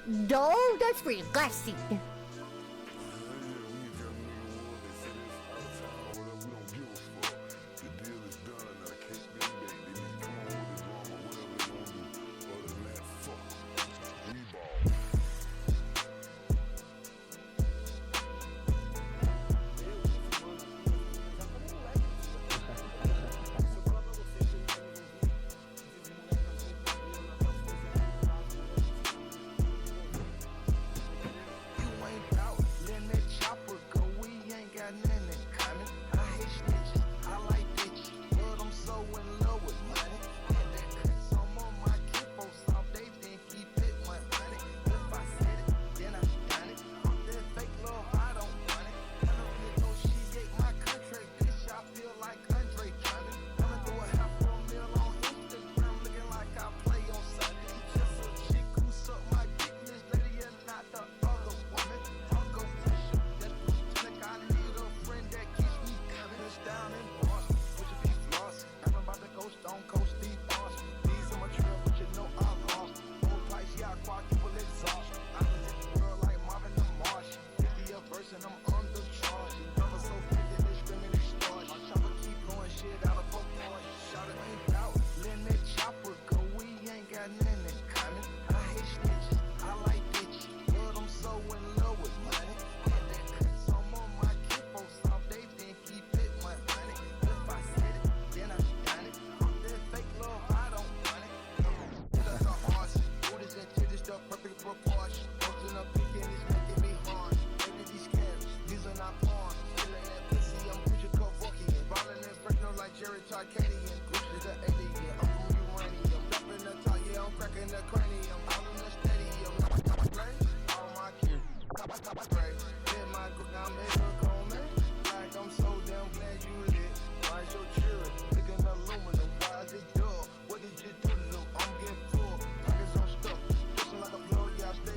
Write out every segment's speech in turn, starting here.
No, that's pretty classic.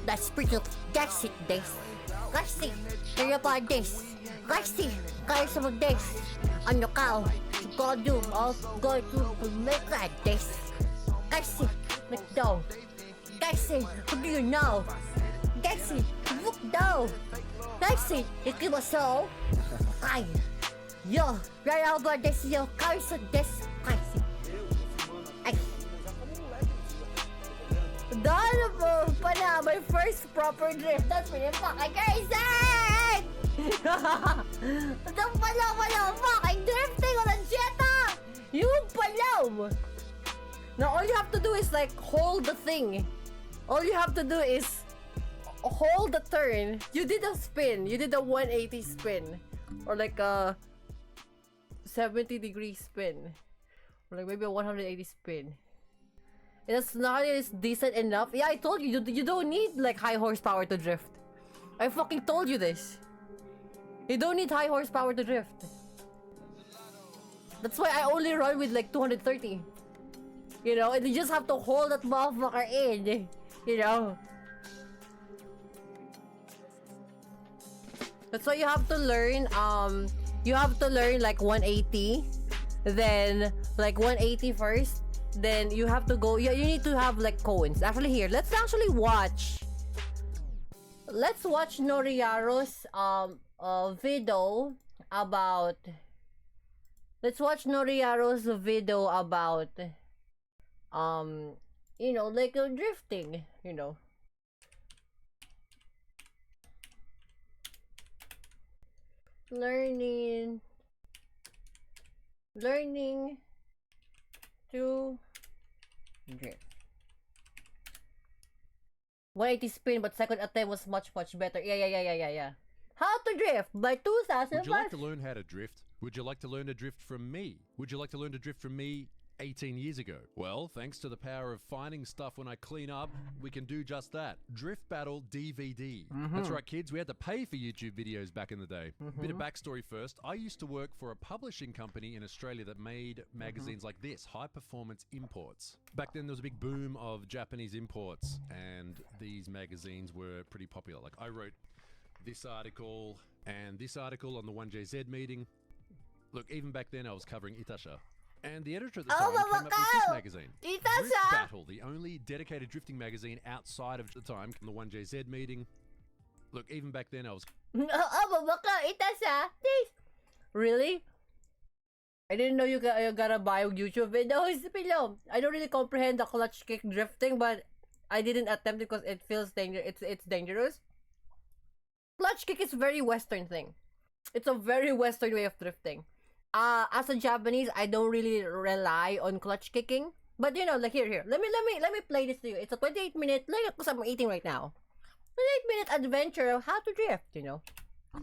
That's pretty classic this. Classic. Kaya pa this. Classic. Kaya sa mag this. Ano ka? God do. I'll go to make like this. Classic. Let's go. Classic. What do you know? Classic. Look down. Classic. Ikimaso. Ay. Yo. Right over this. Yo. Kaya sa this. Classic. Ay. Done po pala, my first proper drift. That's pretty fucking crazy! That's pala fucking drifting on a Jetta! Yung pala! Now all you have to do is like hold the thing. All you have to do is hold the turn. You did a spin. You did a 180 spin. Or like a 70-degree spin. Or like maybe a 180 spin. It's not as decent enough. Yeah, I told you, you don't need like high horsepower to drift. I fucking told you this. You don't need high horsepower to drift. That's why I only run with like 230. You know, and you just have to hold that motherfucker in. You know. That's why you have to learn, like 180. Then like 180 first. Then you have to go, yeah, you need to have like cones. Actually here, let's actually watch. Let's watch Noriyaro's video about. Let's watch Noriyaro's video about you know, like drifting, you know. Learning to drift. 180 spin, but second attempt was much better. Yeah. How to drift by 2005. Would you like to learn how to drift? Would you like to learn to drift from me? Would you like to learn to drift from me 18 years ago? Well, thanks to the power of finding stuff when I clean up, we can do just that. Drift Battle DVD. That's right, kids. We had to pay for YouTube videos back in the day. Bit of backstory first. I used to work for a publishing company in Australia that made magazines like this, High Performance Imports. Back then, there was a big boom of Japanese imports, and these magazines were pretty popular. Like, I wrote this article and this article on the 1JZ meeting. Look, even back then, I was covering Itasha. And the editor at the time came up with this magazine. Drift Battle, the only dedicated drifting magazine outside of the time from the 1JZ meeting. Look, even back then I was... Really? I didn't know you gotta buy YouTube videos. I don't really comprehend the clutch kick drifting, but I didn't attempt it because it feels dangerous. It's dangerous. Clutch kick is a very Western thing. It's a very Western way of drifting. As a Japanese, I don't really rely on clutch kicking. But you know, like here. Let me play this to you. It's a 28-minute, like because I'm eating right now. 28-minute adventure of how to drift, you know.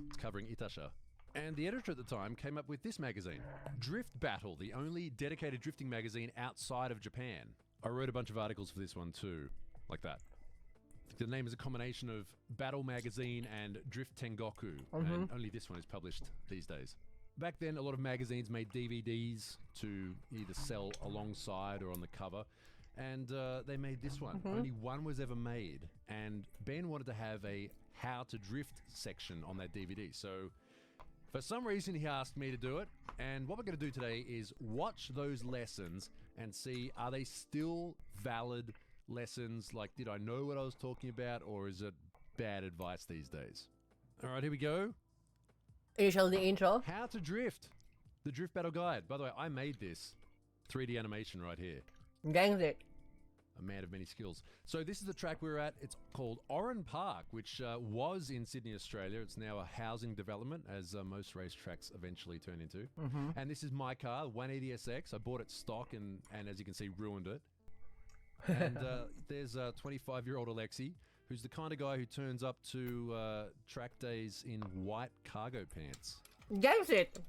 It's covering Itasha. And the editor at the time came up with this magazine. Drift Battle, the only dedicated drifting magazine outside of Japan. I wrote a bunch of articles for this one too, like that. The name is a combination of Battle Magazine and Drift Tengoku, and only this one is published these days. Back then, a lot of magazines made DVDs to either sell alongside or on the cover, and they made this one. Only one was ever made, and Ben wanted to have a how to drift section on that DVD, so for some reason he asked me to do it, and what we're going to do today is watch those lessons and see, are they still valid lessons? Like, did I know what I was talking about, or is it bad advice these days? All right, here we go. Initial the intro. How to drift. The Drift Battle Guide. By the way, I made this 3D animation right here. Gangs it. A man of many skills. So this is the track we're at. It's called Oran Park, which was in Sydney, Australia. It's now a housing development, as most racetracks eventually turn into. And this is my car, 180SX. I bought it stock and as you can see, ruined it. And there's 25-year-old Alexi, who's the kind of guy who turns up to track days in white cargo pants. Gangs it.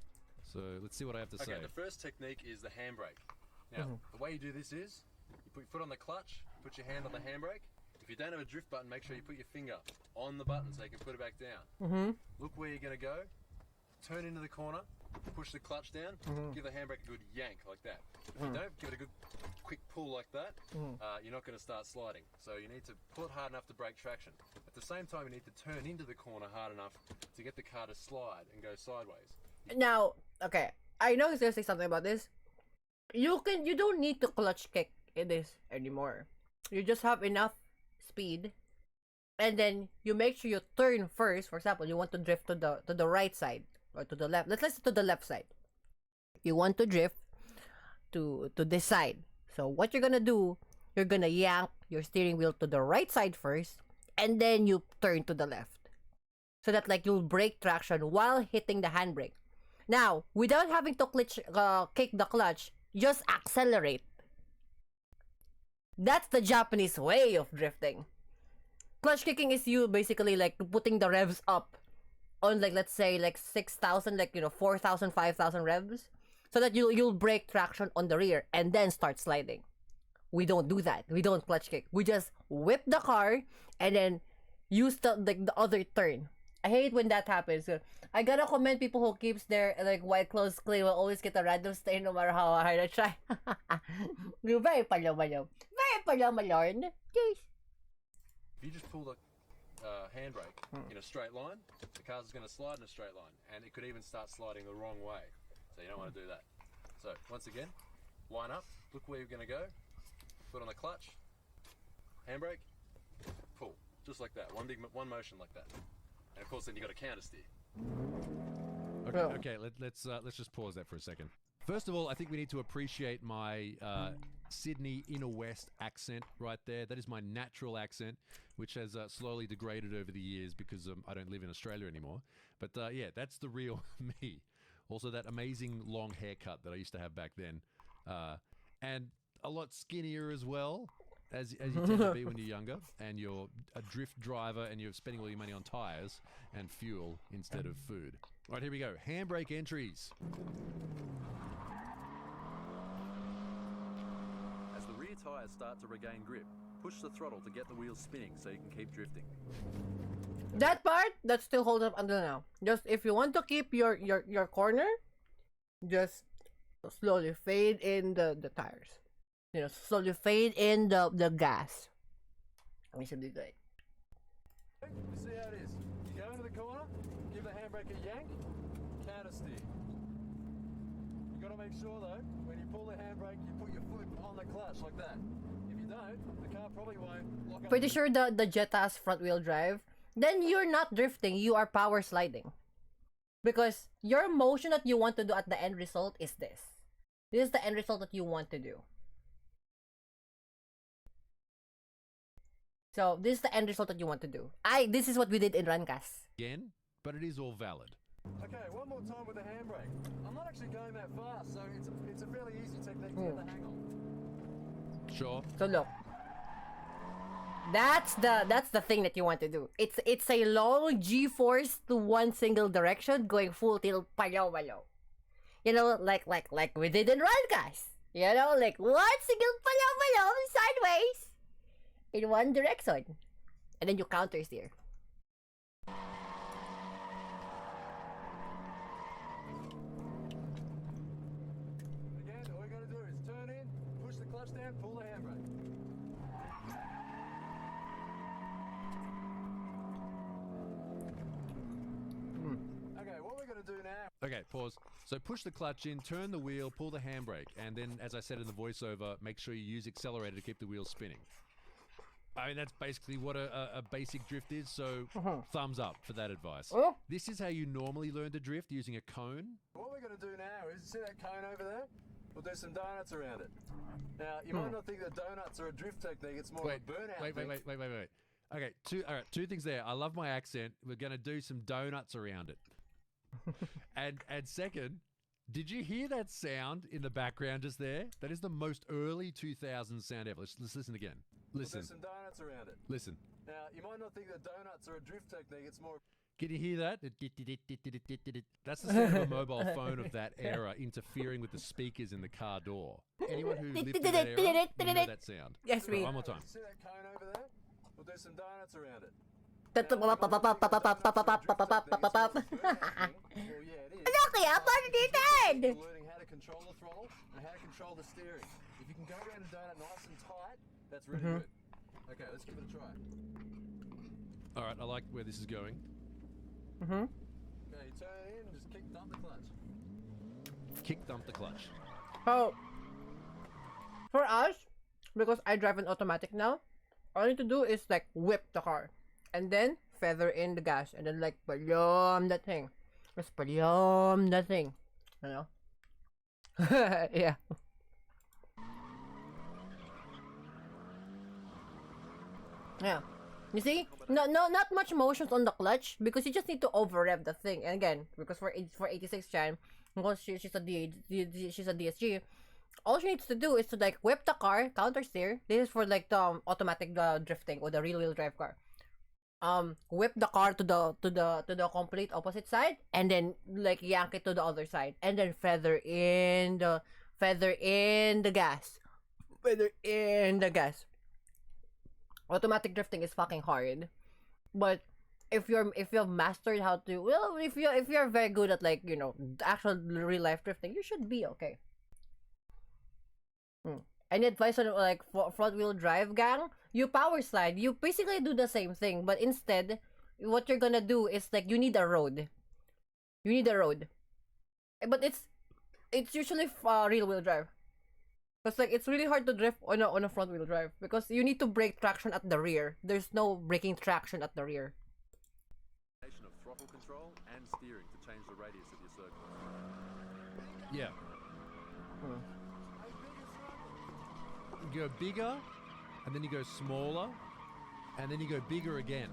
So let's see what I have to say. Okay, the first technique is the handbrake. Now, the way you do this is, you put your foot on the clutch, put your hand on the handbrake. If you don't have a drift button, make sure you put your finger on the button so you can put it back down. Look where you're going to go, turn into the corner, push the clutch down, give the handbrake a good yank like that. If you don't, give it a good quick pull like that, you're not going to start sliding. So you need to pull it hard enough to break traction. At the same time, you need to turn into the corner hard enough to get the car to slide and go sideways. Now, okay, I know he's gonna say something about this. You don't need to clutch kick in this anymore. You just have enough speed, and then you make sure you turn first. For example, you want to drift to the right side or to the left. Let's to the left side. You want to drift to this side. So what you're gonna do, you're gonna yank your steering wheel to the right side first, and then you turn to the left, so that like you'll break traction while hitting the handbrake. Now, without having to kick the clutch, just accelerate. That's the Japanese way of drifting. Clutch kicking is you basically like putting the revs up on like, let's say like 6,000, like, you know, 4,000, 5,000 revs, so that you'll break traction on the rear and then start sliding. We don't do that. We don't clutch kick. We just whip the car and then use the other turn. I hate when that happens. I gotta commend people who keeps their like white clothes clean will always get a random stain no matter how hard I try. Very palamalon. Very palamalon. Yes. If you just pull the handbrake in a straight line, the car's going to slide in a straight line, and it could even start sliding the wrong way. So you don't want to do that. So once again, line up, look where you're going to go, foot on the clutch, handbrake, pull, just like that. One motion like that. And of course, then you got to counter steer. Okay, let's just pause that for a second. First of all, I think we need to appreciate my Sydney inner west accent right there. That is my natural accent, which has slowly degraded over the years because I don't live in Australia anymore. But yeah, that's the real me. Also, that amazing long haircut that I used to have back then, and a lot skinnier as well, as you tend to be when you're younger, and you're a drift driver, and you're spending all your money on tires and fuel instead of food. All right, here we go. Handbrake entries. As the rear tyres start to regain grip, push the throttle to get the wheels spinning so you can keep drifting. That part, that still holds up until now. Just if you want to keep your corner, just slowly fade in the tires. You know, slowly fade in the gas. We should be good. You see how it is? You go into the corner, give the handbrake a yank, counter steer. You got to make sure though, when you pull the handbrake, you put your foot on the clutch like that. If you don't, the car probably won't lock up. Pretty sure the Jetta has front wheel drive. Then you're not drifting, you are power sliding. Because your motion that you want to do at the end result is this. This is the end result that you want to do. So this is the end result that you want to do. This is what we did in Runkas. Again, but it is all valid. Okay, one more time with the handbrake. I'm not actually going that fast, so it's a fairly easy technique to get the hang on. Sure. So look. That's the thing that you want to do. It's a long G-force to one single direction going full tilt palaw-palaw. You know, like we did in Runkas. You know, like one single palaw-palaw sideways in one direction. And then you counter steer. Again, all you got to do is turn in, push the clutch down, pull the handbrake. Okay, what we're going to do now... Okay, pause. So push the clutch in, turn the wheel, pull the handbrake, and then, as I said in the voiceover, make sure you use accelerator to keep the wheels spinning. I mean, that's basically what a basic drift is, so thumbs up for that advice. Oh. This is how you normally learn to drift, using a cone. What we're going to do now is, see that cone over there? We'll do some donuts around it. Now, you might not think that donuts are a drift technique, it's more of a burnout thing. Wait. Okay, two things there. I love my accent. We're going to do some donuts around it. and second, did you hear that sound in the background just there? That is the most early 2000s sound ever. Let's listen again. Listen. We'll do some donuts around it. Listen. Now, you might not think that donuts are a drift technique, it's more... Can you hear that? That's the sound of a mobile phone of that era interfering with the speakers in the car door. Anyone who lived in that era will know that sound. Yes, we. One more time. See that cone over there? We'll do some donuts around it. Kaya paano dito? Learning how to control the throttle and how to control the steering. If you can go around a donut nice and tight, that's really good. Okay, let's give it a try. All right, I like where this is going. Okay, you turn it in and just kick dump the clutch. Kick dump the clutch. So, for us, because I drive an automatic now, all I need to do is like whip the car and then feather in the gas and then like palyam that thing. Just palyam that thing. You know? Yeah. Yeah. You see? No, not much motions on the clutch because you just need to over rev the thing. And again, because for 86 Chan, because she's a DSG, all she needs to do is to like whip the car, counter steer. This is for like the automatic drifting or the rear wheel drive car. Whip the car to the complete opposite side, and then like yank it to the other side, and then feather in the gas. Feather in the gas. Automatic drifting is fucking hard, but if you've mastered how to, well, if you're very good at like, you know, actual real life drifting, you should be okay. Any advice on like front wheel drive, gang? You power slide. You basically do the same thing, but instead, what you're gonna do is like you need a road. You need a road, but it's usually rear wheel drive. Because like it's really hard to drift on a front wheel drive because you need to brake traction at the rear. There's no braking traction at the rear. Of throttle control and steering to change the radius of your circle. Yeah. You go bigger, and then you go smaller, and then you go bigger again.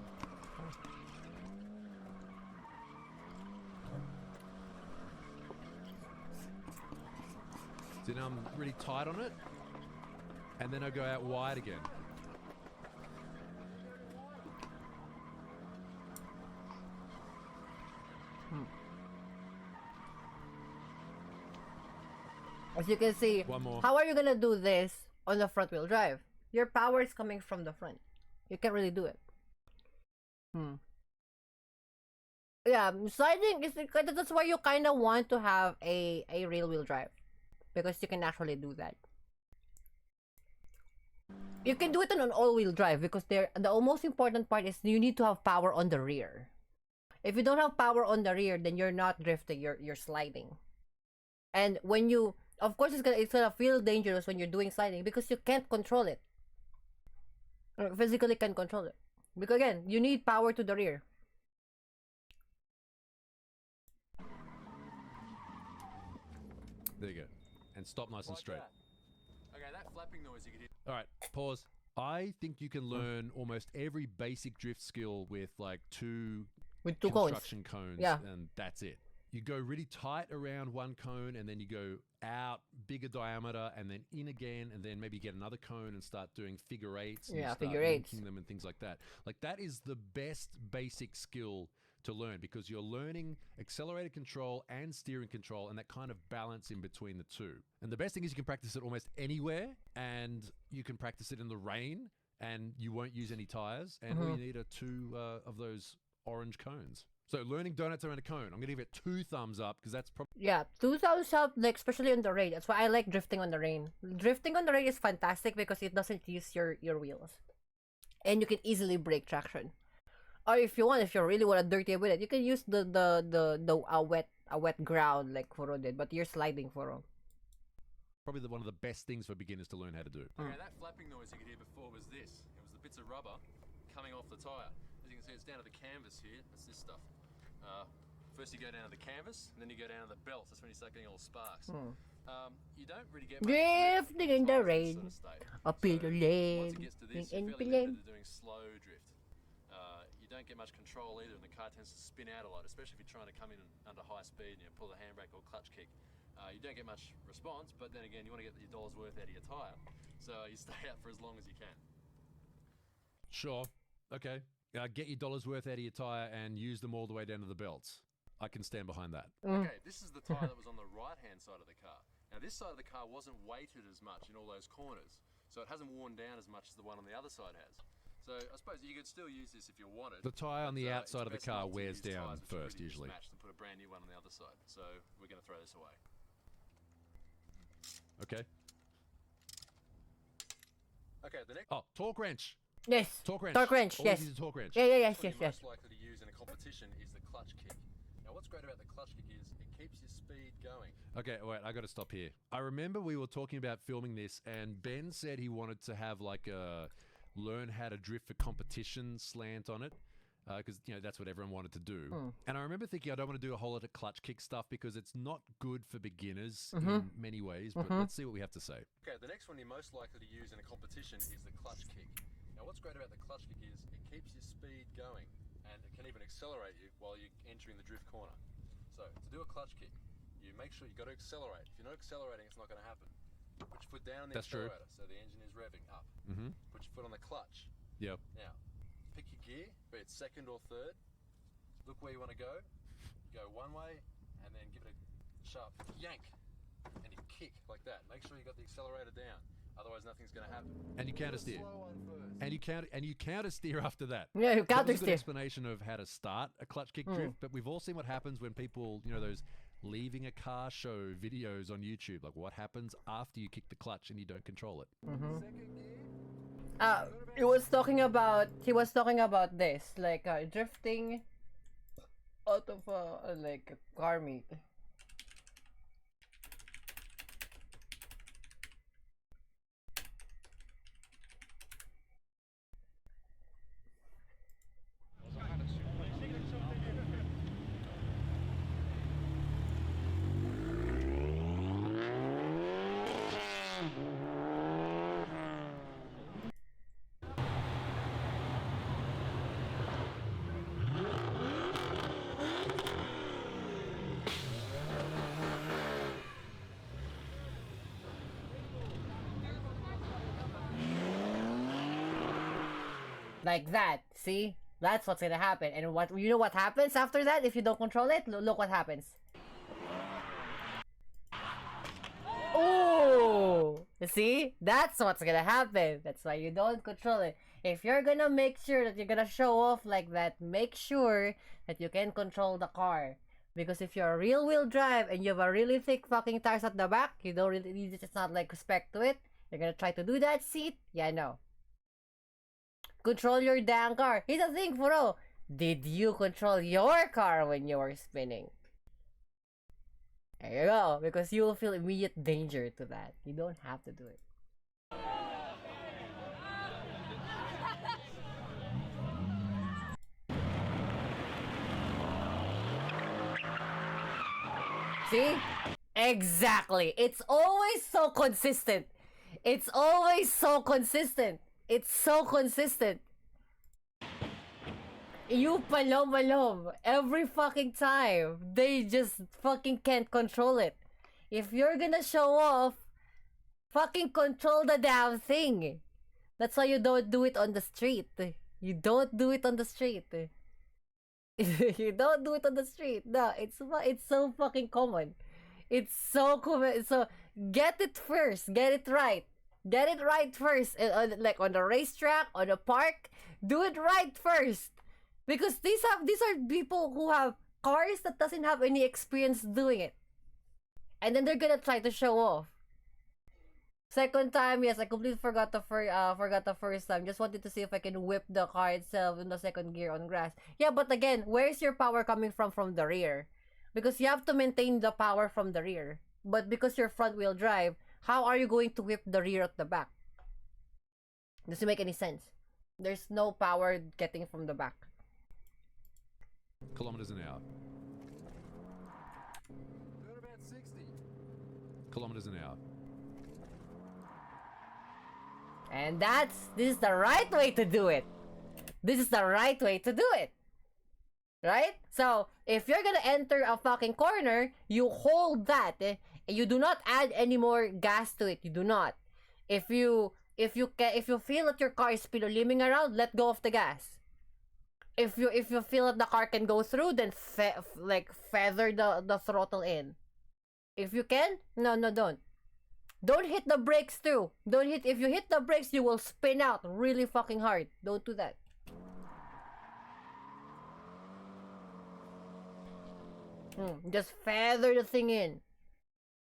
So now I'm really tight on it, and then I go out wide again. As you can see, One more. how are you gonna do this on the front wheel drive? Your power is coming from the front. You can't really do it. Yeah, sliding is that's why you kind of want to have a rear wheel drive, because you can actually do that. You can do it on an all-wheel drive because the most important part is you need to have power on the rear. If you don't have power on the rear, then you're not drifting, you're sliding. And when you, of course, it's gonna feel dangerous when you're doing sliding because you can't control it. Or physically can't control it. Because again, you need power to the rear. There you go. And stop nice and straight. That. Okay, that flapping noise you can hear. All right, pause. I think you can learn almost every basic drift skill with like two With two construction cones, Yeah. and that's it. You go really tight around one cone, and then you go out bigger diameter, and then in again, and then maybe get another cone and start doing figure eights. And Yeah, start figure eights. linking them and things like that. Like that is the best basic skill to learn because you're learning accelerated control and steering control and that kind of balance in between the two. And the best thing is you can practice it almost anywhere, and you can practice it in the rain, and you won't use any tires, and all you need are two of those orange cones. So learning donuts around a cone, I'm gonna give it 2 thumbs up because that's probably Yeah, 2 thumbs up, like especially on the rain. That's why I like drifting on the rain. Drifting on the rain is fantastic because it doesn't use your wheels, and you can easily break traction. Or if you really want to dirty with it, you can use the wet ground like Furo did, but you're sliding Furo. probably one of the best things for beginners to learn how to do. Okay, that flapping noise you could hear before was this. It was the bits of rubber coming off the tyre. As you can see, it's down to the canvas here. That's this stuff. First you go down to the canvas, and then you go down to the belts. That's when you start getting all the sparks. You don't really get much Drifting in the tyres rain, in this sort of state. a pillow Once lane, it gets to this, in you're fairly limited flame. to doing slow drift. You don't get much control either, and the car tends to spin out a lot, especially if you're trying to come in under high speed and you pull the handbrake or clutch kick. You don't get much response, but then again, you want to get your dollar's worth out of your tyre, so you stay out for as long as you can. Sure. Okay. Get your dollar's worth out of your tire and use them all the way down to the belts. I can stand behind that. Okay, this is the tyre that was on the right-hand side of the car. Now, this side of the car wasn't weighted as much in all those corners, so it hasn't worn down as much as the one on the other side has. So I suppose you could still use this if you wanted. The tyre on the but, outside of the it's car best not to wears use tyres down which are first, really usually. mismatched and put a brand new one on the other side. So we're going to throw this away. Okay. Okay, the next Oh, torque wrench. Yes. Torque wrench. Torque wrench, Always yes. use a torque wrench. Yeah, yes, one yes, you're yes. most likely to use in a competition is the clutch kick. Now, what's great about the clutch kick is it keeps your speed going. Okay, wait, I got to stop here. I remember we were talking about filming this, and Ben said he wanted to have like a learn how to drift for competition slant on it, because that's what everyone wanted to do. And I remember thinking I don't want to do a whole lot of clutch kick stuff because it's not good for beginners in many ways. But let's see what we have to say. Okay, the next one you're most likely to use in a competition is the clutch kick. Now, what's great about the clutch kick is it keeps your speed going, and it can even accelerate you while you're entering the drift corner. So, to do a clutch kick, you make sure you've got to accelerate. If you're not accelerating, it's not going to happen. Put your foot down on the That's true. accelerator so the engine is revving up. Put your foot on the clutch. Yep. Now, pick your gear, be it second or third. Look where you want to go. You go one way, and then give it a sharp yank, and you kick like that. Make sure you got the accelerator down. Otherwise, nothing's going to happen. And you counter steer. Slow one first. And you counter steer after that. Yeah, you That counter was a good steer. explanation of how to start a clutch kick drift, but we've all seen what happens when people, those leaving a car show videos on YouTube. Like what happens after you kick the clutch and you don't control it. He was talking about this, like drifting out of like a car meet. Like that. See? That's what's gonna happen. And what you know what happens after that if you don't control it? Look what happens. Oh, see, that's what's gonna happen. That's why you don't control it. If you're gonna make sure that you're gonna show off like that, make sure that you can control the car. Because if you're a real wheel drive and you have a really thick fucking tires at the back, you don't really, you just not like respect to it. You're gonna try to do that seat? Yeah, no. Control your damn car. Here's the thing, bro. Did you control your car when you were spinning? There you go, because you will feel immediate danger to that. You don't have to do it. See? Exactly. It's always so consistent. It's always so consistent. It's so consistent. You palom. Every fucking time. They just fucking can't control it. If you're gonna show off, fucking control the damn thing. That's why you don't do it on the street. You don't do it on the street. You don't do it on the street. No, it's so fucking common. It's so common. So get it first. Get it right. Get it right first. Like on the racetrack, on the park, do it right first. Because these are people who have cars that doesn't have any experience doing it. And then they're gonna try to show off. Second time, yes, I completely forgot the first time. Just wanted to see if I can whip the car itself in the second gear on grass. Yeah, but again, where's your power coming from the rear? Because you have to maintain the power from the rear. But because you're front wheel drive, how are you going to whip the rear at the back? Does it make any sense? There's no power getting from the back. Kilometers an hour. Doing about 60. Kilometers an hour. And this is the right way to do it. This is the right way to do it. Right? So, if you're gonna enter a fucking corner, you hold that. You do not add any more gas to it. You do not. If you feel that your car is speedoliming around, let go of the gas. If you feel that the car can go through, then feather the throttle in. If you can, no, don't. Don't hit the brakes too. If you hit the brakes, you will spin out really fucking hard. Don't do that. Just feather the thing in.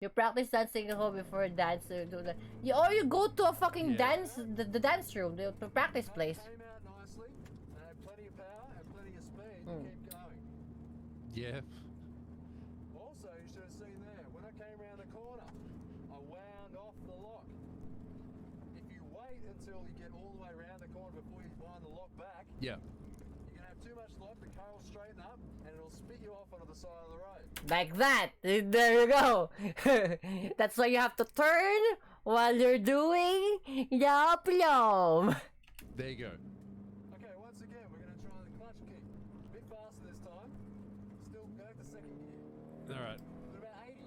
You practice dancing at home before a dance. Do that. Or you go to a fucking dance, the dance room, the practice place. Came out nicely, and had plenty of power and plenty of speed to keep going. Yeah. Also, you should have seen there, when I came around the corner, I wound off the lock. If you wait until you get all the way around the corner before you wind the lock back, Yeah. you're gonna have too much lock, the car will straighten up, and it'll spit you off onto the side of the road. Like that. There you go. That's why you have to turn while you're doing the plum. There you go. Okay, once again, we're gonna try the clutch kick. A bit faster this time. Still go to second gear. All right. Do about 80.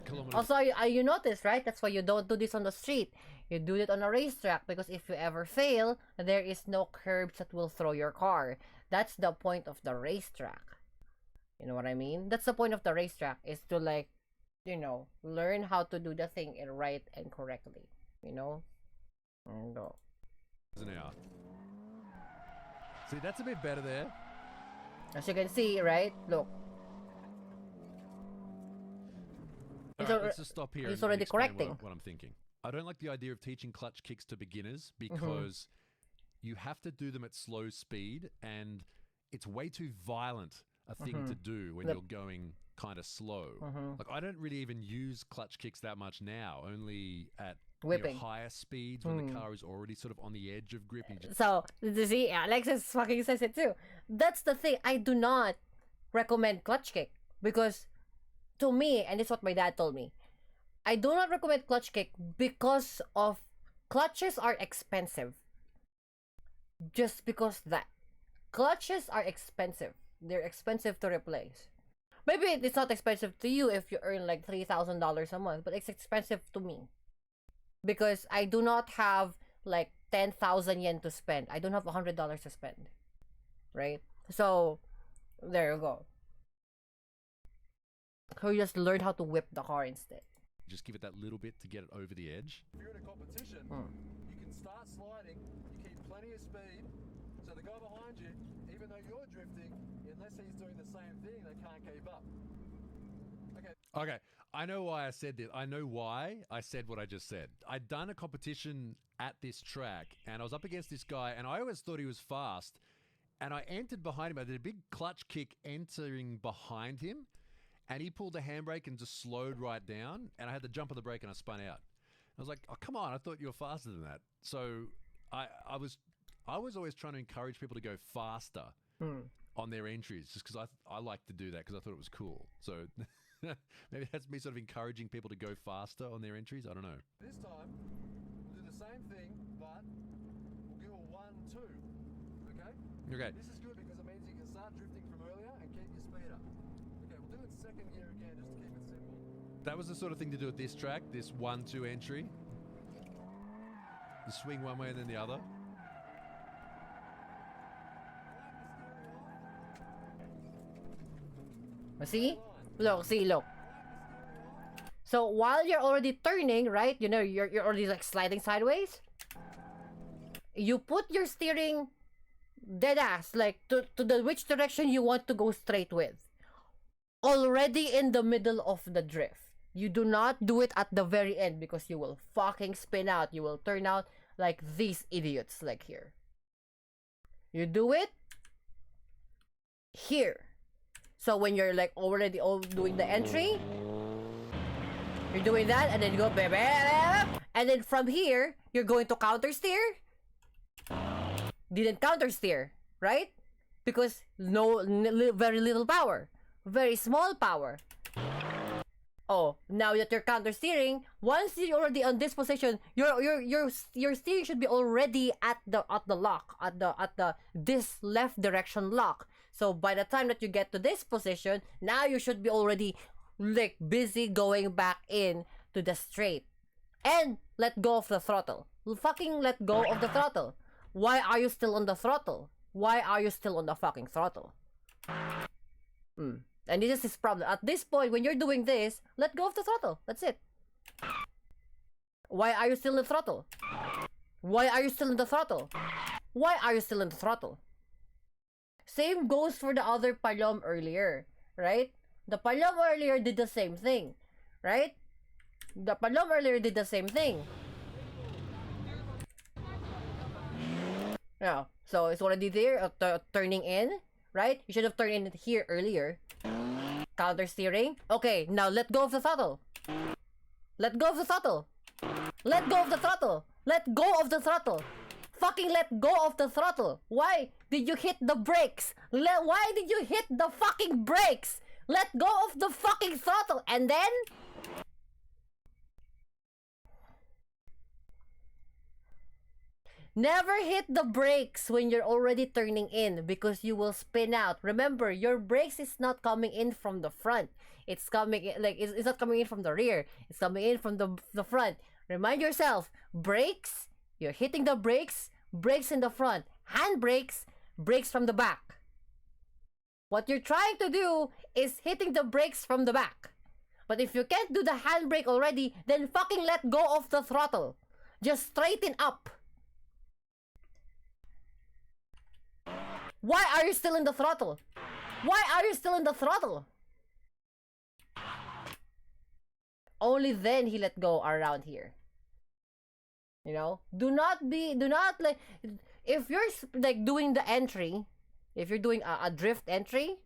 Kilometers. Also, you notice, right? That's why you don't do this on the street. You do it on a racetrack because if you ever fail, there is no curbs that will throw your car. That's the point of the racetrack. You know what I mean? That's the point of the racetrack, is to learn how to do the thing right and correctly. You know? No. An hour. See, that's a bit better there. As you can see, right? Look. All He's right, al- let's just stop here. he's and already explain correcting. what I'm thinking. I don't like the idea of teaching clutch kicks to beginners because you have to do them at slow speed, and it's way too violent a thing to do when you're going kind of slow. Like, I don't really even use clutch kicks that much now, only at Whipping. higher speeds when the car is already sort of on the edge of grip. You just, So, you see, Alexis fucking says it too. That's the thing. I do not recommend clutch kick because, to me, and it's what my dad told me, I do not recommend clutch kick because of clutches are expensive. Just because that. Clutches are expensive. They're expensive to replace. Maybe it's not expensive to you if you earn like $3,000 a month, but it's expensive to me. Because I do not have like 10,000 yen to spend. I don't have $100 to spend. Right? So, there you go. So you just learn how to whip the car instead. Just give it that little bit to get it over the edge. If you're in a competition, you can start sliding, you keep plenty of speed, so the guy behind you, even though you're drifting, unless he's doing the same thing, they can't keep up. Okay, I know why I said this. I know why I said what I just said. I'd done a competition at this track, and I was up against this guy, and I always thought he was fast, and I entered behind him. I did a big clutch kick entering behind him, and he pulled the handbrake and just slowed right down, and I had to jump on the brake and I spun out. I was like, oh, come on, I thought you were faster than that. So I was always trying to encourage people to go faster on their entries, just because I like to do that because I thought it was cool. So maybe that's me sort of encouraging people to go faster on their entries. I don't know. This time, we'll do the same thing, but we'll do a 1-2, okay? Okay. This is good because it means you can start drifting from earlier and keep your speed up. Okay, we'll do it second gear again just to keep it simple. That was the sort of thing to do at this track, this 1-2 entry. You swing one way and then the other. See? Look, see, look. So while you're already turning, right? You know, you're already like sliding sideways. You put your steering dead ass, like to the which direction you want to go straight with. Already in the middle of the drift. You do not do it at the very end because you will fucking spin out. You will turn out like these idiots like here. You do it here. So when you're like already doing the entry, you're doing that and then you go and then from here, you're going to counter steer. Didn't counter steer, right? Because very little power. Very small power. Oh, now that you're counter steering, once you're already on this position, your steering should be already at the lock, at the this left direction lock. So by the time that you get to this position, now you should be already like busy going back in to the straight. And let go of the throttle. Fucking let go of the throttle. Why are you still on the throttle? Why are you still on the fucking throttle? And this is his problem. At this point, when you're doing this, let go of the throttle. That's it. Why are you still in the throttle? Why are you still in the throttle? Why are you still in the throttle? Same goes for the other palom earlier, right? The palom earlier did the same thing, right? The palom earlier did the same thing. Yeah, so it's already there, turning in, right? You should have turned in here earlier. Counter steering. Okay, now let go of the throttle. Let go of the throttle. Let go of the throttle. Let go of the throttle. Fucking let go of the throttle. Why did you hit the brakes? Why did you hit the fucking brakes? Let go of the fucking throttle. And then... never hit the brakes when you're already turning in because you will spin out. Remember, your brakes is not coming in from the front. It's coming in, like it's not coming in from the rear. It's coming in from the front. Remind yourself, brakes, you're hitting the brakes, brakes in the front. Hand brakes, brakes from the back. What you're trying to do is hitting the brakes from the back. But if you can't do the handbrake already, then fucking let go of the throttle. Just straighten up. Why are you still in the throttle? Why are you still in the throttle? Only then he let go around here. You know? Do not like, if you're like doing the entry, if you're doing a drift entry,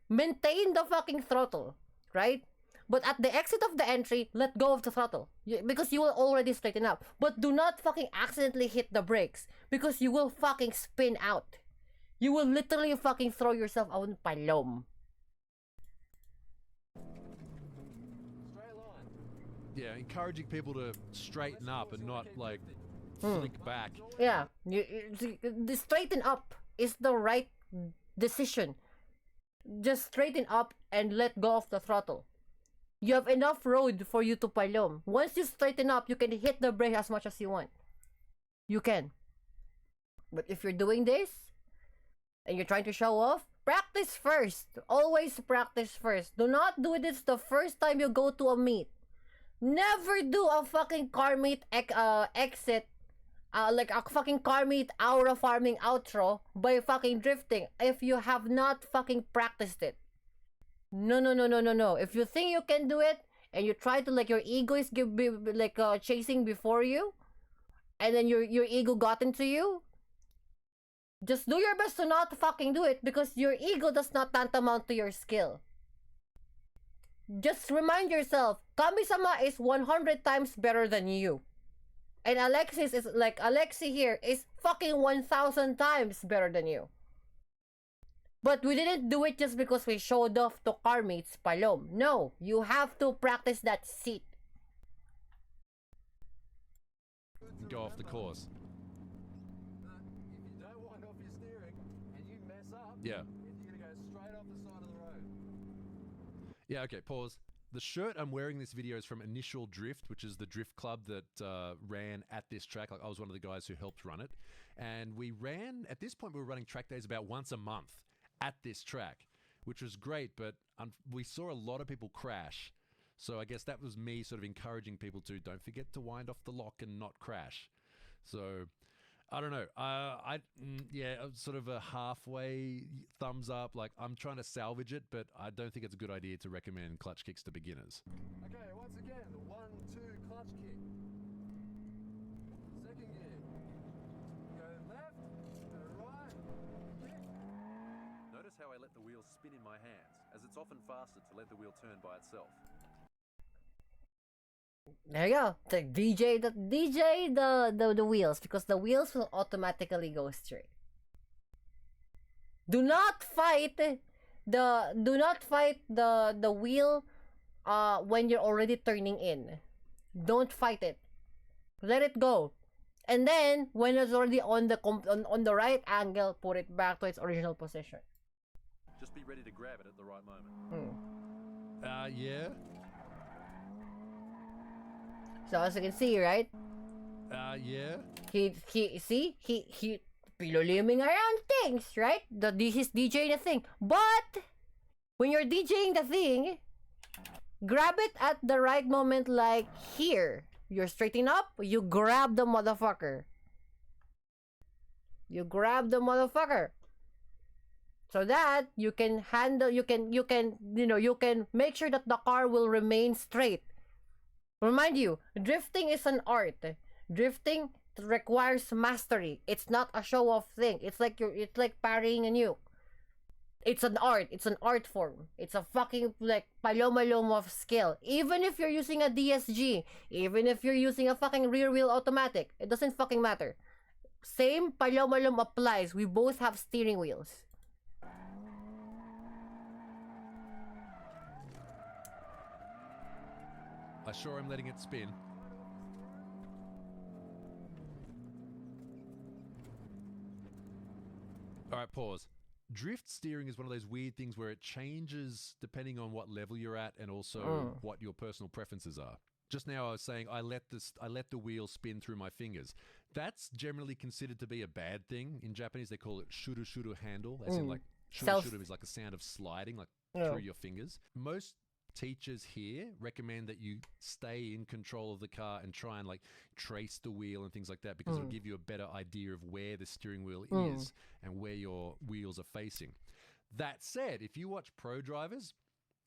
maintain the fucking throttle, right? But at the exit of the entry, let go of the throttle. Because you will already straighten up. But do not fucking accidentally hit the brakes. Because you will fucking spin out. You will literally fucking throw yourself out in palom. Straight line. Yeah, encouraging people to straighten up and not like flick back. Yeah, the straighten up is the right decision. Just straighten up and let go of the throttle. You have enough road for you to palom. Once you straighten up, you can hit the brake as much as you want. You can. But if you're doing this and you're trying to show off, practice first. Always practice first. Do not do this the first time you go to a meet. Never do a fucking car meet exit, like a fucking car meet aura farming outro by fucking drifting if you have not fucking practiced it. No, no, no, no, no, no. If you think you can do it and you try to, like, your ego is chasing before you, and then your ego got into you, just do your best to not fucking do it, because your ego does not tantamount to your skill. Just remind yourself, Kamisama is 100 times better than you. And Alexi here is fucking 1,000 times better than you. But we didn't do it just because we showed off to car mates, Palom. No, you have to practice that seat. Go off the course. If you don't wind off your steering and you mess up, Yeah. you're gonna go straight off the side of the road. Yeah, okay, pause. The shirt I'm wearing this video is from Initial Drift, which is the drift club that ran at this track. Like, I was one of the guys who helped run it. And we ran, at this point, we were running track days about once a month at this track, which was great, but we saw a lot of people crash. So I guess that was me sort of encouraging people to don't forget to wind off the lock and not crash. So I don't know. Yeah, sort of a halfway thumbs up. Like, I'm trying to salvage it, but I don't think it's a good idea to recommend clutch kicks to beginners. Okay, once again, the 1-2 clutch kick. Second gear. Go left, go right, kick. Notice how I let the wheel spin in my hands, as it's often faster to let the wheel turn by itself. There you go. The wheels, because the wheels will automatically go straight. Do not fight the wheel when you're already turning in. Don't fight it. Let it go. And then when it's already on the right angle, put it back to its original position. Just be ready to grab it at the right moment. Yeah. So as you can see, right? Yeah. He piloliming around things, right? He's DJing the thing. But when you're DJing the thing, grab it at the right moment, like here. You're straightening up, you grab the motherfucker. You grab the motherfucker. So that you can handle, you can make sure that the car will remain straight. Remind you, drifting is an art. Drifting requires mastery. It's not a show-off thing. It's like parrying a nuke. It's an art. It's an art form. It's a fucking like paloma of skill. Even if you're using a DSG, even if you're using a fucking rear wheel automatic, it doesn't fucking matter. Same paloma applies. We both have steering wheels. I sure am letting it spin. All right, pause. Drift steering is one of those weird things where it changes depending on what level you're at and also what your personal preferences are. Just now I was saying I let the wheel spin through my fingers. That's generally considered to be a bad thing. In Japanese they call it shuru shuru handle, as in like shuru shuru is like a sound of sliding like through your fingers. Most teachers here recommend that you stay in control of the car and try and like trace the wheel and things like that, because it'll give you a better idea of where the steering wheel is and where your wheels are facing. That said, if you watch pro drivers,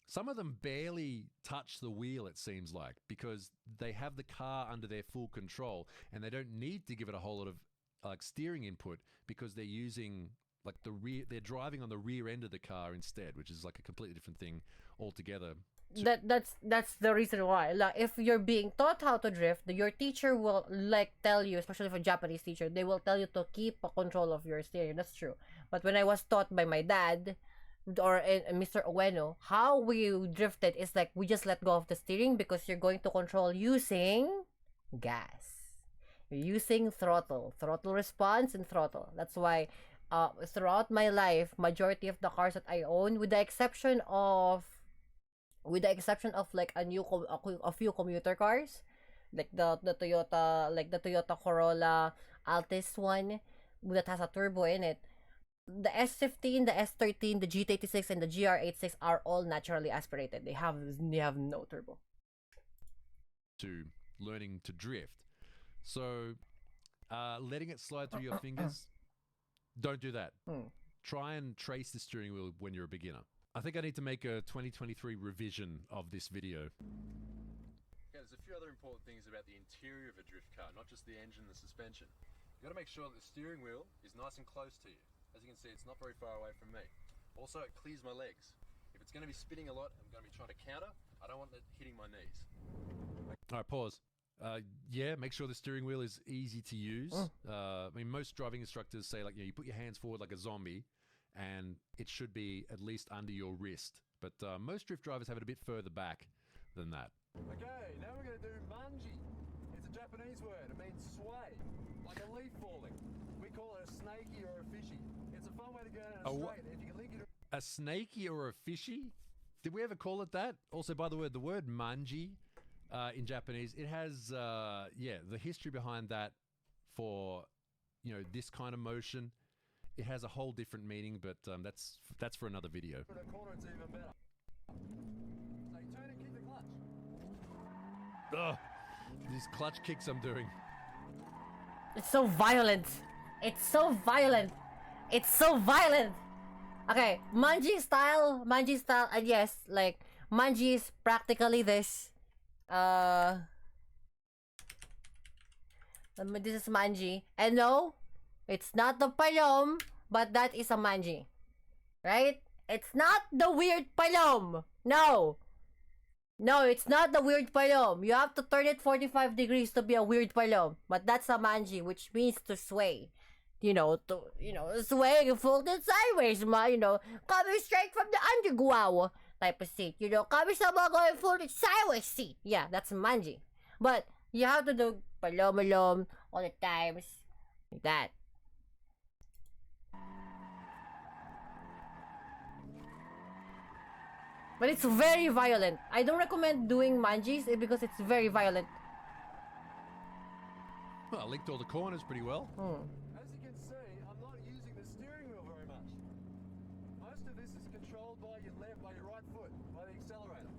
some of them barely touch the wheel, it seems like, because they have the car under their full control and they don't need to give it a whole lot of like steering input, because they're using like they're driving on the rear end of the car instead, which is like a completely different thing altogether. That's the reason why. Like, if you're being taught how to drift, your teacher will like tell you, especially if a Japanese teacher, they will tell you to keep a control of your steering. That's true. But when I was taught by my dad or Mr. Ueno, how we drifted is like we just let go of the steering, because you're going to control using gas. You're using throttle response and throttle. That's why throughout my life, majority of the cars that I own, with the exception of like a few commuter cars, like the Toyota Corolla Altis one, that has a turbo in it. The S15, the S13, the GT86, and the GR86 are all naturally aspirated. They have no turbo. To learning to drift. So, letting it slide through your fingers, don't do that. Try and trace the steering wheel when you're a beginner. I think I need to make a 2023 revision of this video. Yeah, there's a few other important things about the interior of a drift car, not just the engine and the suspension. You got to make sure that the steering wheel is nice and close to you. As you can see, it's not very far away from me. Also, it clears my legs. If it's going to be spinning a lot, I'm going to be trying to counter. I don't want it hitting my knees. All right, pause. Yeah, make sure the steering wheel is easy to use. I mean, most driving instructors say, like, you put your hands forward like a zombie, and it should be at least under your wrist. But most drift drivers have it a bit further back than that. Okay, now we're going to do manji. It's a Japanese word. It means sway, like a leaf falling. We call it a snakey or a fishy. It's a fun way to go down a straight. If you can link it. A snakey or a fishy? Did we ever call it that? Also, by the way, the word manji in Japanese, it has, the history behind that for, this kind of motion. It has a whole different meaning, but that's for another video. For the corner, it's even better. So you turn and kick the clutch. Ugh, these clutch kicks I'm doing. It's so violent. It's so violent. It's so violent. Okay, manji style, and yes, like manji is practically this. This is manji, and no, it's not the palom, but that is a manji, right? It's not the weird palom. No, it's not the weird palom. You have to turn it 45 degrees to be a weird palom, but that's a manji, which means to sway. Swaying folded sideways, coming straight from the underground type of seat. Kamisama going folded sideways seat. Yeah, that's manji. But you have to do palom all the times, like that. But it's very violent. I don't recommend doing manjis because it's very violent. Well, I linked all the corners pretty well. As you can see, I'm not using the steering wheel very much. Most of this is controlled by your right foot, by the accelerator.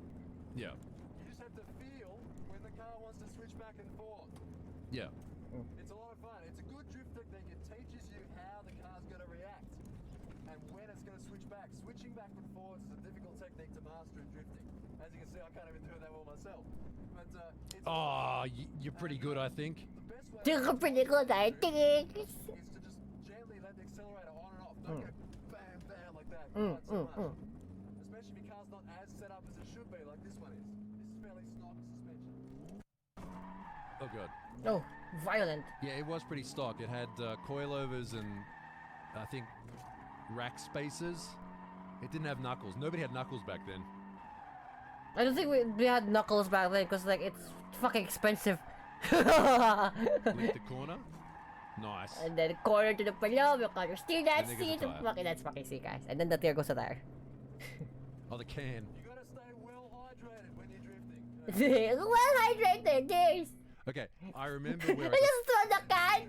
Yeah. You just have to feel when the car wants to switch back and forth. Yeah. It's a lot of fun. It's a good drift technique. It teaches you how the car's going to react and when it's going to switch back. Switching back and forwards is a difficult technique to master in drifting. As you can see, I can't even do that well myself. But it's you're pretty good, I think. the best way You're pretty good, I think. is to just gently let the accelerator on and off. Don't go bam, bam like that. Quite so much. Especially if your car's not as set up as it should be, like this one is. This is fairly stock suspension. Oh, God. Oh, violent. Yeah, it was pretty stock. It had coilovers and, I think, rack spacers. It didn't have knuckles. Nobody had knuckles back then. I don't think we had knuckles back then because like it's fucking expensive. Lick the corner. Nice. And then corner to the palom, you can't steer that And then seat. gets a tire. That's fucking sick, guys. And then the tear goes to tire. Oh, the can. You gotta stay well hydrated when you're drifting. Well hydrated, guys. Okay, I remember where I Just throw the can.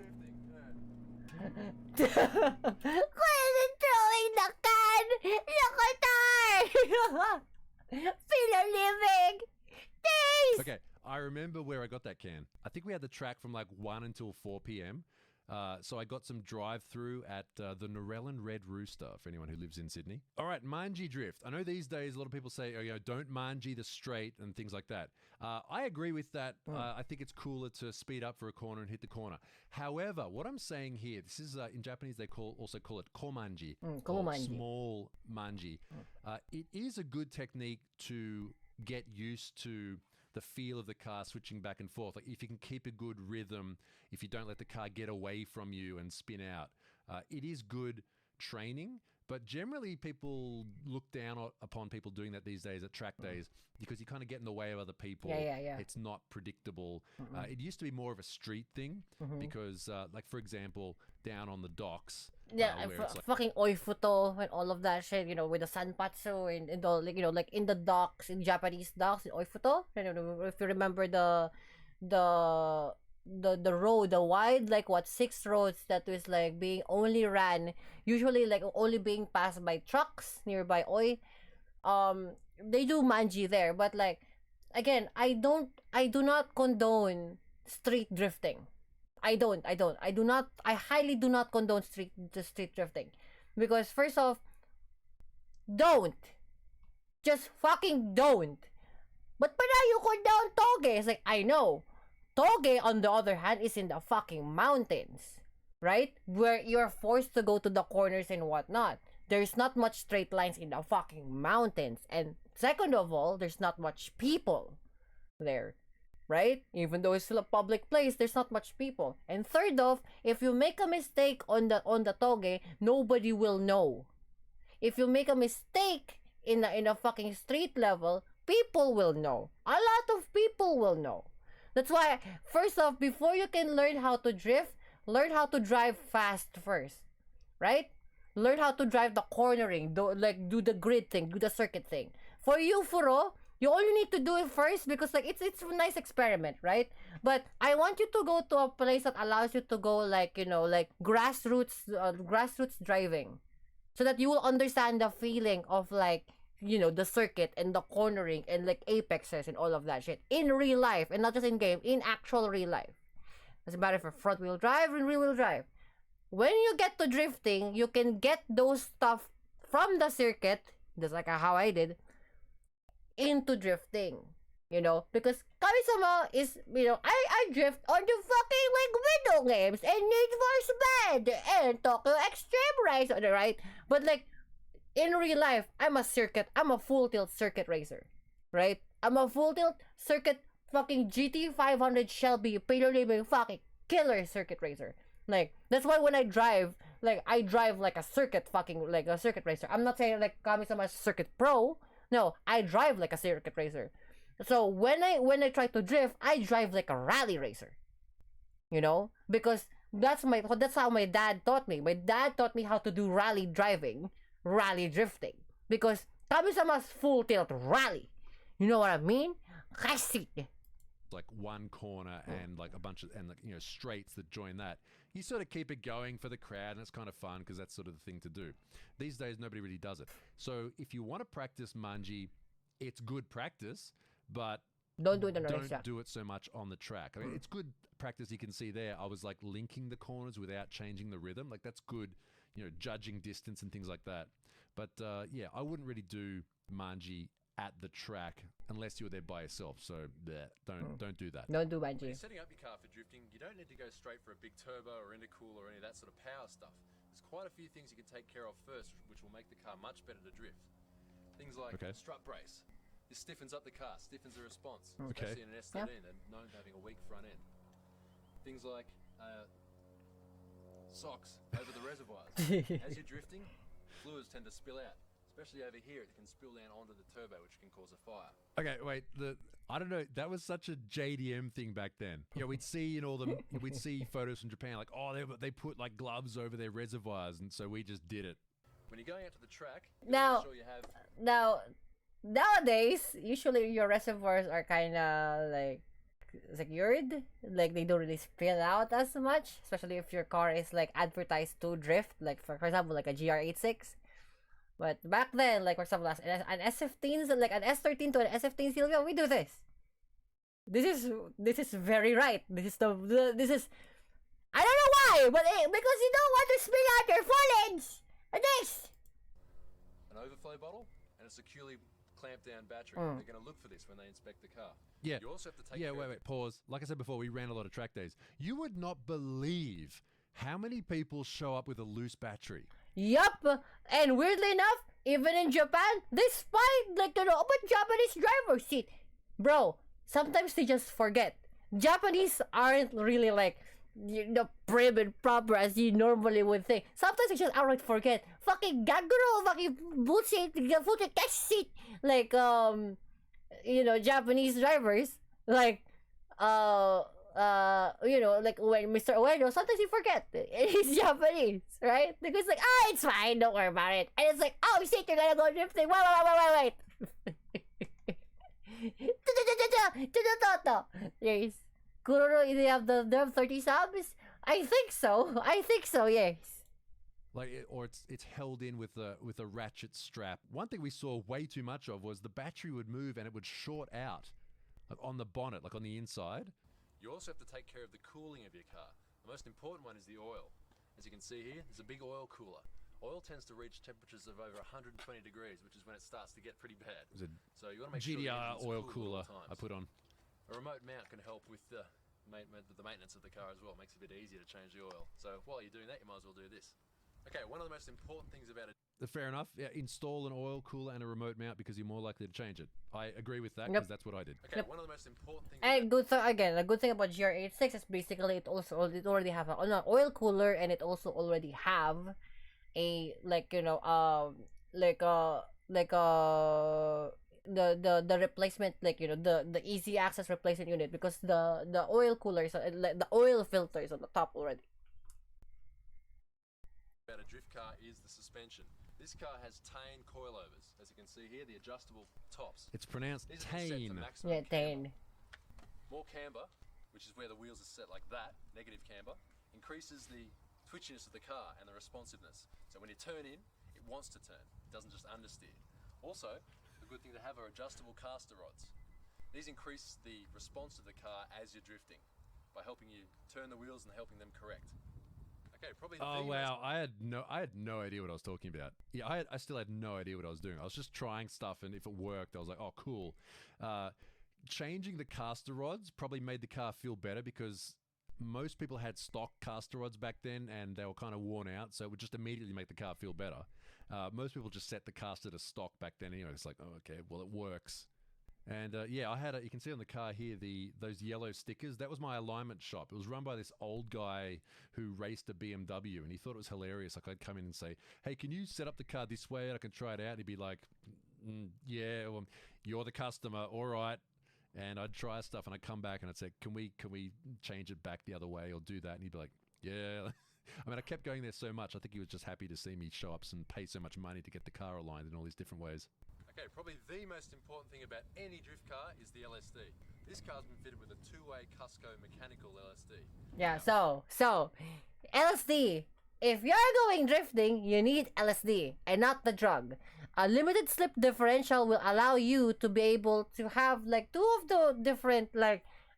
Why is it throwing the can? Look at Feel a living. Thanks. Okay, I remember where I got that can. I think we had the track from like 1 until 4 p.m. So I got some drive-through at the Norellan Red Rooster, for anyone who lives in Sydney. All right, manji drift. I know these days a lot of people say, don't manji the straight and things like that. I agree with that. I think it's cooler to speed up for a corner and hit the corner. However, what I'm saying here, this is in Japanese they also call it komanji, komanji. small manji. It is a good technique to get used to the feel of the car switching back and forth. Like if you can keep a good rhythm, if you don't let the car get away from you and spin out, it is good training. But generally people look down upon people doing that these days at track days because you kind of get in the way of other people. Yeah. It's not predictable. It used to be more of a street thing because like for example, down on the docks. Yeah, where it's like, fucking oifuto and all of that shit, with the sanpatsu and all, like in the docks, in Japanese docks, in oifuto. If you remember the the road, the wide, like what, 6 roads that was like being only ran, usually like only being passed by trucks nearby Oi. They do manji there, but like, again, I do not condone street drifting. I highly do not condone street drifting, because first off, don't, just fucking don't. But you condone toge. It's like, I know toge, on the other hand, is in the fucking mountains, right, where you're forced to go to the corners and whatnot. There's not much straight lines in the fucking mountains, and second of all, there's not much people there, right? Even though it's still a public place, there's not much people. And third off, if you make a mistake on the toge, nobody will know. If you make a mistake in a fucking street level, people will know. A lot of people will know. That's why, first off, before you can learn how to drift, learn how to drive fast first, right? Learn how to drive the cornering, do the grid thing, do the circuit thing. For you, Furo, you only need to do it first because like it's a nice experiment, right? But I want you to go to a place that allows you to go like, you know, like grassroots driving, so that you will understand the feeling of like, you know, the circuit and the cornering and like apexes and all of that shit in real life, and not just in game, in actual real life. Doesn't matter for front wheel drive and rear wheel drive. When you get to drifting, you can get those stuff from the circuit, just like how I did, into drifting, you know, because kamisama is, you know, I drift on the fucking like video games and Need for Speed and Tokyo Extreme Race, right? But like in real life, I'm a full tilt circuit racer, right? I'm a full tilt circuit fucking GT500 Shelby Pedal fucking killer circuit racer. Like, that's why when I drive like a circuit fucking, like a circuit racer. I'm not saying like Kamisama circuit pro. No, I drive like a circuit racer. So when I try to drift, I drive like a rally racer. You know? Because that's how my dad taught me. My dad taught me how to do rally driving, rally drifting. Because Kamisama's full tilt rally. You know what I mean? Kasi. Like one corner and like a bunch of, and like, you know, straights that join that. You sort of keep it going for the crowd, and it's kind of fun because that's sort of the thing to do. These days, nobody really does it. So if you want to practice manji, it's good practice, but don't do it on the don't racetrack. do it so much on the track. I mean, it's good practice. You can see there, I was like linking the corners without changing the rhythm. Like that's good, you know, judging distance and things like that. But yeah, I wouldn't really do manji at the track unless you're there by yourself. So don't do that. Don't do When manji. you're setting up your car for drifting, you don't need to go straight for a big turbo or intercool or any of that sort of power stuff. There's quite a few things you can take care of first, which will make the car much better to drift. Things like strut brace. This stiffens up the car, stiffens the response, especially in an S13. They're known to having a weak front end. Things like socks over the reservoirs. As you're drifting, fluids tend to spill out. Especially over here, it can spill down onto the turbo, which can cause a fire. Okay, wait. I don't know. That was such a JDM thing back then. Yeah, we'd see we'd see photos from Japan, like, oh, they put like gloves over their reservoirs, and so we just did it. When you're going out to the track, you Now- make sure you have Nowadays, usually your reservoirs are kind of like secured, like they don't really spill out as much, especially if your car is like advertised to drift, like for example like a GR86. But back then, like for example, an S15, like an S13 to an S15 Silvio, we do this. This is very right. This is I don't know why, but because you don't want to spill out your foliage. This. an overflow bottle and a securely clamped down battery. They're going to look for this when they inspect the car. Yeah. You also have to take Yeah, care of wait, pause. Like I said before, we ran a lot of track days. You would not believe how many people show up with a loose battery. Yup, and weirdly enough, even in Japan, despite like the open Japanese driver's seat, bro, sometimes they just forget. Japanese aren't really like prim and proper as you normally would think. Sometimes they just outright forget. Fucking gaguro, fucking bullshit, cash seat. Like Japanese drivers, like like when Mr. Ueno, sometimes you forget he's Japanese, right? Because like, it's fine, don't worry about it. And it's like, oh shit, you're gonna go drifting. Wait. Yes. Kuroro, they have 30 subs? I think so. I think so, yes. Or it's held in with a ratchet strap. One thing we saw way too much of was the battery would move and it would short out, like on the bonnet, like on the inside. You also have to take care of the cooling of your car. The most important one is the oil. As you can see here, there's a big oil cooler. Oil tends to reach temperatures of over 120 degrees, which is when it starts to get pretty bad. So you want to make sure the GDR engine's oil cool cooler at all times. I put on. A remote mount can help with the maintenance of the car as well. It makes it a bit easier to change the oil. So while you're doing that, you might as well do this. Okay, one of the most important things about it. Fair enough. Yeah, install an oil cooler and a remote mount because you're more likely to change it. I agree with that because that's what I did. Okay, one of the most important things. And a good thing about GR86 is basically it already have an oil cooler, and it also already have a the replacement, the easy access replacement unit, because the oil cooler is the oil filter is on the top already. About a drift car is the suspension. This car has Tane coilovers, as you can see here, the adjustable tops. It's pronounced These are set to Tane. maximum Yeah, camber. Tane. More camber, which is where the wheels are set like that, negative camber, increases the twitchiness of the car and the responsiveness. So when you turn in, it wants to turn. It doesn't just understeer. Also, the good thing to have are adjustable caster rods. These increase the response of the car as you're drifting by helping you turn the wheels and helping them correct. Okay, probably. Oh wow, I had no idea what I was talking about. Yeah, I still had no idea what I was doing. I was just trying stuff, and if it worked, I was like, oh cool. Changing the caster rods probably made the car feel better because most people had stock caster rods back then, and they were kind of worn out, so it would just immediately make the car feel better. Most people just set the caster to stock back then anyway. It's like, oh, okay, well, it works. And yeah, I had you can see on the car here those yellow stickers. That was my alignment shop. It was run by this old guy who raced a BMW, and he thought it was hilarious. Like, I'd come in and say, hey, can you set up the car this way and I can try it out? And he'd be like, yeah, well, you're the customer, all right. And I'd try stuff, and I'd come back and I'd say, can we change it back the other way or do that? And he'd be like, yeah. I mean, I kept going there so much. I think he was just happy to see me show up and pay so much money to get the car aligned in all these different ways. Okay, probably the most important thing about any drift car is the LSD. This car's been fitted with a two-way Cusco mechanical LSD. Yeah, so LSD. If you're going drifting, you need LSD and not the drug. A limited slip differential will allow you to be able to have like two of the different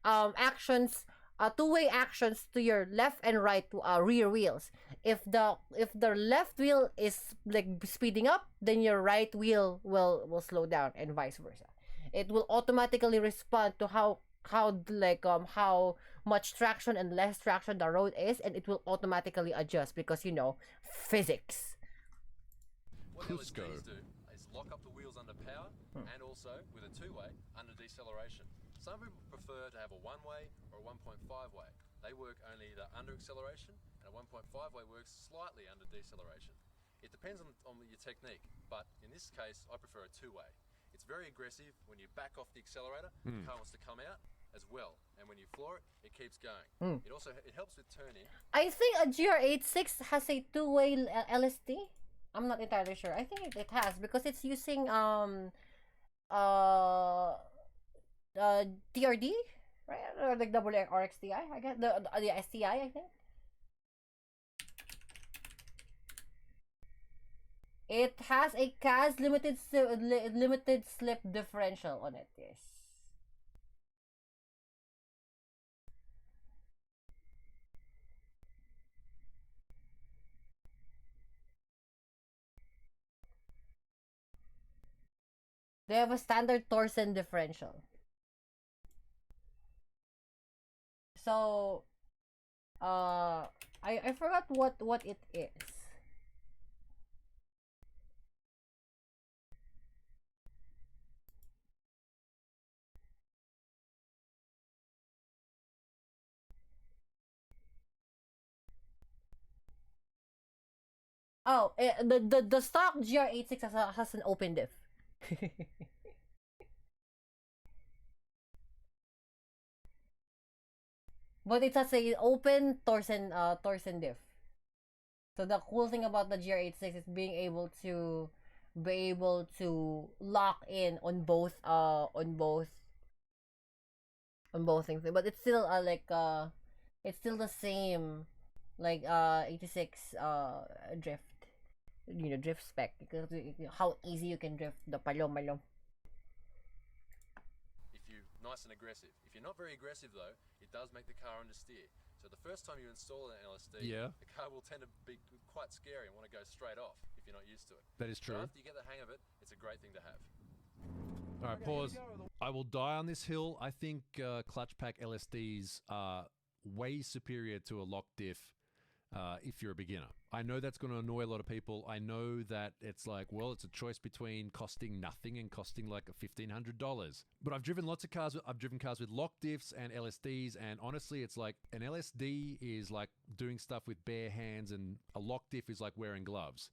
actions, two-way actions to your left and right rear wheels. If the left wheel is like speeding up, then your right wheel will slow down, and vice versa. It will automatically respond to how much traction and less traction the road is, and it will automatically adjust because physics. What LSDs do is lock up the wheels under power and also with a two-way under deceleration. Some people prefer to have a one-way or a 1.5-way. They work only either under acceleration, and a 1.5-way works slightly under deceleration. It depends on your technique, but in this case, I prefer a two-way. It's very aggressive. When you back off the accelerator, the car wants to come out as well, and when you floor it, it keeps going. It helps with turn-in. I think a GR86 has a two-way LSD. I'm not entirely sure. I think it has, because it's using TRD, right? Or like double RXTI, I guess. The STI, I think. It has a CAS limited slip differential on it. Yes. They have a standard torsion differential. So, I forgot what it is. Oh, the stock GR86 has an open diff. But it has a open torsion diff. So the cool thing about the GR86 is being able to lock in on both on both things, but it's still it's still the same, like 86 drift, drift spec, because how easy you can drift the palom. If you're nice and aggressive. If you're not very aggressive though, it does make the car understeer. So the first time you install an LSD, Yeah. the car will tend to be quite scary and want to go straight off if you're not used to it. That is So true. after you get the hang of it, it's a great thing to have. All right, pause. I will die on this hill. I think clutch pack LSDs are way superior to a lock diff if you're a beginner. I know that's going to annoy a lot of people. I know that it's like, well, it's a choice between costing nothing and costing like $1,500. But I've driven lots of cars. I've driven cars with lock diffs and LSDs, and honestly, it's like an LSD is like doing stuff with bare hands, and a lock diff is like wearing gloves.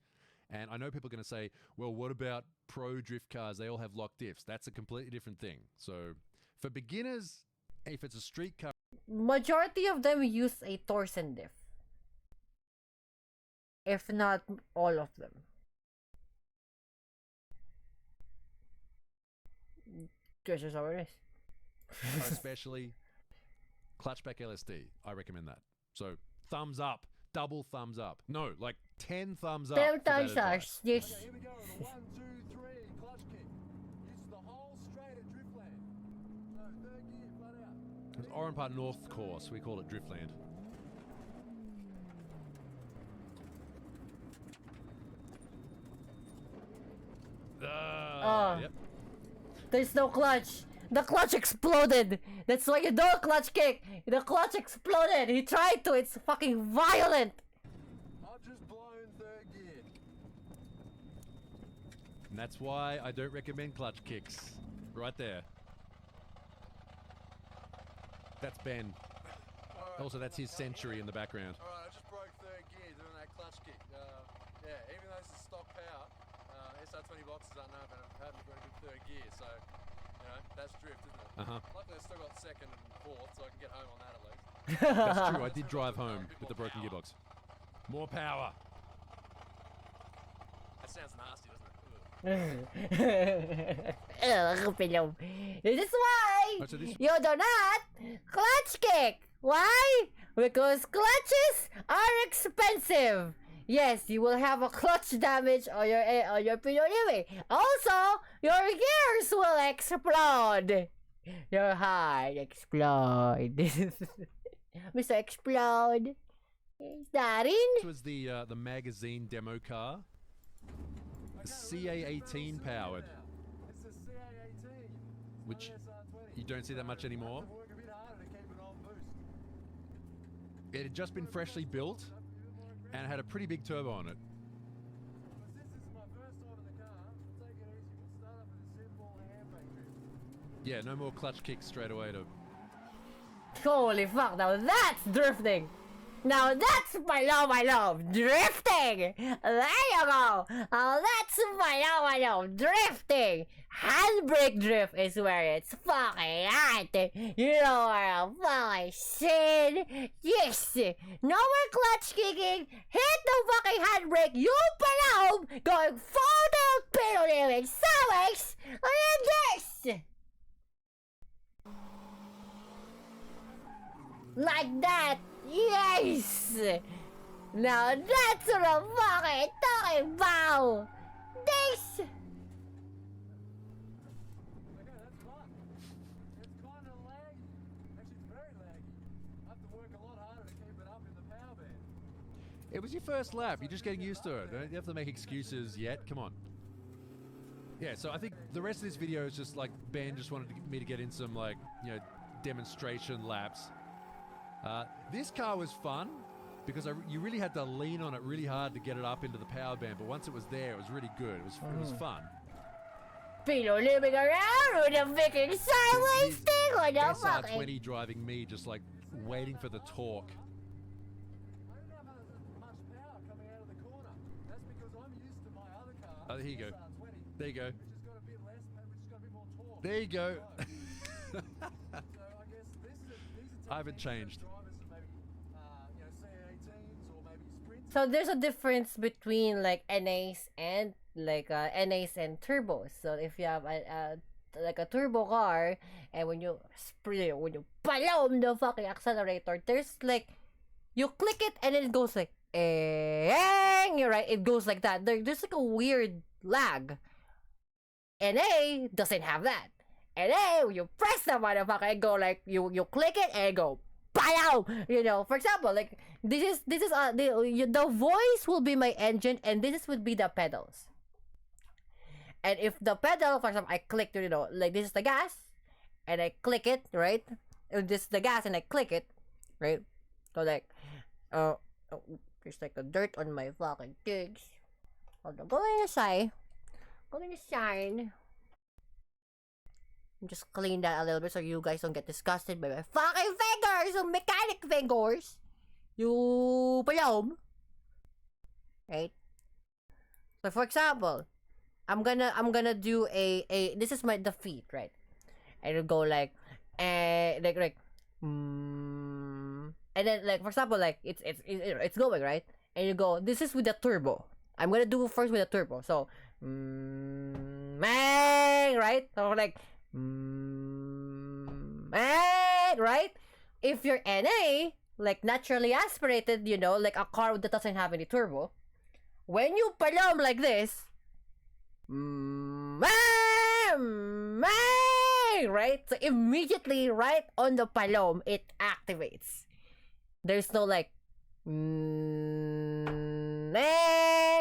And I know people are going to say, well, what about pro drift cars? They all have lock diffs. That's a completely different thing. So for beginners, if it's a street car, Majority of them use a torsion diff, if not all of them. Just as how it is. especially clutchback LSD, I recommend that. So thumbs up, double thumbs up. No, like 10 thumbs up. Ten for that times advice. yes. Here we go, the 1, 2, 3, clutch kick. Use the whole straight at driftland. So third gear, flat out. It's Oran Park North course, we call it Driftland. Yep. There's no clutch. The clutch exploded. That's why you don't clutch kick. The clutch exploded. He tried to. It's fucking violent. I've just blown third gear. And that's why I don't recommend clutch kicks. Right there. That's Ben. Also, that's his Century in the background. Alright, I just broke third gear doing that clutch kick. Yeah, even though this is stock power, SR20 boxes aren't known for having got a good third gear, so, that's drift, isn't it? Uh-huh. Luckily, I've still got second and fourth, so I can get home on that at least. That's true, I did drive home with the broken gearbox. More power. That sounds nasty, doesn't it? Ugh, this is why Oh, so this- you do not clutch kick. Why? Because clutches are expensive. Yes, you will have a clutch damage on your PWA. Also, your gears will explode. Your heart explode. Mr. Explode. Is that in? This was the magazine demo car. CA18 powered, It's the CA18. which SR20. you don't see that much anymore. Have to work a bit harder to keep it on boost. It had just been freshly built and had a pretty big turbo on it. Since this is my first time in the car, we'll take it easy. We'll start off with a simple handbrake drift. Yeah, no more clutch kicks straight away to... Holy fuck, now that's drifting! Now that's my love, drifting! There you go! Oh, that's my love, drifting! Handbrake drift is where it's fucking at! You know where I'm fucking sin! Yes! No more clutch kicking! Hit the fucking handbrake! You palom! Going full down pedal living summits! And this! Like that! Yes! Now that's what I'm fucking talking about! This! Okay, that's fun. It's kind of laggy. Actually, it's very laggy. I have to work a lot harder to keep it up in the power band. It was your first lap, you're just getting used to it. Don't you have to make excuses yet? Come on. Yeah, so I think the rest of this video is just like Ben just wanted me to get in some like, demonstration laps. This car was fun because you really had to lean on it really hard to get it up into the power band, but once it was there, it was really good. It was fun. People living around with a freaking sideways thing on the fucking... SR20 driving me just like waiting for the torque. I don't have as much power coming out of the corner. That's because I'm used to my other car, Oh, here you go. SR20, There you go. which has got a bit less, which has got a bit more torque. There you go. So I guess these are I haven't changed. drivers of maybe, CA18s or maybe Sprints. So there's a difference between like NAs and like NAs and turbos. So if you have a like a turbo car, and when you palom the fucking accelerator, there's like, you click it and then it goes like, you're right, it goes like that. There's like a weird lag. NA doesn't have that. NA, when you press the motherfucker, and go like, you click it and it go, pow! You know, for example, like, this is the voice will be my engine, and this would be the pedals. And if the pedal, for example, I click, you know, like, this is the gas, and I click it, right? This is the gas, and I click it, right? So like, there's like a dirt on my fucking gigs. Hold on, going inside. Going inside. Just clean that a little bit so you guys don't get disgusted by my fucking fingers, so mechanic fingers. You palom. Right? So for example, I'm gonna do a this is the feet, right? And it'll go like and then like, for example, like it's going, right? And you go, this is with the turbo. I'm gonna do first with the turbo. So right? So like right? If you're NA, like naturally aspirated, you know, like a car that doesn't have any turbo, when you palom like this, right? So immediately, right on the palom, it activates. There's no like,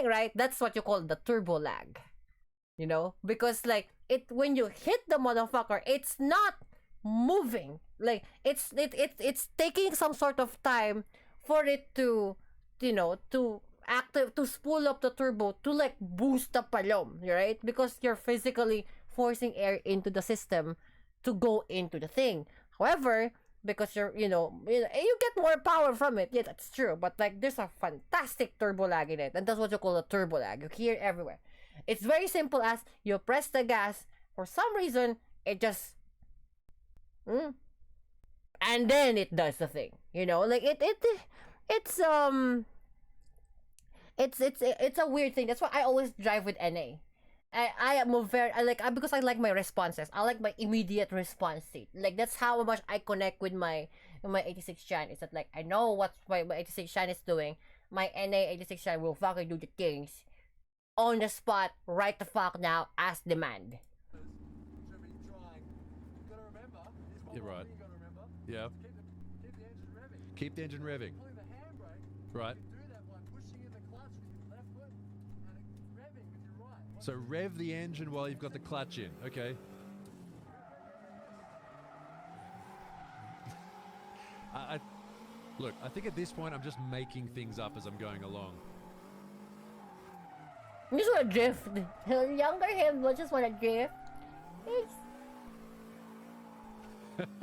right? That's what you call the turbo lag. You know, because like when you hit the motherfucker, it's not moving. Like it's taking some sort of time for it to, you know, to spool up the turbo to like boost the palom, right? Because you're physically forcing air into the system to go into the thing. However, because you get more power from it. Yeah, that's true. But like, there's a fantastic turbo lag in it, and that's what you call a turbo lag. You hear it everywhere. It's very simple as you press the gas, for some reason it just and then it does the thing. You know, like it's a weird thing. That's why I always drive with NA. I am because I like my responses. I like my immediate response state. Like, that's how much I connect with my 86 Chan. Is that like, I know what my 86 Chan is doing. My NA 86 Chan will fucking do the things on the spot, right the fuck now, as demand. You're right. Yeah. Keep the engine revving. Right. So rev the engine while you've got the clutch in. Okay. Look, I think at this point I'm just making things up as I'm going along. I just want to drift. Younger him will just want to drift. It's... Did you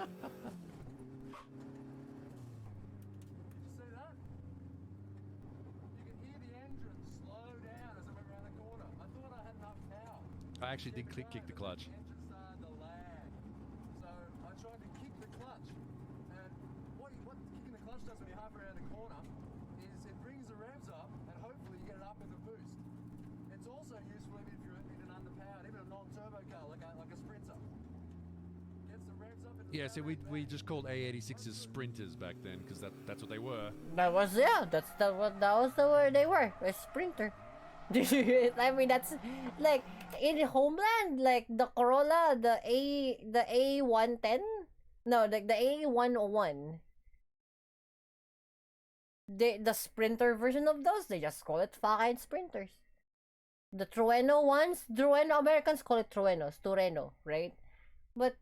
see that? You can hear the engine slow down as it went around the corner. I thought I had enough power. I actually did kick the clutch. The engine started to lag. So I tried to kick the clutch. And what kicking the clutch does when you're halfway around the corner is it brings the revs up, and hopefully you get it up with a boost. It's also useful if you're in an underpowered, even a non-turbo car like a Sprinter. Gets the revs up. Yeah, so we just called A86s sprinters back then, because that's what they were. That was that was the word they were. A sprinter. I mean, that's like in Homeland, like the Corolla, the A110. No, like the A101. The sprinter version of those, they just call it fucking sprinters. The Trueno ones, Americans call it Truenos, Tureno, right? But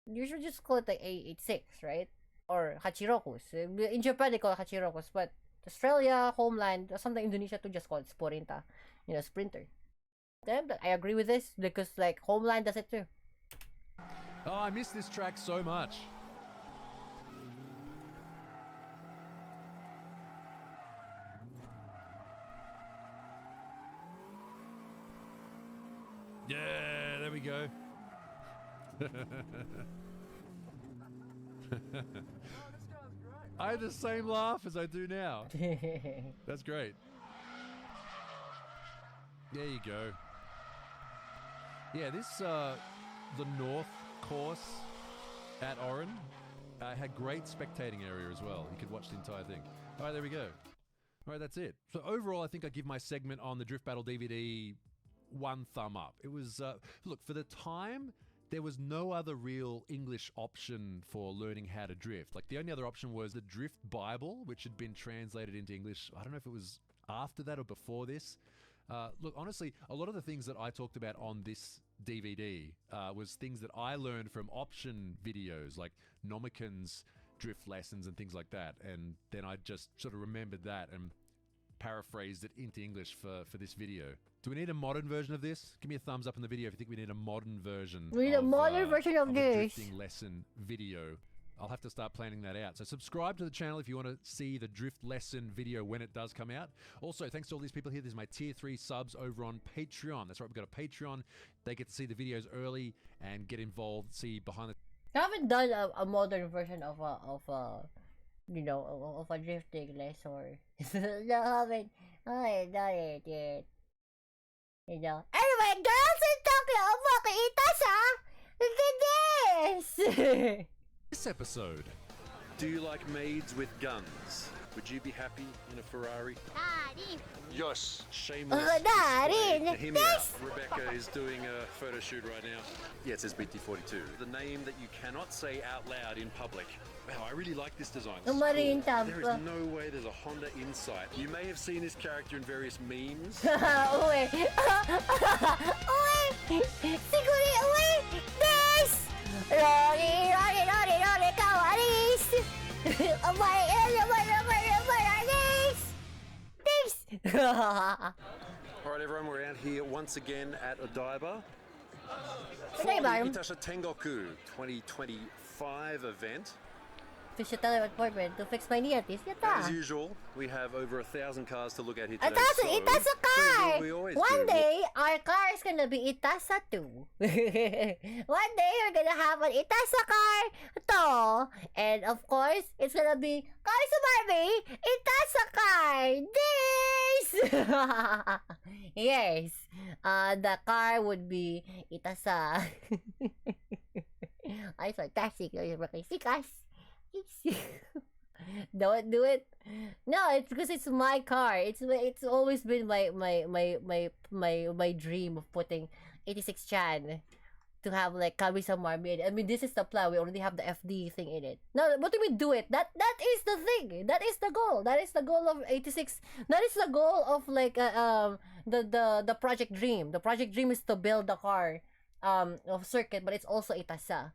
you should just call it the A86, right? Or Hachirokus. In Japan, they call it Hachirokus, but Australia, Homeland, or something Indonesia to just call it Sporinta, sprinter. Damn, I agree with this because like Homeland does it too. Oh, I miss this track so much. Yeah, there we go. I had the same laugh as I do now. That's great. There you go. Yeah, the north course at Oran had great spectating area as well. You could watch the entire thing. All right, there we go. All right, that's it. So overall, I think I give my segment on the Drift Battle DVD 1 thumb up. It was, look, for the time, there was no other real English option for learning how to drift. Like, the only other option was the Drift Bible, which had been translated into English. I don't know if it was after that or before this. Look, honestly, a lot of the things that I talked about on this DVD was things that I learned from option videos, like Nomikin's drift lessons and things like that. And then I just sort of remembered that and paraphrased it into English for this video. Do we need a modern version of this? Give me a thumbs up in the video if you think we need a modern version. We need a modern version of a this. drifting lesson video. I'll have to start planning that out. So subscribe to the channel if you want to see the drift lesson video when it does come out. Also, thanks to all these people here. This is my tier 3 subs over on Patreon. That's right, we've got a Patreon. They get to see the videos early and get involved, see behind the... I haven't done a modern version of a drifting lesson. No, I haven't done it yet. You know. Anyway, girls in Tokyo, look at this. This episode. Do you like maids with guns? Would you be happy in a Ferrari? Yes. Shameless. Daddy. Hear me out. Rebecca is doing a photo shoot right now. Yeah, it says BT42. The name that you cannot say out loud in public. Wow, I really like this design. This is cool. There is no way there's a Honda Insight. You may have seen this character in various memes. Uy. Uy. Siguri, uy. This. Rory, kawaris. Alright everyone, we're out here once again at Odaiba for the Itasha Tengoku 2025 event. Official appointment to fix my nearness. As usual, we have over 1,000 cars to look at here today. Itasa car! One do. day, our car is gonna be Itasa 2. One day, we're gonna have an Itasa car to. And of course, it's gonna be kamisama Itasa car. This! Yes. The car would be Itasa. I'm sarcastic. See, guys? Don't do it. No, it's because it's my car. It's always been my dream of putting 86 Chan to have like kamisama made. I mean, this is the plan. We already have the FD thing in it. No, what do we do it? That is the thing. That is the goal. That is the goal of 86. That is the goal of like the project dream. The project dream is to build the car of circuit, but it's also Itasa.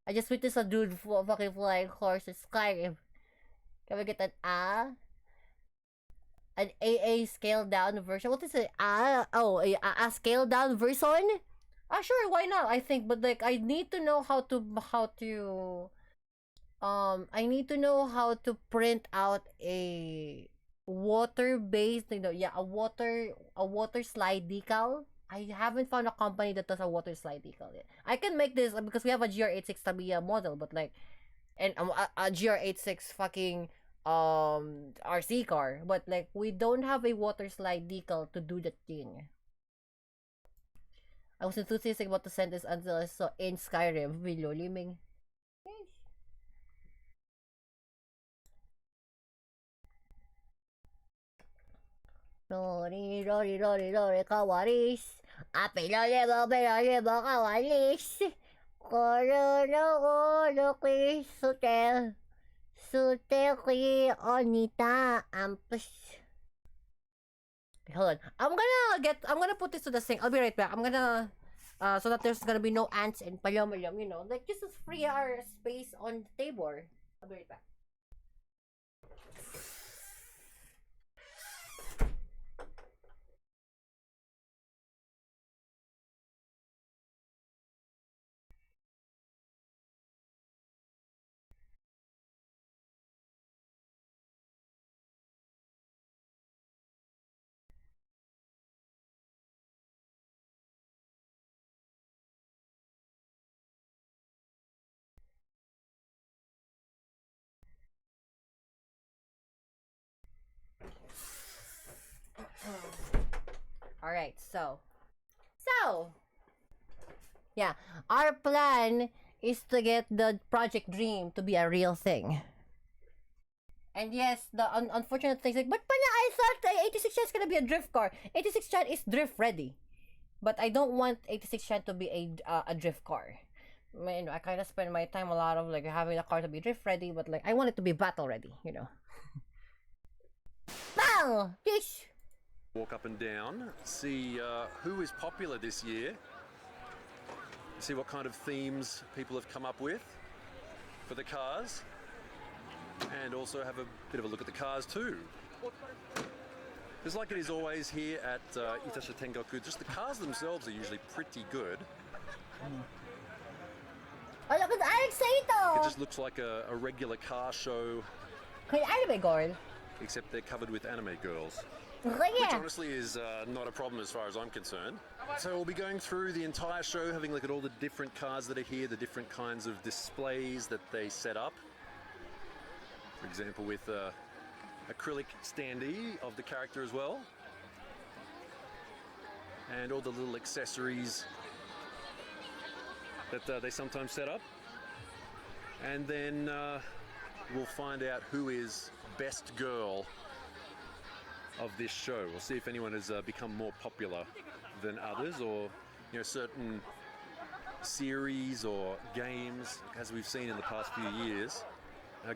I just witnessed a dude fucking flying horse in Skyrim. Can we get an AA scaled down version? What is it? A scaled down version? Sure, why not? I think, but like I need to know how to I need to know how to print out a water-based, a water slide decal. I haven't found a company that does a water slide decal yet. I can make this because we have a GR86 Tamiya model, but like, and a GR86 fucking RC car, but like we don't have a water slide decal to do the thing. I was enthusiastic about the sentence until I saw in Skyrim. Bilo liming. Rory, kawaris. Pilolebo, kawalis. Korono, sutel. Sutel ki onita, ampus. Hold on. I'm gonna put this to the sink. I'll be right back. I'm gonna, so that there's gonna be no ants and palyam, like just to free our space on the table. I'll be right back. Alright, so Yeah, our plan is to get the Project Dream to be a real thing. And yes, the unfortunate thing is like, but pana, I thought the 86 Chan is gonna be a drift car. 86 Chan is drift ready, but I don't want 86 Chan to be a drift car. I kind of spend my time a lot of like having a car to be drift ready, but like I want it to be battle ready, you know. Bang! Yes. Walk up and down, see who is popular this year, see what kind of themes people have come up with for the cars, and also have a bit of a look at the cars too. Just like it is always here at Itasha Tengoku, just the cars themselves are usually pretty good. Oh, look at the Alex Saito! It just looks like a regular car show, Kay anime girl. except they're covered with anime girls. Okay, Which yeah. honestly is not a problem as far as I'm concerned. So we'll be going through the entire show, having a look at all the different cars that are here, the different kinds of displays that they set up. For example, with acrylic standee of the character as well. And all the little accessories that they sometimes set up. And then we'll find out who is best girl of this show. We'll see if anyone has become more popular than others, or certain series or games, as we've seen in the past few years.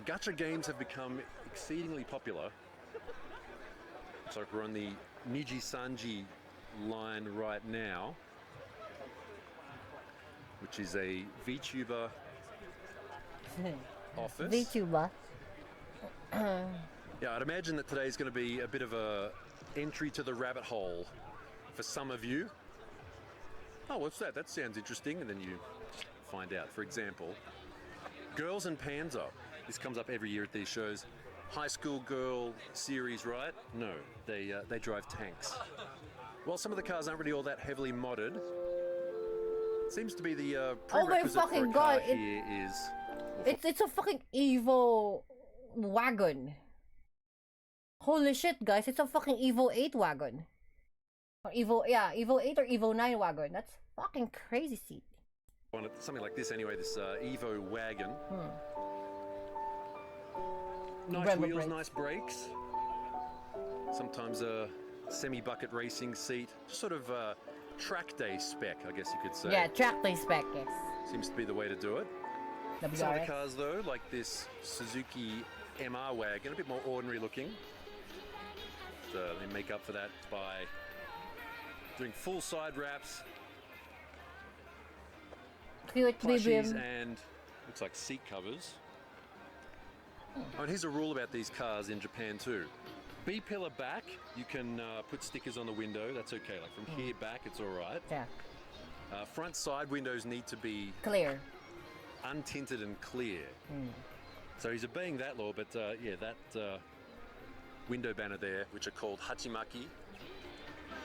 Gacha games have become exceedingly popular. Looks like we're on the Niji Sanji line right now, which is a VTuber office. VTuber. Yeah, I'd imagine that today is going to be a bit of a entry to the rabbit hole for some of you. Oh, what's that? That sounds interesting. And then you find out. For example, Girls and Panzer. This comes up every year at these shows. High school girl series, right? No, they drive tanks. While some of the cars aren't really all that heavily modded, it seems to be the prerequisite for a fucking car God, here is... It's a fucking Evo wagon. Holy shit, guys! It's a fucking Evo 8 wagon. Or Evo 8 or Evo 9 wagon. That's fucking crazy, seat. Something like this anyway, this Evo wagon. Nice Rubber wheels, brakes. nice brakes. Sometimes a semi-bucket racing seat. Just sort of track day spec, I guess you could say. Yeah, track day spec, yes. Seems to be the way to do it. Some of the WRX. cars though, like this Suzuki MR wagon, a bit more ordinary looking. So they make up for that by doing full side wraps, Cute plushies, BBM. and looks like seat covers. Oh, and here's a rule about these cars in Japan too. B-pillar back, you can put stickers on the window, that's okay. Like from here back, it's all right. Yeah, Front side windows need to be clear. untinted and clear. So he's obeying that law, but yeah, that window banner there, which are called hachimaki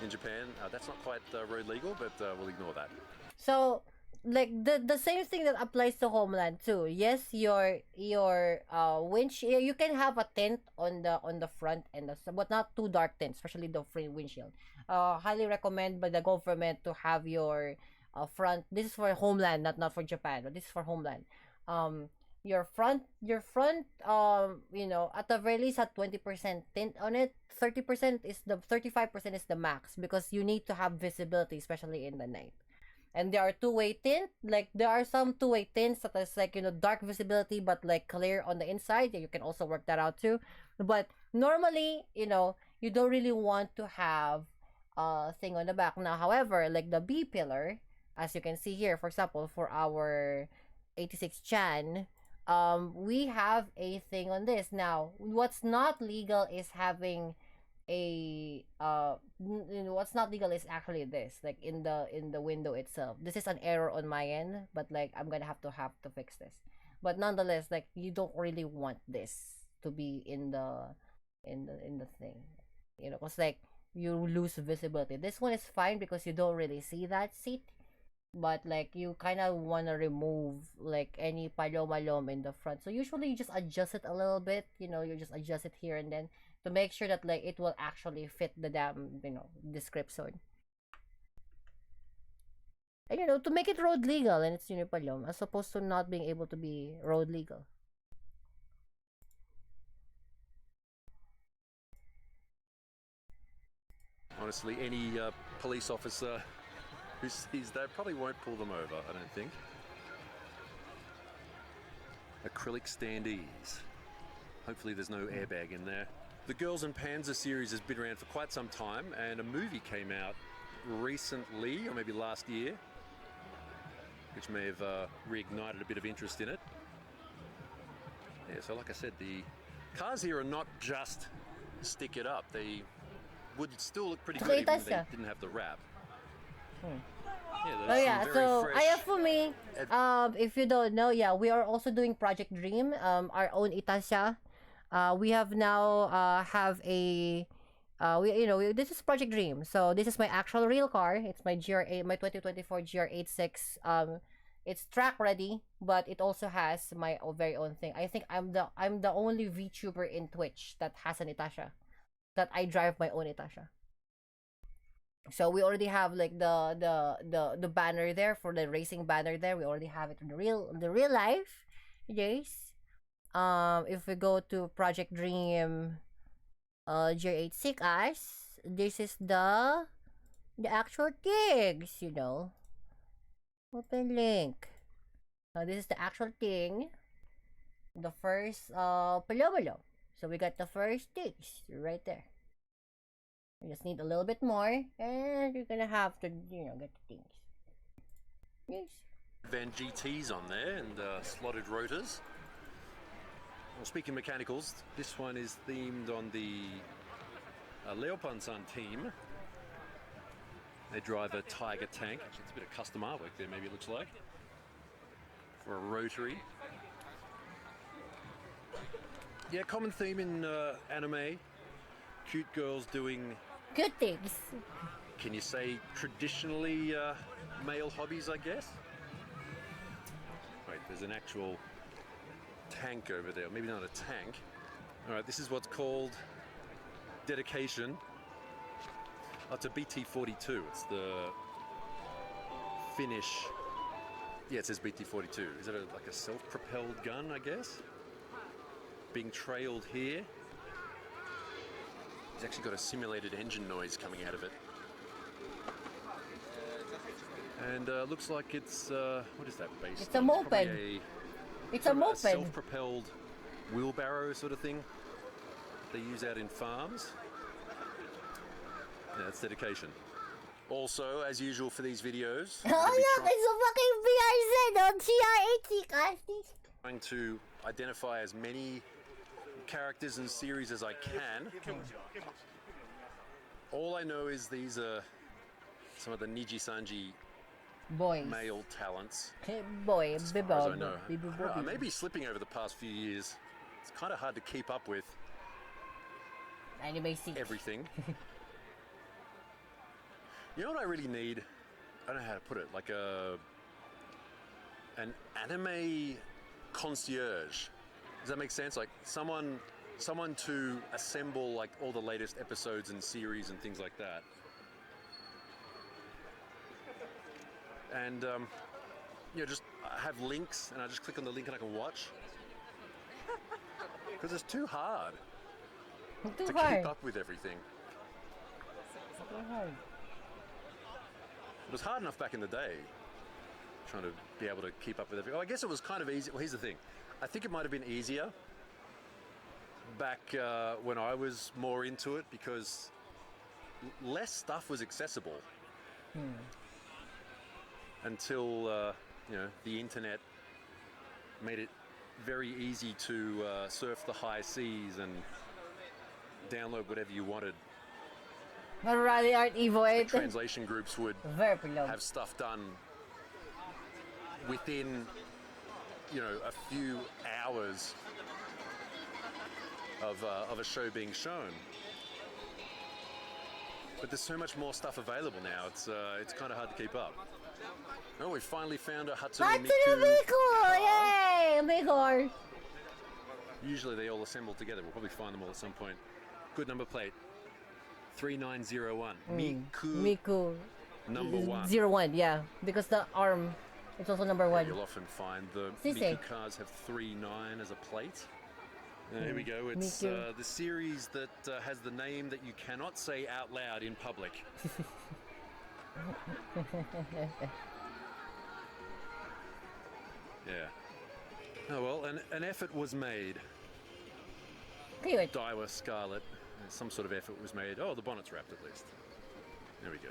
in Japan, that's not quite road legal, but we'll ignore that. So, like the same thing that applies to Homeland too. Yes, your windshield, you can have a tint on the front and but not too dark tint, especially the front windshield. Highly recommend by the government to have your front. This is for Homeland, not for Japan, but this is for Homeland. Your front at the very least had 20% tint on it. 35% is the max, because you need to have visibility, especially in the night. And there are two-way tint, like there are some two-way tints that is like dark visibility but like clear on the inside. Yeah, you can also work that out too. But normally, you don't really want to have a thing on the back. Now, however, like the B pillar, as you can see here, for example, for our 86 Chan, we have a thing on this. Now, what's not legal is having what's not legal is actually this, like in the window itself. This is an error on my end, but like I'm gonna have to fix this. But nonetheless, like you don't really want this to be in the thing, because like you lose visibility. This one is fine because you don't really see that seat, but like you kind of want to remove like any palom in the front. So usually you just adjust it a little bit, you just adjust it here and then to make sure that like it will actually fit the damn description. And you know, to make it road legal, and it's Unipalom, as opposed to not being able to be road legal. Honestly, any police officer who sees that probably won't pull them over, I don't think. Acrylic standees. Hopefully there's no airbag in there. The Girls and Panzer series has been around for quite some time, and a movie came out recently, or maybe last year, which may have reignited a bit of interest in it. Yeah, so like I said, the cars here are not just stick it up. They would still look pretty good even if they didn't have the wrap. Oh yeah, so for me, if you don't know, yeah, we are also doing Project Dream, our own Itasha. We have now have a this is Project Dream. So this is my actual real car. It's my GR8, my 2024 GR86. It's track ready, but it also has my very own thing. I think I'm the only VTuber in Twitch that has an Itasha, that I drive my own Itasha. So we already have like the banner there for the racing banner there. We already have it in the real life. Yes. If we go to Project Dream J86, this is the actual things, you know. Open link. This is the actual thing. The first palomalo. So we got the first things right there. You just need a little bit more, and you're gonna have to, you know, get the things. Yes. Van GTs on there and slotted rotors. Well, speaking mechanicals, this one is themed on the Leopansan team. They drive a Tiger tank. Actually, it's a bit of custom artwork there, maybe it looks like, for a rotary. Yeah, common theme in anime. Cute girls doing good things. Can you say traditionally male hobbies, I guess? Wait, there's an actual tank over there. Maybe not a tank. All right, this is what's called dedication. Oh, it's a BT-42. It's the Finnish. Yeah, it says BT-42. Is it like a self-propelled gun, I guess? Being trailed here. It's actually got a simulated engine noise coming out of it. And looks like it's, what is that based It's a on? moped. It's a moped. A self-propelled wheelbarrow sort of thing they use out in farms. Yeah, that's dedication. Also, as usual for these videos, Oh look, it's a fucking BRZ on GR80, trying to identify as many characters and series as I can. All I know is these are some of the Niji Sanji boys. male talents. Hey boy, As far as I know. I may be slipping over the past few years. It's kind of hard to keep up with anime seek. everything. You know what I really need? I don't know how to put it. Like an anime concierge. Does that make sense? Like someone to assemble like all the latest episodes and series and things like that. And you know, just have links, and I just click on the link and I can watch. Because it's too hard to keep up with everything. Too hard. It was hard enough back in the day, trying to be able to keep up with everything. Oh, I guess it was kind of easy. Well, here's the thing. I think it might have been easier back when I was more into it, because less stuff was accessible until you know, the internet made it very easy to surf the high seas and download whatever you wanted. Marami art evoid. Translation groups would have stuff done within, you know, a few hours of a show being shown. But there's so much more stuff available now. It's kind of hard to keep up. Oh, we finally found a Hatsune Miku. Yay! Miku. Usually they all assemble together. We'll probably find them all at some point. Good number plate. 3901. Miku. Miku. number 1. 01, yeah, because the arm, it's also number 1. You'll often find the Sisay. Miku cars have 39 as a plate. Here we go. It's Miku. the series that has the name that you cannot say out loud in public. Yeah. Oh well, an effort was made. Cute. Daiwa Scarlet. Some sort of effort was made. Oh, the bonnet's wrapped at least. There we go.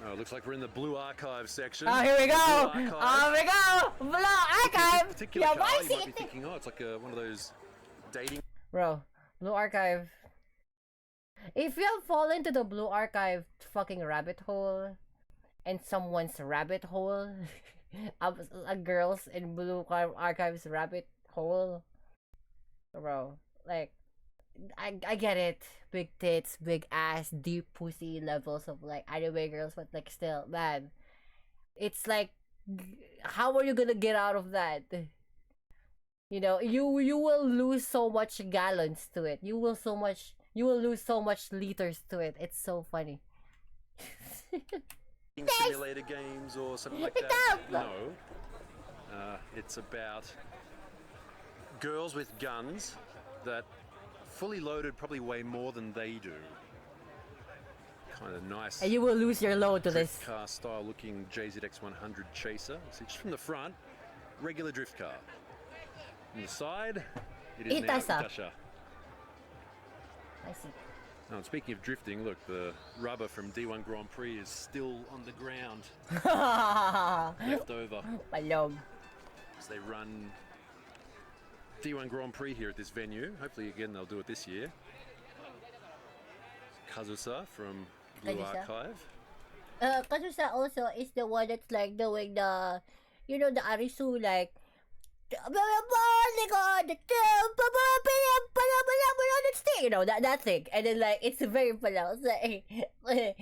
Oh, looks like we're in the Blue Archive section. Oh, here we go! Blue Archive. Here we go! Blue Archive! This particular Yeah, car, why you see might be it? thinking, oh, it's like one of those dating. Bro, Blue Archive. If you have fallen into the Blue Archive fucking rabbit hole, and someone's rabbit hole, a girl's in Blue Archive's rabbit hole, bro, like, I get it. Big tits, big ass, deep pussy levels of like anime girls, but like still, man, it's like, how are you gonna get out of that? You know, you will lose so much gallons to it. You will lose so much liters to it. It's so funny. Simulator games or something like that. No. It's about girls with guns that fully loaded probably weigh more than they do. Kind of nice. And you will lose your load to this. Drift car style looking JZX100 Chaser. See, just from the front, regular drift car. On the side, it is now Itasa. Itasha. I see. Oh, and speaking of drifting, look, the rubber from D1 Grand Prix is still on the ground, left over, Palom. as they run D1 Grand Prix here at this venue. Hopefully, again, they'll do it this year. Kazusa from Blue Kazusa? Archive. Kazusa also is the one that's like doing the, you know, the Arisu, like, You know, that thing. And then like it's very pronounced like the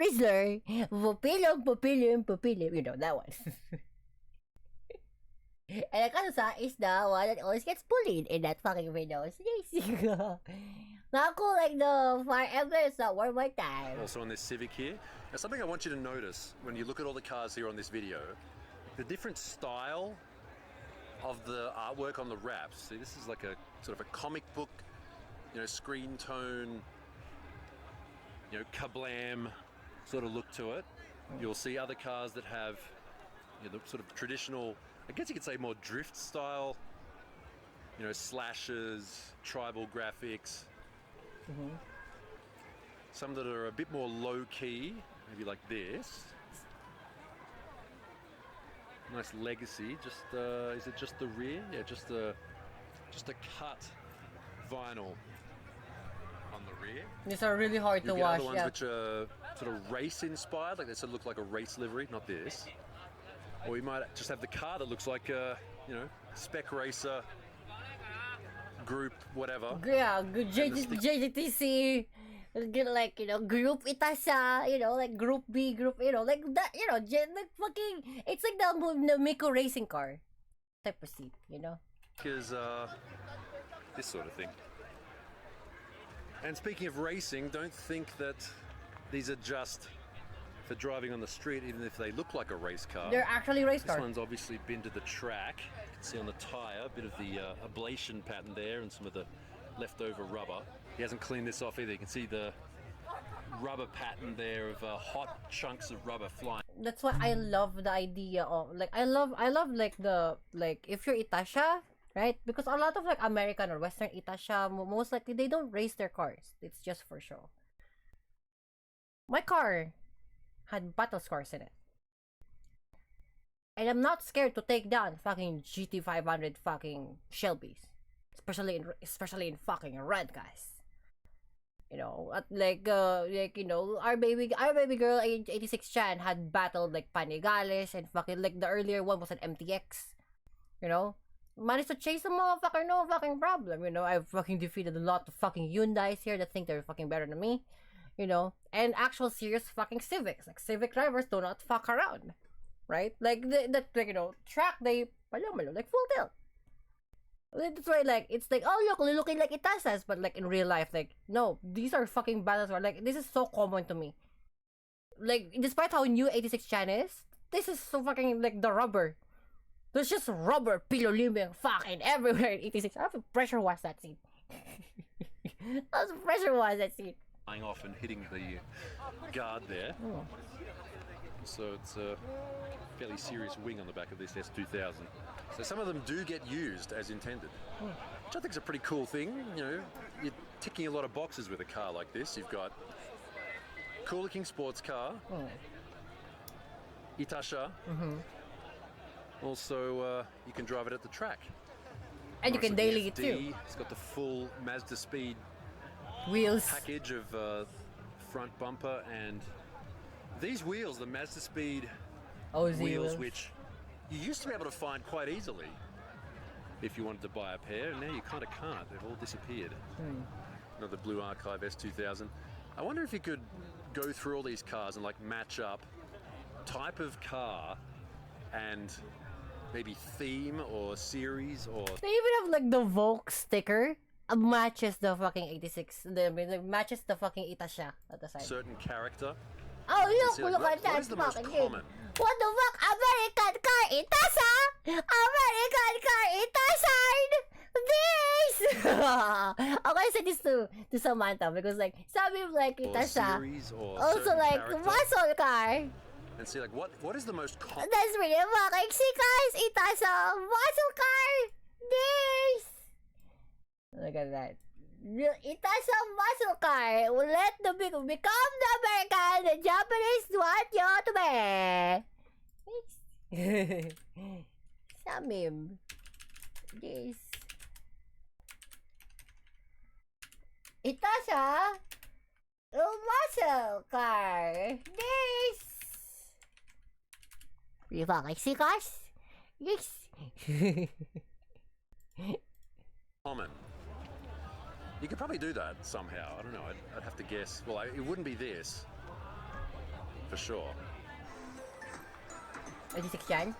Rizzler. You know that one. and Kazusa is the one that always gets bullied in that fucking video. It's amazing. Not cool like the Fire Emblem, it's not worth my time. Also on this Civic here. Now, something I want you to notice when you look at all the cars here on this video, the different style of the artwork on the wraps. See, this is like a sort of a comic book, you know, screen tone, you know, kablam sort of look to it. You'll see other cars that have, you know, the sort of traditional, I guess you could say more drift style, you know, slashes, tribal graphics. Some that are a bit more low key, maybe like this. Nice legacy. Just is it just the rear? Yeah, just a cut vinyl on the rear. These are really hard to You'll get wash. other ones Yeah. which are sort of race inspired, like they sort of look like a race livery, not this. Or we might just have the car that looks like a, you know, spec racer group, whatever. Yeah, good JGTC. Get like, you know, group Itasa, you know, like group B, group, you know, like that, you know, like fucking, it's like the Miko racing car type of seat, you know. Is this sort of thing. And speaking of racing, don't think that these are just for driving on the street, even if they look like a race car. They're actually race This cars. one's obviously been to the track. You can see on the tyre a bit of the ablation pattern there and some of the leftover rubber. He hasn't cleaned this off either. You can see the rubber pattern there of hot chunks of rubber flying. That's why I love the idea of like I love like the like if you're Itasha, right? Because a lot of like American or Western Itasha, most likely they don't race their cars. It's just for show. My car had battle scars in it. And I'm not scared to take down fucking GT500 fucking Shelbys. Especially in fucking red, guys. You know, like you know, our baby girl 86 Chan had battled like Panigales and fucking like the earlier one was an MTX. You know, managed to chase a motherfucker, no fucking problem. You know, I've fucking defeated a lot of fucking Hyundais here that think they're fucking better than me. You know, and actual serious fucking Civics. Like Civic drivers do not fuck around, right? Like the like, you know, track they like full tilt. That's why, like, it's like, oh, look, looking like Itasas, but like in real life, like, no, these are fucking badass. Like, this is so common to me. Like, despite how new 86 Chan is, this is so fucking like the rubber. There's just rubber pilolimbing fucking everywhere in 86. I have to pressure wash that scene. I have to pressure wash that scene. Flying off and hitting the guard there. So it's a fairly serious wing on the back of this S2000. So some of them do get used as intended, which I think is a pretty cool thing. You know, you're ticking a lot of boxes with a car like this. You've got cool looking sports car, Itasha. Also, you can drive it at the track. And you can daily it too. It's got the full Mazda Speed Wheels. package of front bumper and these wheels, the Mazda Speed OZ wheels, which you used to be able to find quite easily if you wanted to buy a pair, and now you kind of can't. They've all disappeared. Another Blue Archive S2000. I wonder if you could go through all these cars and like match up type of car and maybe theme or series or... They even have like the Volk sticker. Matches the fucking 86. Matches the fucking Itasha at the side. certain character. Oh, See, look, like, look at that what is the most fucking thing. common? What the fuck? American car Itasha? American car Itasha? This! Okay, I said this to Samantha because like some people like Or Itasha. series or Also certain like character. muscle car. And see, like, what is the most common? That's really fucking see guys, Itasha muscle car. This. Look at that. Itasha muscle car. Let the become the American the Japanese want you to be. Samim. This. Itasha muscle car. This. You fucking see guys? Yes. Common. You could probably do that somehow. I don't know. I'd have to guess. Well, it wouldn't be this, for sure. 86 Jan.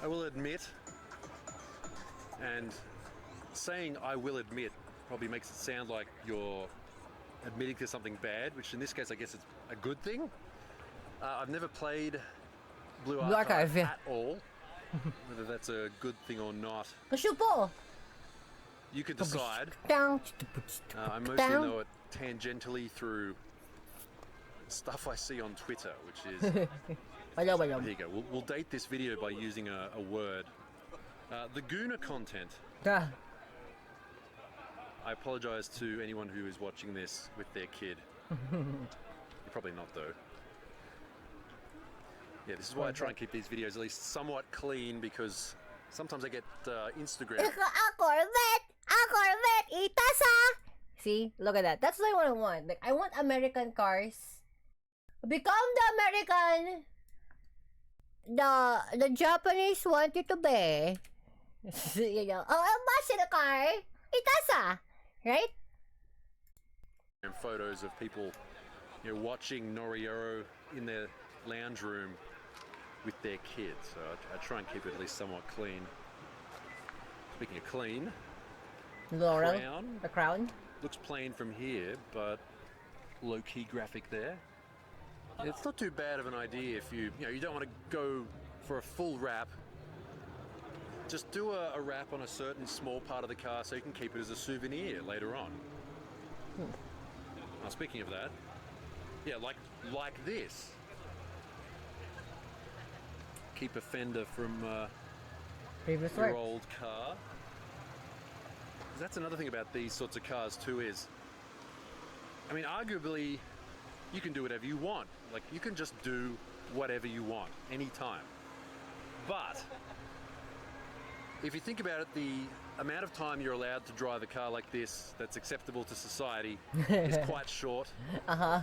I will admit, and saying I will admit probably makes it sound like you're admitting to something bad, which in this case I guess it's a good thing. I've never played Blue Archive yeah. at all. Whether that's a good thing or not, Kashupo. you could decide. Down. I mostly know it tangentially through stuff I see on Twitter, which is... Hello. Here you go. We'll date this video by using a word. The Gooner content. Ah. I apologize to anyone who is watching this with their kid. You're probably not, though. Yeah, this is why I try and keep these videos at least somewhat clean, because sometimes I get Instagram. A Corvette, Itasha. See, look at that. That's what I want. Like, I want American cars. Become the American. The Japanese want you to be. You know, muscle car, Itasha, right? And photos of people, you know, watching Noriero in their lounge room with their kids. So I try and keep it at least somewhat clean. Speaking of clean, Laurel, crown. the crown. Looks plain from here, but low-key graphic there. It's not too bad of an idea if you don't want to go for a full wrap. Just do a wrap on a certain small part of the car so you can keep it as a souvenir later on. Now, speaking of that, yeah, like this. Keep a fender from Previous your work. old car. That's another thing about these sorts of cars too is, I mean, arguably, you can do whatever you want. Like, you can just do whatever you want, anytime. But, if you think about it, the amount of time you're allowed to drive a car like this that's acceptable to society is quite short. Uh-huh.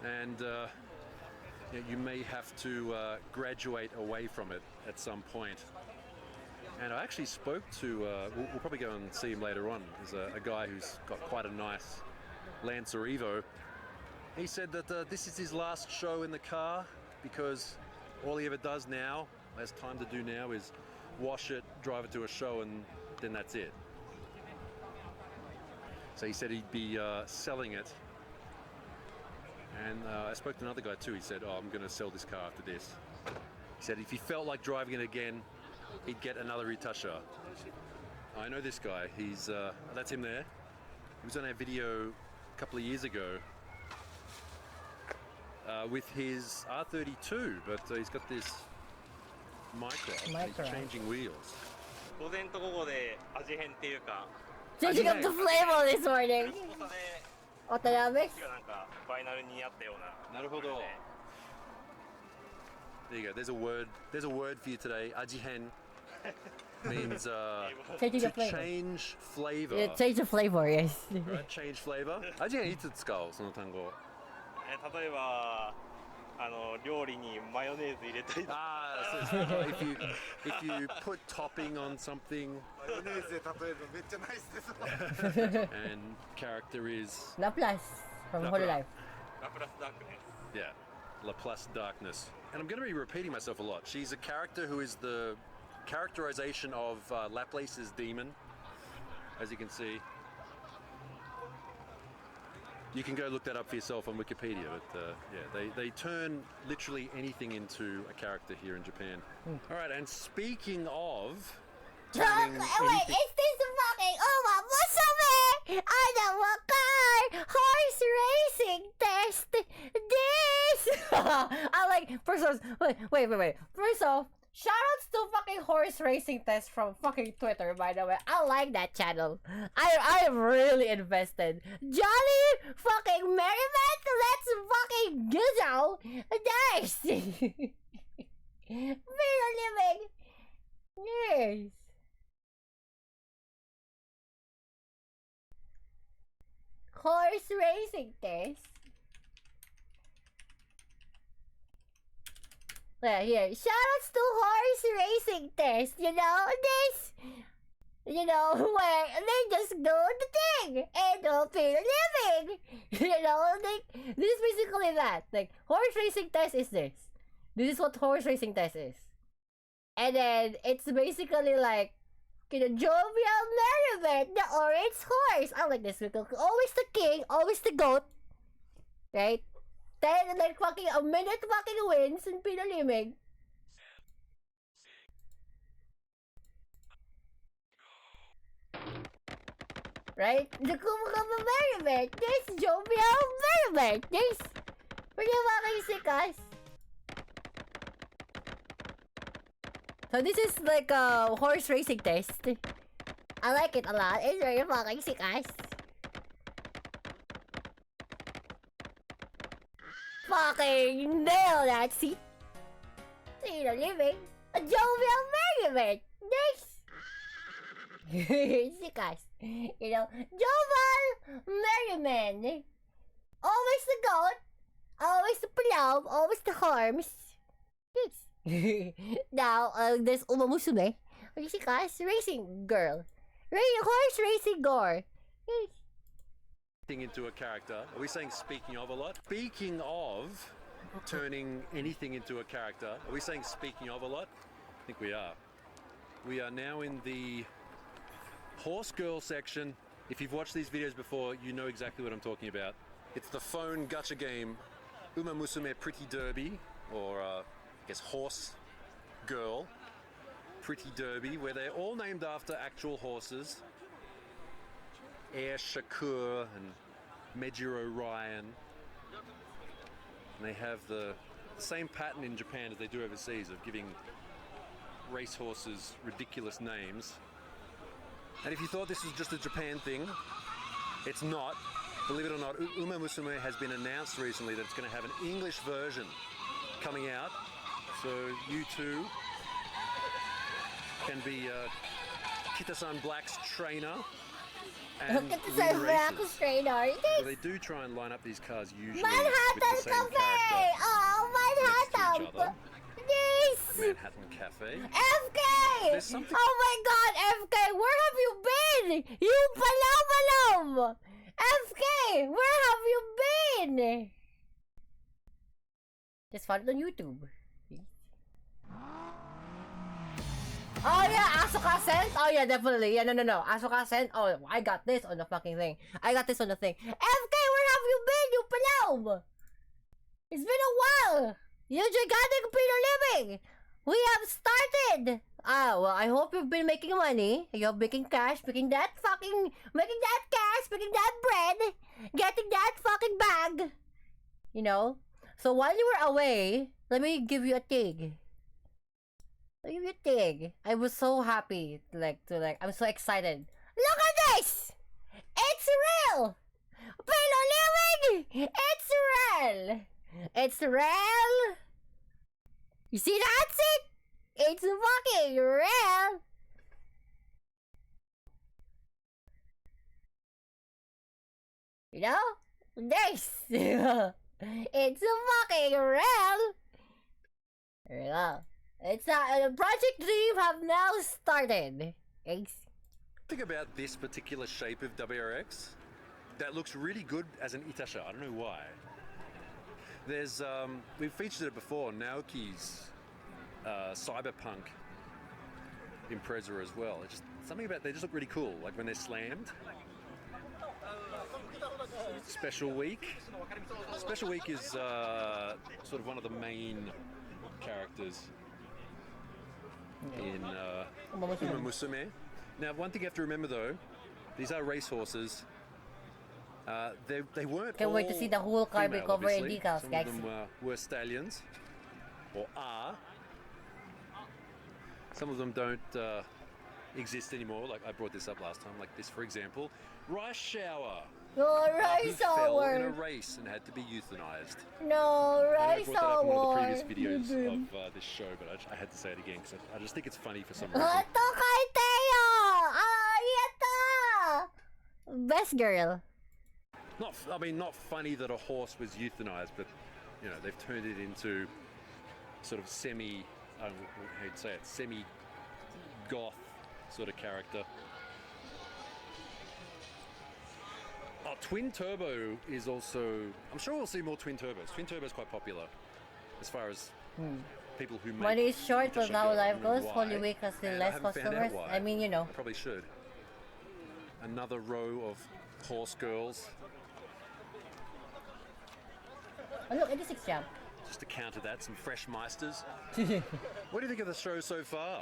And you may have to graduate away from it at some point. And I actually spoke to, we'll probably go and see him later on. There's a guy who's got quite a nice Lancer Evo. He said that this is his last show in the car because all he ever does now, has time to do now, is wash it, drive it to a show, and then that's it. So he said he'd be selling it. And I spoke to another guy too. He said, "Oh, I'm going to sell this car after this." He said if he felt like driving it again, he'd get another Ritasha. I know this guy. He's that's him there. He was on our video a couple of years ago with his R32, but he's got this micro. He's changing wheels. 午前と午後で味変っていうか、 Changing up the flavor this morning. 太さで What the hell? がなんかファイナルにあったような。なるほど。There you go. There's a word. There's a word for you today. Ajihen means Changing the to flavor. change flavor. Yeah, change the flavor, yes. Right? Change flavor. Ajihen いつ使うその単語。例えば料理にマヨネーズ入れたりとか。Ah, so if you put topping on something マヨネーズで例えるのめっちゃナイスです。 and character is Laplace from Laplace. Holy Life. ラプラスダークね。 yeah, Laplace darkness. And I'm going to be repeating myself a lot. She's a character who is the characterization of Laplace's demon, as you can see. You can go look that up for yourself on Wikipedia, but yeah, they turn literally anything into a character here in Japan. All right, and speaking of turning Wait, anything- is this fucking Musume? Car horse racing test. This. I like, first off, wait. First off, shoutouts to fucking horse racing test from fucking Twitter, by the way. I like that channel. I'm really invested. Jolly fucking merriment, let's fucking go. Nice. Real living. Yes. Horse racing test. Yeah, here. Shoutouts to horse racing test. You know this. You know where they just do the thing and don't feel living. You know, like this is basically that. Like horse racing test is this. This is what horse racing test is. And then it's basically like, you know, jovial merriment, the orange horse. I like this because always the king, always the goat. Right? Then like fucking a minute fucking wins and pinalimig. Right? The Kumakama merriment. This jovial merriment. This. Pretty fucking sick, guys. So this is like a horse racing test. I like it a lot. It's very fucking sick, guys. Fucking nail that, see? See the living. A jovial merriment. This. See, guys. You know, jovial merriment. Always the goat. Always the plow. Always the horns. Yes. Now, there's Musume. You see, guys? Racing girl. Horse racing gore. Yes. into a character. Are we saying speaking of a lot? Speaking of turning anything into a character, are we saying speaking of a lot? I think we are. We are now in the horse girl section. If you've watched these videos before, you know exactly what I'm talking about. It's the phone gacha game Uma Musume Pretty Derby, or I guess Horse Girl Pretty Derby, where they're all named after actual horses. Air Shakur and Mejiro Ryan. And they have the same pattern in Japan as they do overseas of giving racehorses ridiculous names. And if you thought this was just a Japan thing, it's not. Believe it or not, Uma Musume has been announced recently that it's going to have an English version coming out. So you too can be Kita-san Black's trainer. And Kita-san Black's trainer. Well, they do try and line up these cars usually Manhattan with the same Cafe! character Oh, next to each Manhattan! other. Yes! Manhattan Cafe. FK! There's something- Oh my god, FK! Where have you been? You palaw! FK! Where have you been? Just find it on YouTube. Oh yeah, Asuka Scent? Oh yeah, definitely. Yeah, no. Asuka Scent? Oh, I got this on the fucking thing. I got this on the thing. FK, where have you been, you palaw? It's been a while. You gigantic Peter living. We have started. Ah, well, I hope you've been making money. You're making cash, making that cash, making that bread, getting that fucking bag. You know? So while you were away, let me give you a thing. I was so happy, I'm so excited. Look at this! It's real! Pillow living! It's real! It's real! You see, that's it! It's fucking real! You know? This! It's fucking real! Yeah. It's Project Dream have now started. Thanks. Think about this particular shape of WRX. That looks really good as an Itasha. I don't know why. There's we've featured it before. Naoki's cyberpunk Impreza as well. It's just something about they just look really cool. Like when they're slammed. Special Week. Special Week is sort of one of the main characters in Uma Musume. Now, one thing you have to remember though, these are racehorses. They weren't. Can't wait to see the whole carbon female, cover and obviously. decals, Some guys. of them were stallions, or are. Some of them don't exist anymore. Like I brought this up last time. Like this, for example, Rice Shower. No Who rice fell in a hour. race and had to be euthanized. No I rice brought that up in one of the hour. previous videos of this show, but I had to say it again because I just think it's funny for some reason. Ito kay Teo! Ayata! Best girl. Not funny that a horse was euthanized, but you know they've turned it into sort of semi, how'd you say it, semi-goth sort of character. Oh, Twin Turbo is also. I'm sure we'll see more Twin Turbos. Twin Turbo is quite popular as far as people who make. Money is short, but Itasha now go. I life don't know goes. why, Holy Week has still and less haven't found out customers. why. I mean, you know. I probably should. Another row of horse girls. Oh look, 86 jam. Just to counter that, some fresh meisters. What do you think of the show so far?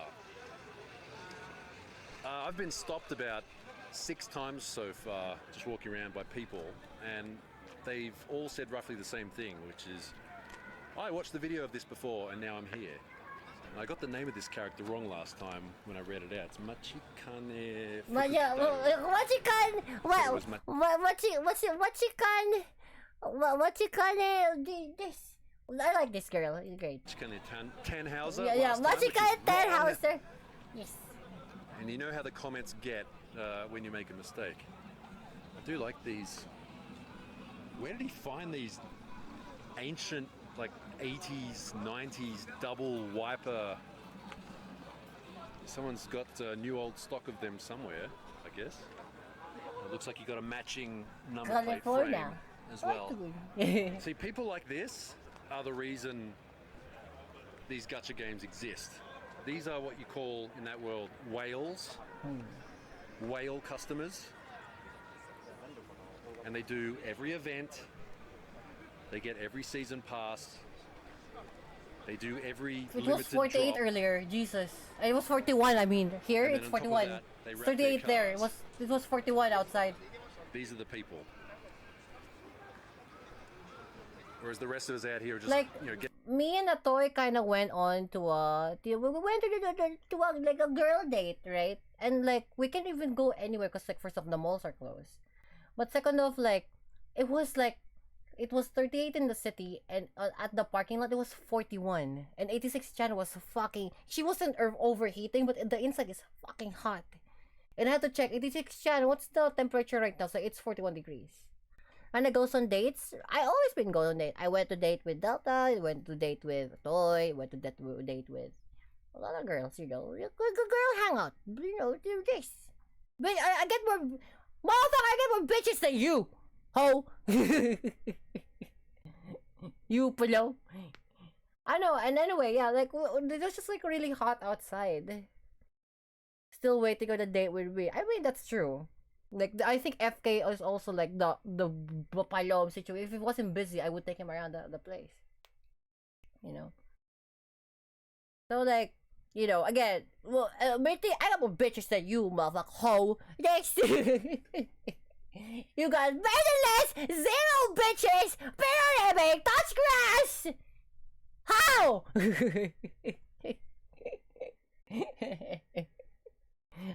I've been stopped about 6 times so far, just walking around by people, and they've all said roughly the same thing, which is, I watched the video of this before and now I'm here. And I got the name of this character wrong last time when I read it out. It's Machikane Yeah, Fukutaro. what you can? Well, was my- what you can? What you can? This. I like this girl. It's great. Machikane Tannhauser. Yeah, last time, what you which is can? Ten wrong. houser. Yes. And you know how the comments get when you make a mistake. I do like these. Where did he find these ancient, like 80s, 90s double wiper? Someone's got new old stock of them somewhere, I guess. It looks like you got a matching number plate frame California. as well. See, people like this are the reason these gacha games exist. These are what you call in that world whales, whale customers, and they do every event. They get every season pass. They do every It was limited 48 drop. earlier. Jesus. It was 41. I mean, here And then it's on top of 41. that, they It's wrap their 38 there. cars. It was 41 outside. These are the people. Whereas the rest of us out here are just, Like, you know, get me and Atoy kind of went on to we went to a, like a girl date, right? And like we can't even go anywhere because like first off the malls are closed, but second off like it was 38 in the city, and at the parking lot it was 41, and 86 Chan was fucking. She wasn't overheating, but the inside is fucking hot, and I had to check 86 Chan. What's the temperature right now? So it's 41 degrees. And I goes on dates. I always been going on date. I went to date with Delta. I went to date with Toy. Went to date with a lot of girls. You know, good girl hangout. You know, do this. But I get more, motherfucker. I get more bitches than you, ho. You pillow. I know. And anyway, yeah, like it was just like really hot outside. still waiting on a date with me. I mean, that's true. Like, I think FK is also like the palom situation. If he wasn't busy, I would take him around the place. You know. So like, you know, again, well, Bertie, I got more bitches than you, motherfucker. Ho. Next. You got better less, 0 bitches, better living, touch grass. How?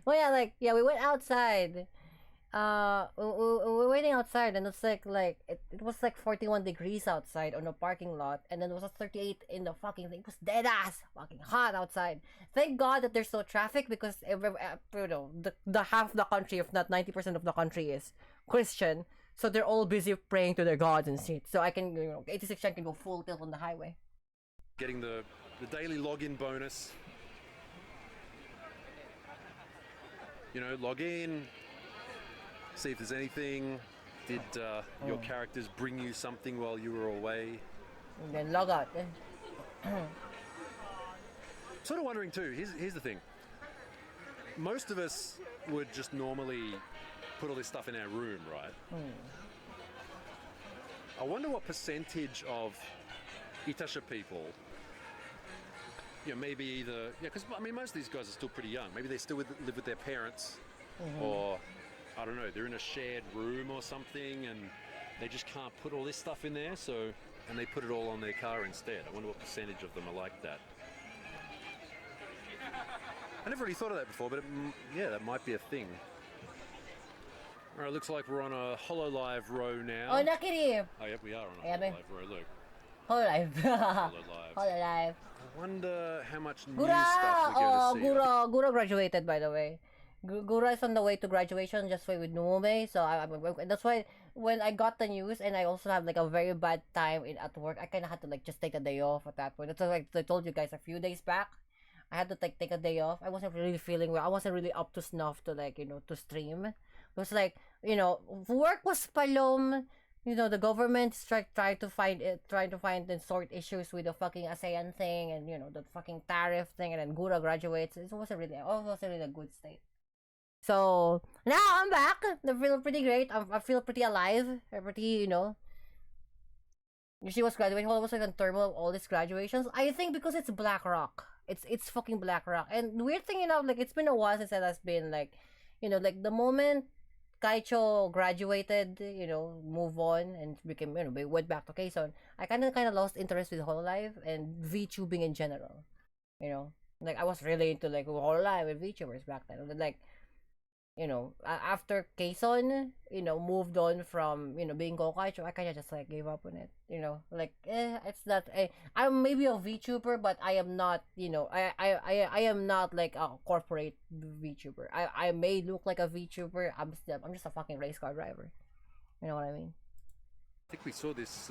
Well, yeah, like, yeah, we went outside. We were waiting outside, and it's like it was like 41 degrees outside on the parking lot, and then it was a 38 in the fucking thing. It was dead ass fucking hot outside. Thank God that there's no traffic, because you know, the half the country, if not 90% of the country, is Christian, so they're all busy praying to their gods and shit. So I can, you know, 86 can go full tilt on the highway. Getting the daily login bonus. You know, log in, see if there's anything. Did your characters bring you something while you were away? And then log out. Sort of wondering too, here's the thing. Most of us would just normally put all this stuff in our room, right? I wonder what percentage of Itasha people, you know, maybe either, yeah, because I mean, most of these guys are still pretty young. Maybe they still live with their parents, or I don't know, they're in a shared room or something, and they just can't put all this stuff in there, and they put it all on their car instead. I wonder what percentage of them are like that. I never really thought of that before, but yeah, that might be a thing. All right, looks like we're on a HoloLive row now. Oh, nakiri. Oh, yep, we are on a Yeah, HoloLive row. Look, HoloLive. HoloLive. HoloLive. I wonder how much new Gura! stuff we're going to see. Gura graduated, by the way. Gura is on the way to graduation, just with Nume. So that's why when I got the news, and I also have like a very bad time at work, I kind of had to like just take a day off at that point. That's like I told you guys a few days back. I had to take a day off. I wasn't really feeling well. I wasn't really up to snuff to, like, you know, to stream. It was like, you know, work was palom. You know, the government trying to find and sort issues with the fucking ASEAN thing, and, you know, the fucking tariff thing, and then Gura graduates. It wasn't really a good state. So now I'm back. I feel pretty great. I feel pretty alive. Pretty, you know. She was graduating. All was like on turmoil of all these graduations. I think because it's Black Rock. It's fucking Black Rock. And weird thing enough, like, it's been a while since it has been, like, you know, like, the moment Kaicho graduated, you know, move on and became, you know, went back to Quezon, I kind of lost interest with HoloLive and VTubing in general. You know, like, I was really into, like, HoloLive and VTubers back then. Like, you know, after Quezon, you know, moved on from, you know, being Gokaicho, I kind of just, like, gave up on it. You know, like, it's not, I'm maybe a VTuber, but I am not, you know, I am not, like, a corporate VTuber. I may look like a VTuber, I'm just a fucking race car driver. You know what I mean? I think we saw this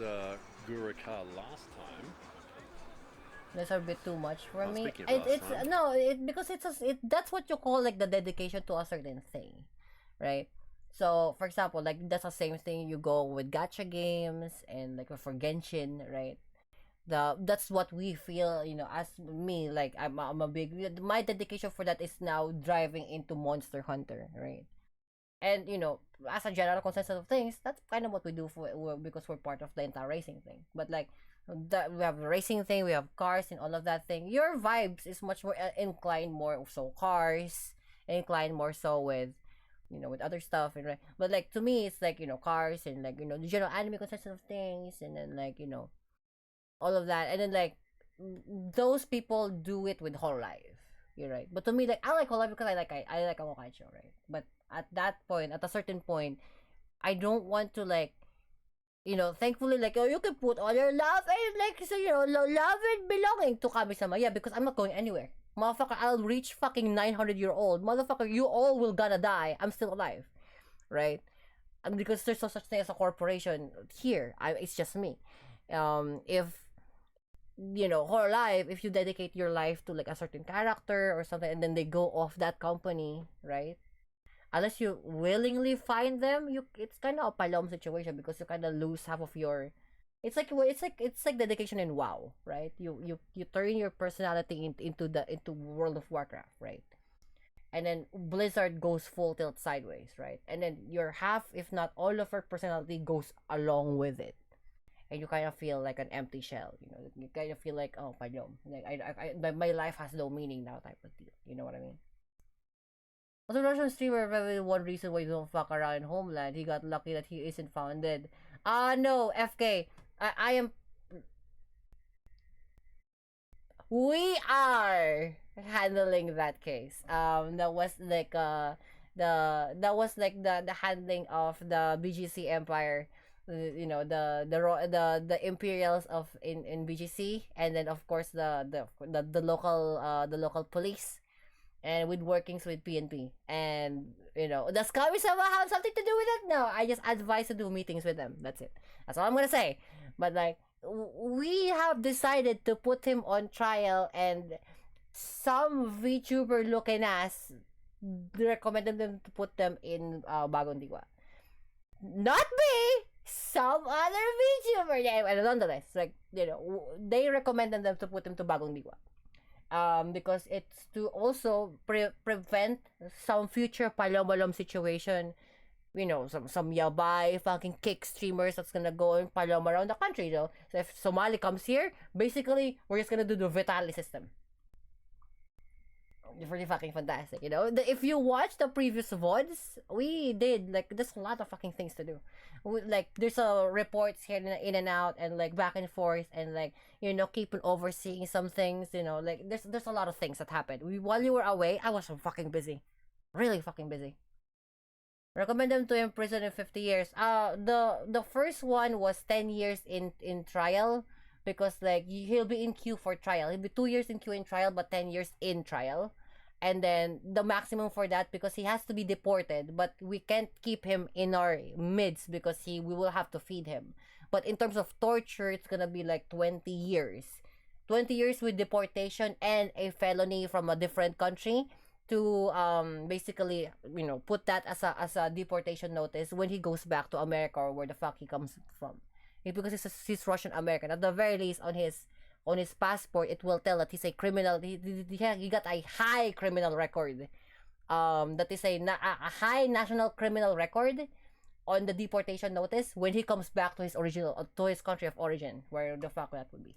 Gura car last time. That's a bit too much for me. It's because that's what you call, like, the dedication to a certain thing, right? So, for example, like, that's the same thing you go with gacha games and, like, for Genshin, right? That's what we feel, you know, as me, like, I'm a big, my dedication for that is now driving into Monster Hunter, right? And, you know, as a general consensus of things, that's kind of what we do because we're part of the entire racing thing. But, like, we have the racing thing, we have cars and all of that thing. Your vibes is much more inclined more so cars, inclined more so with, you know, with other stuff, and right. But, like, to me, it's like, you know, cars and, like, you know, the general anime consensus of things, and then, like, you know, all of that, and then, like, those people do it with HoloLive. You're right. But to me, like, I like HoloLive because I like Awakaicho, right? But at a certain point, I don't want to, like, you know, thankfully, like, oh, you can put all your love and, like, so, you know, love and belonging to kamisama. Yeah, because I'm not going anywhere. Motherfucker, I'll reach fucking 900-year-old. Motherfucker, you all will gonna die. I'm still alive. Right? And because there's no such thing as a corporation here. It's just me. If, you know, whole life, if you dedicate your life to, like, a certain character or something, and then they go off that company, right? Unless you willingly find them, it's kind of a palom situation because you kind of lose half of your. It's like dedication in WoW, right? You turn your personality into World of Warcraft, right? and then Blizzard goes full tilt sideways, right? And then your half, if not all of her personality goes along with it. And you kind of feel like an empty shell, you know. You kind of feel like, oh, pardon, like my life has no meaning now, type of deal. You know what I mean? Also, Russian streamer, probably one reason why you don't fuck around in Homeland. He got lucky that he isn't found dead. No, FK. I am. We are handling that case. That was like the handling of the BGC Empire. You know, the Imperials of in BGC, and then of course the local police, and with workings with PNP. And you know, does kamisama have something to do with it? No, I just advise to do meetings with them. That's it. That's all I'm gonna say. But like, we have decided to put him on trial, and some VTuber looking ass recommended them to put them in Bagong Diwa. Not me, some other VTuber. And nonetheless, like, you know, they recommended them to put him to Bagong Diwa. Because it's to also prevent some future palombalom situation. You know, some yabay fucking kick streamers that's gonna go and palom around the country, you know. So if Somali comes here, basically we're just gonna do the Vitali system. It's really fucking fantastic, you know. If you watch the previous VODs, we did, like, there's a lot of fucking things to do. Like, there's reports here in and out, and like back and forth, and like, you know, keeping overseeing some things, you know. Like, there's a lot of things that happened. While you were away, I was fucking busy, really fucking busy. Recommend them to imprison in 50 years. The first one was 10 years in trial, because like he'll be in queue for trial. He'll be 2 years in queue in trial, but 10 years in trial. And then the maximum for that, because he has to be deported, but we can't keep him in our midst because we will have to feed him. But in terms of torture, it's gonna be like 20 years. 20 years with deportation and a felony from a different country, to basically, you know, put that as a deportation notice when he goes back to America, or where the fuck he comes from. Because he's Russian American. At the very least, on his passport, it will tell that he's a criminal. He got a high criminal record. That is a high national criminal record on the deportation notice when he comes back to his country of origin, where the fuck that would be.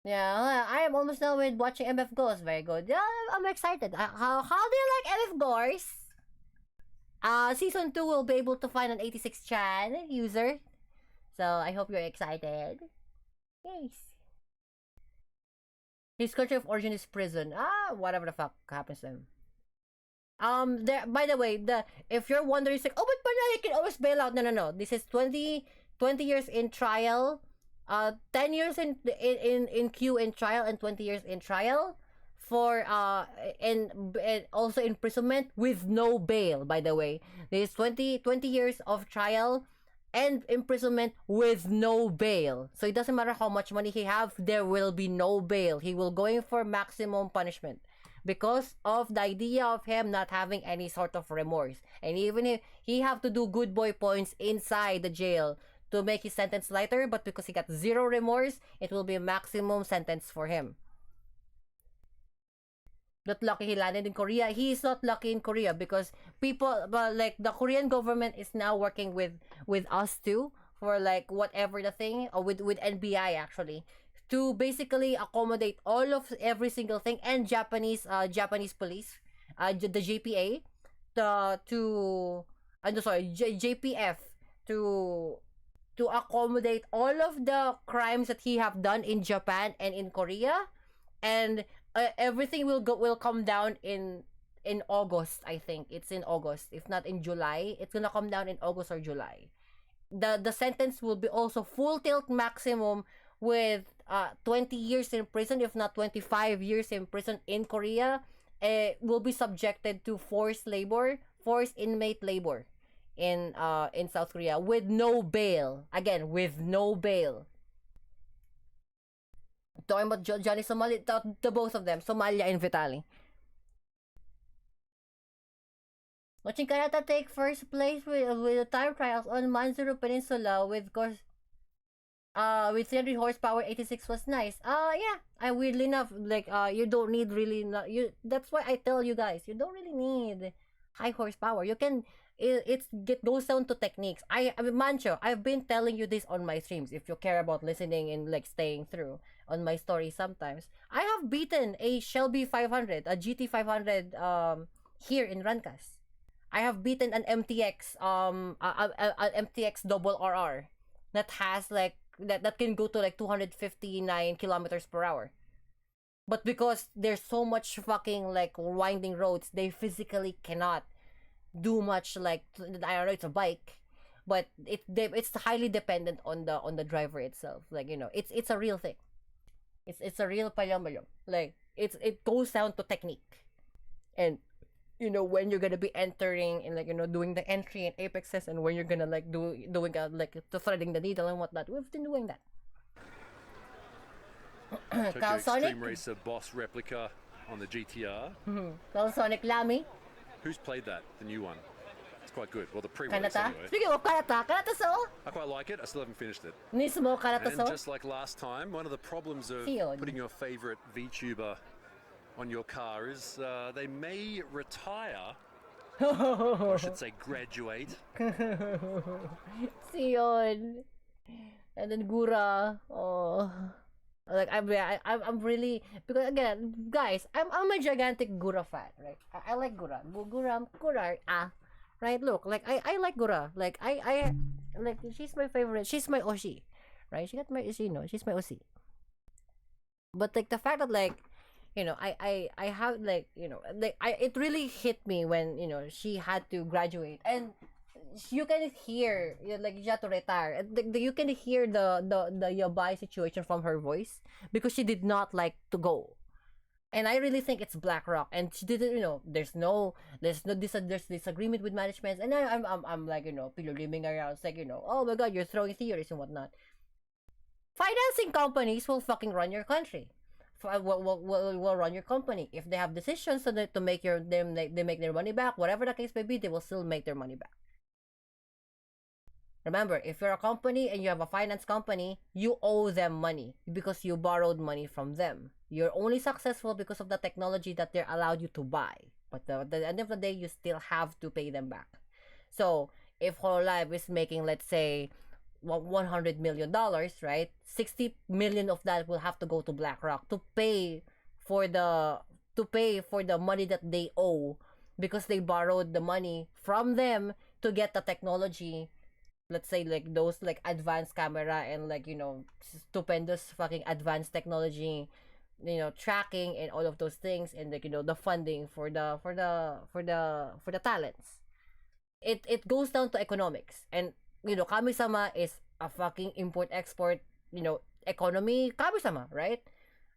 Yeah, I am almost done with watching MF Ghost. Very good. Yeah, I'm excited. How do you like MF Ghost? Season 2 will be able to find an 86 Chan user. So I hope you're excited. Yes. His country of origin is prison. Whatever the fuck happens to him. By the way, if you're wondering, it's like, oh, but he can always bail out. No. This is 20 years in trial. 10 years in queue in trial, and 20 years in trial for and also imprisonment with no bail. By the way, there's 20 years of trial and imprisonment with no bail. So it doesn't matter how much money he have, there will be no bail. He will go in for maximum punishment because of the idea of him not having any sort of remorse. And even if he have to do good boy points inside the jail to make his sentence lighter, but because he got zero remorse, it will be a maximum sentence for him. Not lucky he landed in Korea. He is not lucky in Korea because like the Korean government is now working with us too, for like whatever the thing, or with NBI actually, to basically accommodate every single thing, and Japanese police, the JPA, JPF, to accommodate all of the crimes that he have done in Japan and in Korea, and everything will come down in August. I think it's in August, if not in July. It's gonna come down in August or July. The sentence will be also full tilt maximum with 20 years in prison, if not 25 years in prison in Korea. Will be subjected to forced inmate labor in South Korea with no bail. Again, with no bail. Talking about Johnny Somali, the both of them, Somalia and Vitali. Watching Kanata take first place with the time trials on Manzuru Peninsula with course. With 300 horsepower, 86 was nice. Yeah. I weirdly enough, like, you don't need really, that's why I tell you guys, you don't really need high horsepower. You can, it goes down to techniques. I mean, Mancho, I've been telling you this on my streams, if you care about listening and, like, staying through on my story sometimes. I have beaten a Shelby 500, a GT 500, here in Rancas. I have beaten an MTX, an MTX double RR that has, like, that can go to like 259 kilometers per hour. But because there's so much fucking, like, winding roads, they physically cannot do much. Like, I don't know, it's a bike, but it's highly dependent on the driver itself. Like, it's a real thing. It's a real palyam. Like, it goes down to technique, and when you're gonna be entering and, like, doing the entry and apexes, and when you're gonna, like, doing like the threading the needle and whatnot. We've been doing that. Tokyo Sonic? Extreme Racer Boss replica on the GTR. Sonic Lamy. Who's played that? The new one. It's quite good. Well, the pre-release Kanata. anyway. Speaking of Kanata so? I quite like it. I still haven't finished it. Mismo Kanata And so? just like last time, one of the problems of Fiyon. putting your favorite VTuber on your car is they may retire, or I should say graduate. Sion. And then Gura. Oh. Like, I'm really, because again, guys, I'm a gigantic Gura fan, right? I like Gura. Gura, right? Look, like, I like Gura. Like, I like, she's my favorite. She's my Oshi, right? She's my Oshi. But, like, the fact that, like, I have, like, like, it really hit me when, she had to graduate, and you can hear, like, she had to retire. You can hear the yabai situation from her voice, because she did not like to go. And I really think it's BlackRock, and she didn't, there's disagreement with management, and I'm like, pilulibing around. It's like, oh my god, you're throwing theories and whatnot. Financing companies will fucking run your country. Will run your company. If they have decisions so that to make they make their money back, whatever the case may be, they will still make their money back. Remember, if you're a company and you have a finance company, you owe them money because you borrowed money from them. You're only successful because of the technology that they're allowed you to buy. But at the end of the day, you still have to pay them back. So, if Hololive is making, let's say, $100 million, right? 60 million of that will have to go to BlackRock to pay for the money that they owe, because they borrowed the money from them to get the technology. Let's say, like, those, like, advanced camera and, like, stupendous fucking advanced technology, tracking and all of those things, and, like, the funding for the talents. It goes down to economics. And Kamisama is a fucking import-export, economy Kamisama, right?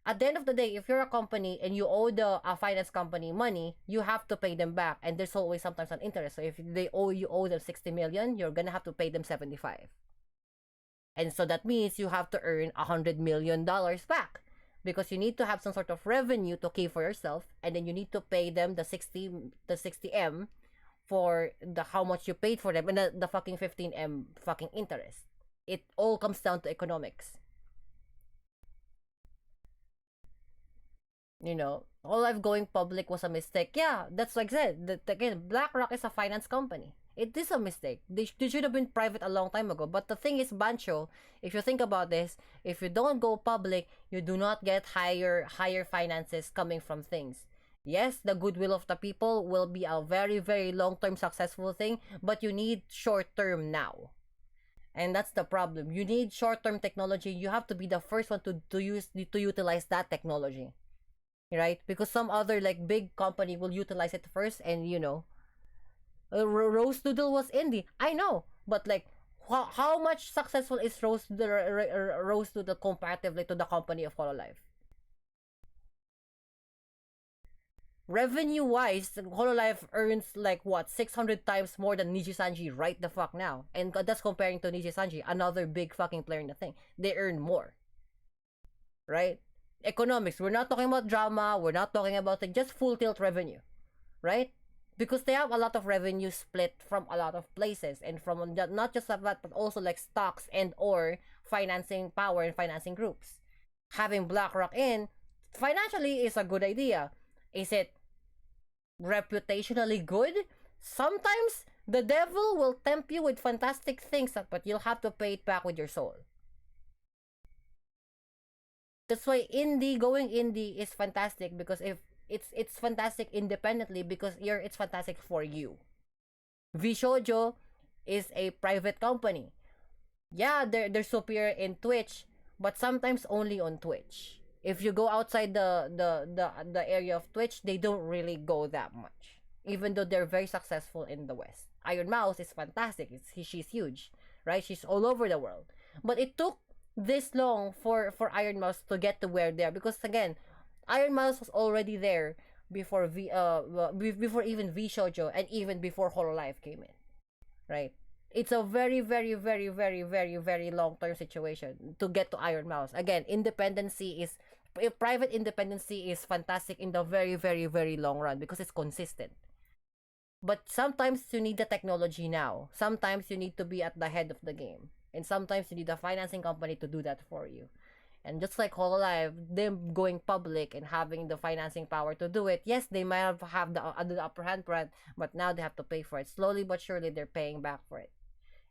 At the end of the day, if you're a company and you owe a finance company money, you have to pay them back, and there's always sometimes an interest. So if you owe them 60 million, you're gonna have to pay them 75. And so that means you have to earn $100 million back, because you need to have some sort of revenue to keep for yourself, and then you need to pay them the 60M for the how much you paid for them, and the fucking 15M fucking interest. It all comes down to economics. Hololive going public was a mistake. Yeah, that's like I said. Again, BlackRock is a finance company. It is a mistake. They should have been private a long time ago. But the thing is, Bancho, if you think about this, if you don't go public, you do not get higher finances coming from things. Yes, the goodwill of the people will be a very, very long-term successful thing, but you need short-term now. And that's the problem. You need short-term technology. You have to be the first one to utilize that technology. Right? Because some other, like, big company will utilize it first, and Rose Doodle was indie. I know, but, like, how much successful is Rose Doodle comparatively to the company of Hololive? Revenue wise, Hololive earns, like, what, 600 times more than Niji Sanji right the fuck now. And that's comparing to Niji Sanji, another big fucking player in the thing. They earn more. Right? Economics. We're not talking about drama. We're not talking about, like, just full tilt revenue. Right? because they have a lot of revenue split from a lot of places, and from not just that, but also like stocks and or financing power and financing groups. Having BlackRock in financially is a good idea. Is it reputationally good? Sometimes the devil will tempt you with fantastic things, but you'll have to pay it back with your soul. That's why going indie is fantastic, because if it's fantastic independently, because it's fantastic for you. VShojo is a private company. Yeah, they're superior in Twitch, but sometimes only on Twitch. If you go outside the area of Twitch, they don't really go that much. Even though they're very successful in the West. Iron Mouse is fantastic. She's huge, right? She's all over the world. But it took this long for Iron Mouse to get to where they're, because again, Iron Mouse was already there before before even VShojo, and even before Hololive came in, right? It's a very, very, very, very, very, very long-term situation to get to Iron Mouse. Again, private independency is fantastic in the very, very, very long run, because it's consistent. But sometimes you need the technology now. Sometimes you need to be at the head of the game. And sometimes you need a financing company to do that for you. And just like Hololive, them going public and having the financing power to do it, yes, they might have the upper hand, but now they have to pay for it. Slowly but surely, they're paying back for it.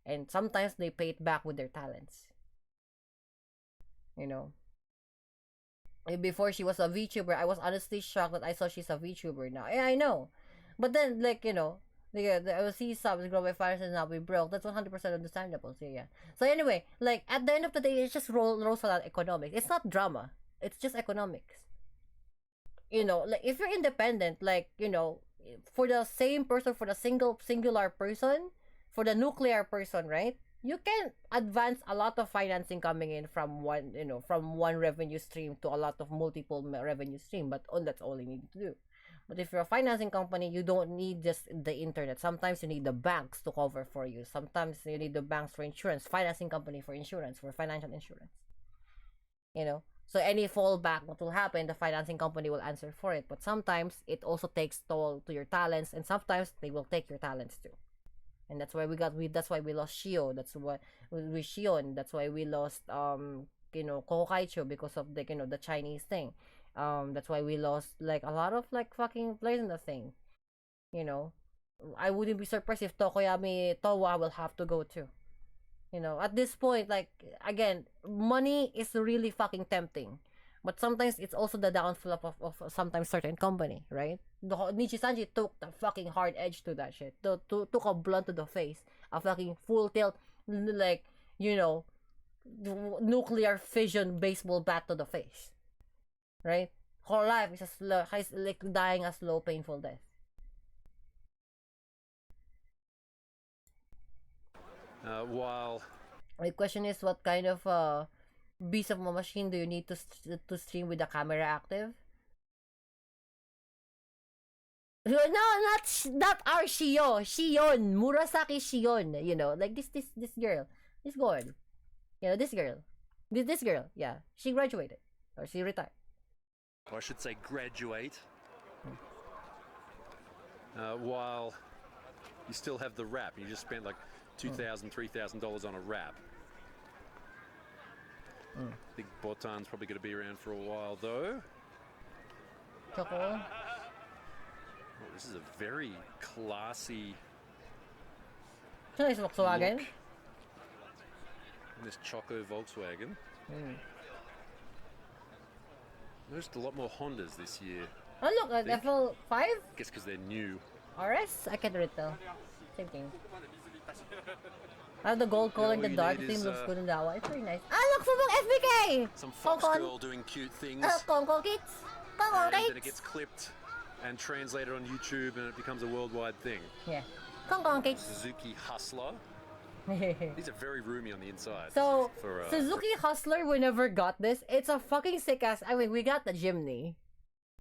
And sometimes they pay it back with their talents. You know? Before she was a VTuber, I was honestly shocked that I saw she's a VTuber now. Yeah, I know. But then, like, you know, I see subs grow by fires and now we broke. That's 100% understandable. So, yeah. So, anyway, like, at the end of the day, it's just rolls around economics. It's not drama. It's just economics. You know, like, if you're independent, like, you know, for the same person, for the singular person, for the nuclear person, right? You can advance a lot of financing coming in from one revenue stream to a lot of multiple revenue stream, but that's all you need to do. But if you're a financing company, you don't need just the internet. Sometimes you need the banks to cover for you. Sometimes you need the banks for insurance, financing company for insurance, for financial insurance. You know? So any fallback, what will happen, the financing company will answer for it. But sometimes it also takes toll to your talents, and sometimes they will take your talents too. And that's why that's why we lost Shio. That's why we Shion. That's why we lost Kokaicho, because of the Chinese thing. That's why we lost like a lot of like fucking players in the thing. You know, I wouldn't be surprised if Tokoyami Towa will have to go too. You know, at this point, like, again, money is really fucking tempting. But sometimes it's also the downfall of sometimes certain company, right? Nichi-Sanji took the fucking hard edge to that shit. Took a blunt to the face. A fucking full tilt, like, you know, nuclear fission baseball bat to the face. Right? Whole life is like dying a slow, painful death. While The question is, what kind of beast of a machine do you need to stream with the camera active? No, not our Shion, Murasaki Shion. You know, like this girl, this girl, you know, this girl. Yeah, she graduated or she retired. or I should say graduate, while you still have the wrap. You just spent like $2,000, $3,000 on a wrap. I think Botan's probably going to be around for a while though. Choco. Oh, this is a very classy So nice Volkswagen. look in this Choco Volkswagen. Noticed a lot more Hondas this year. Oh look, at level 5? Guess because they're new. RS? I can't read though. Same thing. The gold color in all the you dark need theme is, looks good in that one. It's very nice. Ah, look, from FBK! Some Fox girl doing cute things. Kongkong kids! Kongkong And then it kids! gets clipped and translated on YouTube and it becomes a worldwide thing. Yeah. Kongkong kids! Suzuki Hustler. These are very roomy on the inside. So, for, Suzuki Hustler, we never got this. It's a fucking sick ass. I mean, we got the Jimny.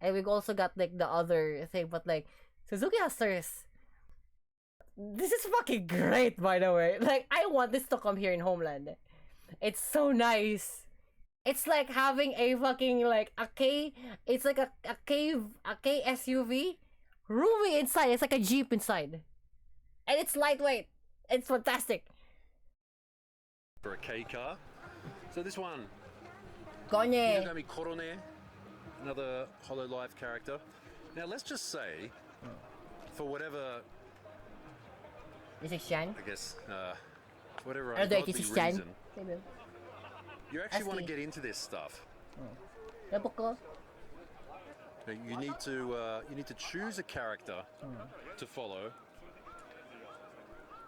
And we also got like the other thing, but like, Suzuki Hustler is. This is fucking great, by the way. Like, I want this to come here in Homeland. It's so nice. It's like having a fucking, like, it's like a K SUV roomy inside. It's like a Jeep inside. And it's lightweight. It's fantastic. For a K car. So this one, Konye. Hinagami Korone, another Hololive character. Now let's just say, for whatever, This is Shan. I guess, whatever Ano daw, ungodly this is Shan? reason, you actually want to get into this stuff. Labok ko. You need to choose a character to follow.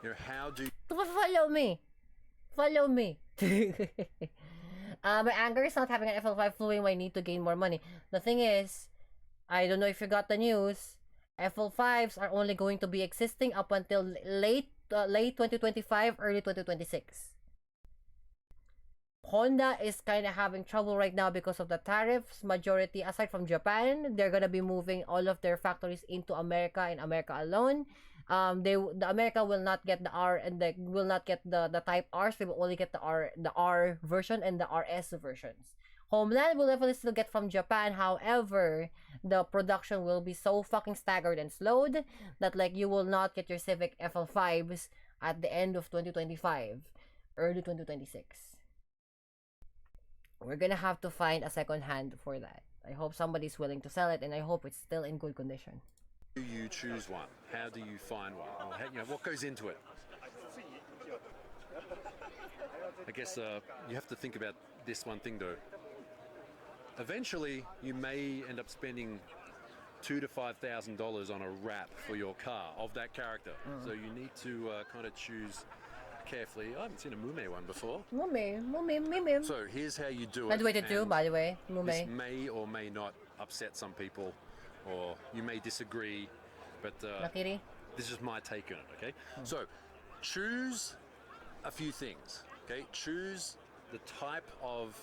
You know, how do Follow me. Follow me. My anger is not having an FL5 flowing my need to gain more money. The thing is, I don't know if you got the news. FL5s are only going to be existing up until late 2025, early 2026. Honda is kind of having trouble right now because of the tariffs. Majority, aside from Japan, they're gonna be moving all of their factories into America and America alone. The America will not get the R and they will not get the Type R's. They will only get the R version and the RS versions. Homeland will definitely still get from Japan. However, the production will be so fucking staggered and slowed that like you will not get your Civic FL5s at the end of 2025, early 2026. We're gonna have to find a second hand for that. I hope somebody's willing to sell it, and I hope it's still in good condition. you choose one? How do you find one? Or how, what goes into it? I guess you have to think about this one thing though. Eventually, you may end up spending $2,000 to $5,000 on a wrap for your car of that character. So you need to kind of choose carefully. I haven't seen a Mume one before. Mume. So here's how you do it. By the way, to do, and by the way, this Mume. may or may not upset some people, or you may disagree, but Nakiri. this is my take on it, okay? So, choose a few things, okay? Choose the type of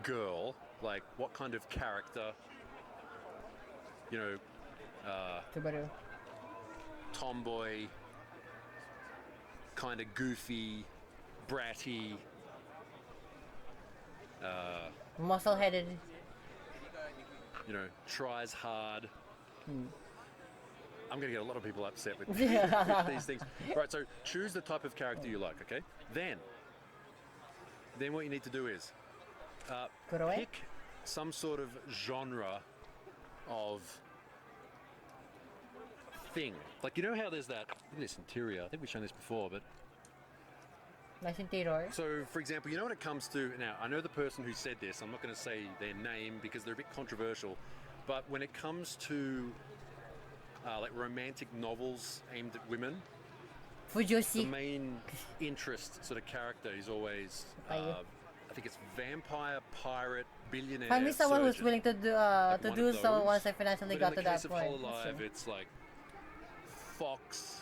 girl, like what kind of character, you know, Subaru. tomboy, kind of goofy, bratty, Muscle-headed. you know, tries hard. I'm going to get a lot of people upset with these things. Right, so choose the type of character you like, okay? Then what you need to do is Kuroe? pick some sort of genre of thing. Like, you know how there's that, look at this interior, I think we've shown this before, but Nice interior. so, for example, you know when it comes to, now, I know the person who said this, I'm not going to say their name because they're a bit controversial, but when it comes to like romantic novels aimed at women, the Fujoshi. main interest sort of character is always, I think it's vampire, pirate, billionaire, Find me someone who's surgeon. willing to do Like one of so those. once I financially But got in to the that case of point. Hololive, it's like fox,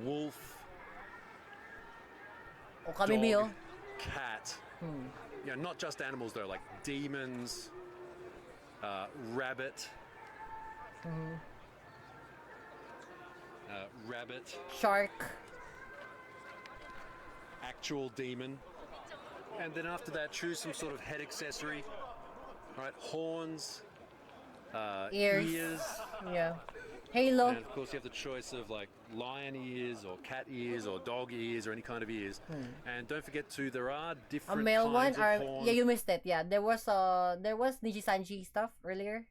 wolf, Okamimio. dog, cat. You know, not just animals though, like demons, rabbit, rabbit, Shark. actual demon, and then after that, choose some sort of head accessory. All right, horns, Ears. Yeah. Halo. and of course you have the choice of like lion ears or cat ears or dog ears or any kind of ears. And don't forget too, there are A different male one kinds of or horn. yeah, you missed it. Yeah, there was Nijisanji stuff earlier.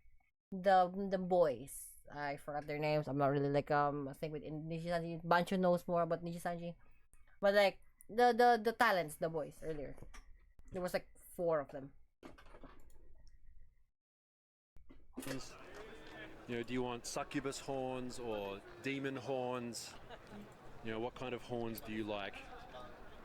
The boys. I forgot their names. I'm not really like I think with Nijisanji, Bancho knows more about Nijisanji. But like the talents, the boys earlier. There was like 4 of them. You know, do you want succubus horns or demon horns? You know, what kind of horns do you like?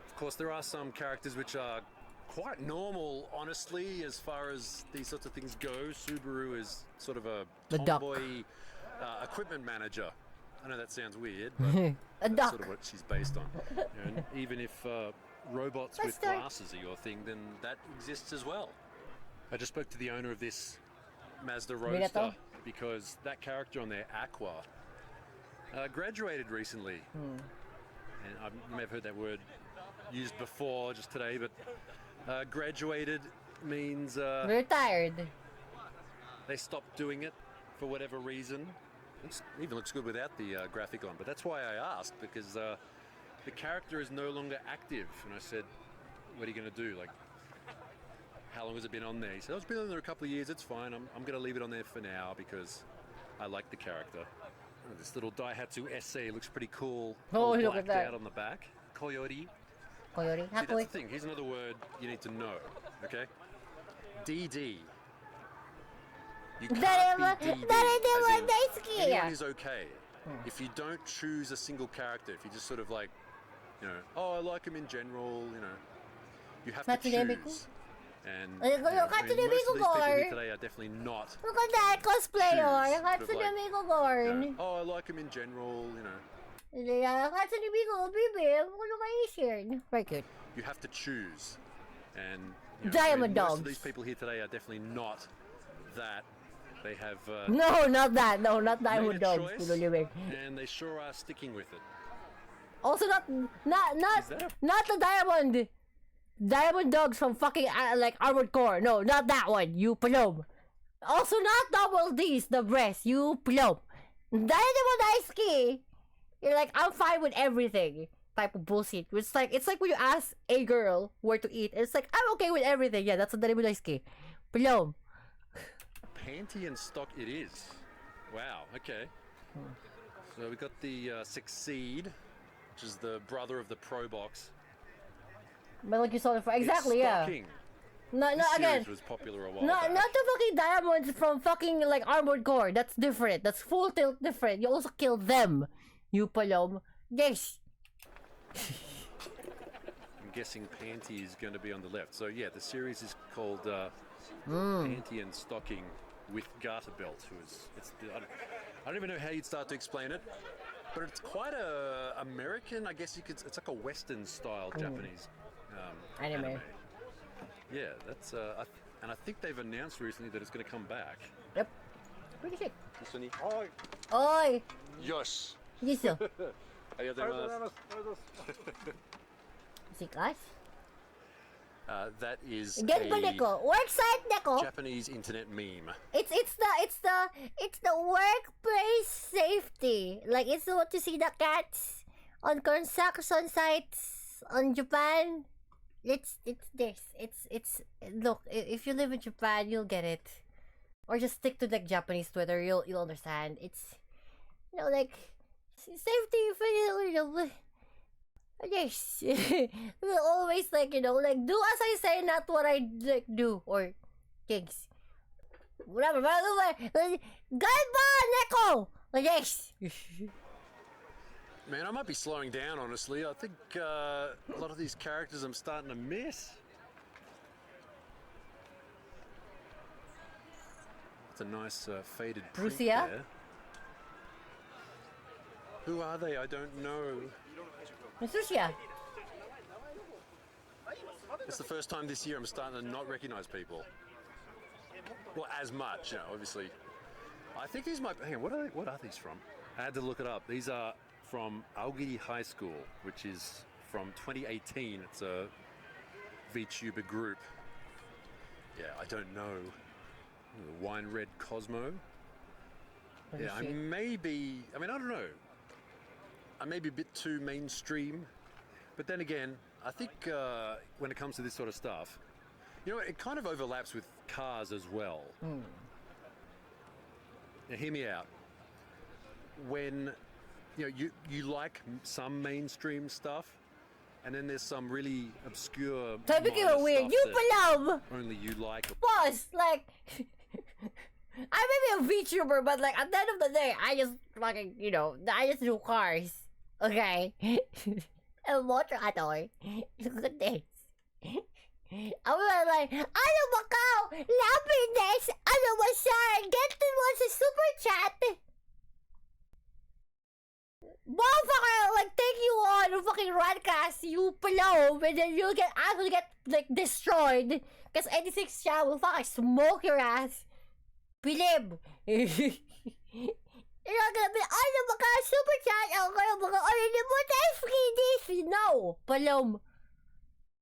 Of course, there are some characters which are quite normal, honestly, as far as these sorts of things go. Subaru is sort of a The duck. tomboy equipment manager. I know that sounds weird, but A that's duck. sort of what she's based on. You know, and even if robots Let's with start. glasses are your thing, then that exists as well. I just spoke to the owner of this Mazda Minato? Roadster because that character on there, Aqua, graduated recently. And you may have heard that word used before just today, but graduated means Retired. they stopped doing it for whatever reason. Even looks good without the graphic on, but that's why I asked, because the character is no longer active. And I said, what are you going to do? Like, how long has it been on there? He said, oh, it's been on there a couple of years, it's fine. I'm going to leave it on there for now because I like the character. Oh, this little Daihatsu SC looks pretty cool. Oh, All look at blacked that. out on the back. Coyote. Coyote. See, that's the thing. Here's another word you need to know, okay? DD. You can't be DD, as in anyone is okay. If you don't choose a single character, if you just sort of like, you know, oh, I like him in general, you know, you have to choose. And you know, most of these people here today are definitely not. Look at that cosplayer. Choose, Hatsune sort of like, Miku Gorn. you know, oh, I like him in general, you know. Yeah, Hatsune Miku, baby. What are Very good. You have to choose. And you know, Diamond most dogs. of these people here today are definitely not that. They have No, not that. No, not made Diamond a dogs. choice, Pinulibig. and they sure are sticking with it. Also, not Is that the Diamond dogs from fucking like Armored Core. No, not that one. You plum. Also, not Double D's, the breast. You plum. Diamond Daisuke. You're like, I'm fine with everything. Type of bullshit. It's like when you ask a girl where to eat. It's like, I'm okay with everything. Yeah, that's a Diamond Daisuke. Plum. Panty and stock it is. Wow, okay. So we got the Succeed, which is the brother of the Pro Box. But like you saw it for exactly, It's yeah. stocking. No, This again. series was popular a while Not back. the fucking diamonds from fucking like Armored Core. That's different. That's full tilt different. You also kill them. You palom. Yes. I'm guessing Panty is going to be on the left. So yeah, the series is called Panty and Stocking with Garter Belt. I don't even know how you'd start to explain it, but it's quite a American. I guess you could. It's like a Western style Japanese Anime. Yeah, that's and I think they've announced recently that it's going to come back. Yep. Pretty sick.はい、 Oi. よし。 Yes, sir. ありがとうございます。ありがとうございます。 See, guys. That is Get the a neko. Worksite neko. Japanese internet meme. It's the workplace safety. Like it's what you see the cats on construction sites on Japan. It's this. It's look, if you live in Japan, you'll get it. Or just stick to like Japanese Twitter, you'll understand. It's like safety for yes. We'll always like do as I say, not what I like do or things. Whatever. Goodbye, Neko. Yes. Man, I might be slowing down, honestly. I think a lot of these characters I'm starting to miss. It's a nice faded print Rusia? there. Who are they? I don't know. Sushia. It's the first time this year I'm starting to not recognize people. Well, as much, obviously. I think these might... Hang on, what are these from? I had to look it up. These are from Aogiri High School, which is from 2018. It's a VTuber group. Yeah, I don't know. Wine Red Cosmo. Yeah, I may be... I mean, I don't know. I may be a bit too mainstream. But then again, I think when it comes to this sort of stuff, it kind of overlaps with cars as well. Now, hear me out. When you like some mainstream stuff, and then there's some really obscure Sabi minor ko weird. stuff You that palab. only you like. Boss, like I may be a VTuber, but like at the end of the day, I just fucking I just do cars. Okay. El motor atoy. Look at this. I was like, ano ba ka? Lapines! Ano ba siya? Get to mo sa super chat! Motherfucker, like, take you on a fucking broadcast, you palom, and then you'll actually get, like, destroyed. Because 86 siya will fucking smoke your ass. Bilib! You're gonna be, ano ba ka? Super chat! Ako kayo ba ka? Ano mo? That's this! No! Palom!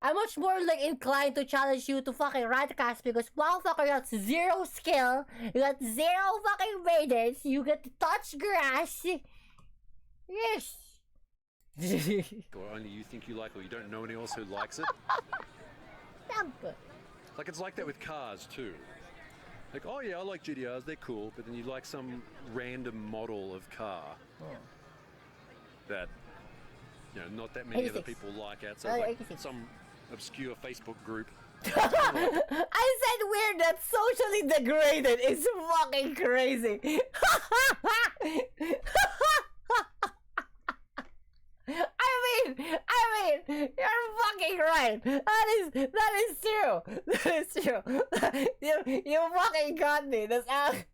I'm much more like inclined to challenge you to fucking Radcast because motherfucker, you got zero skill, you got zero fucking maintenance, you get to touch grass. Yes. Or only you think you like, or you don't know anyone else who likes it. Damn good. Like, it's like that with cars too. Like, oh yeah, I like GTRs, they're cool, but then you like some random model of car that, you know, not that many other 86. people like outside, like 86. some obscure Facebook group. I said weird, that's socially degraded. It's fucking crazy. I mean, you're fucking right. That is true. That is true. You fucking got me. That's I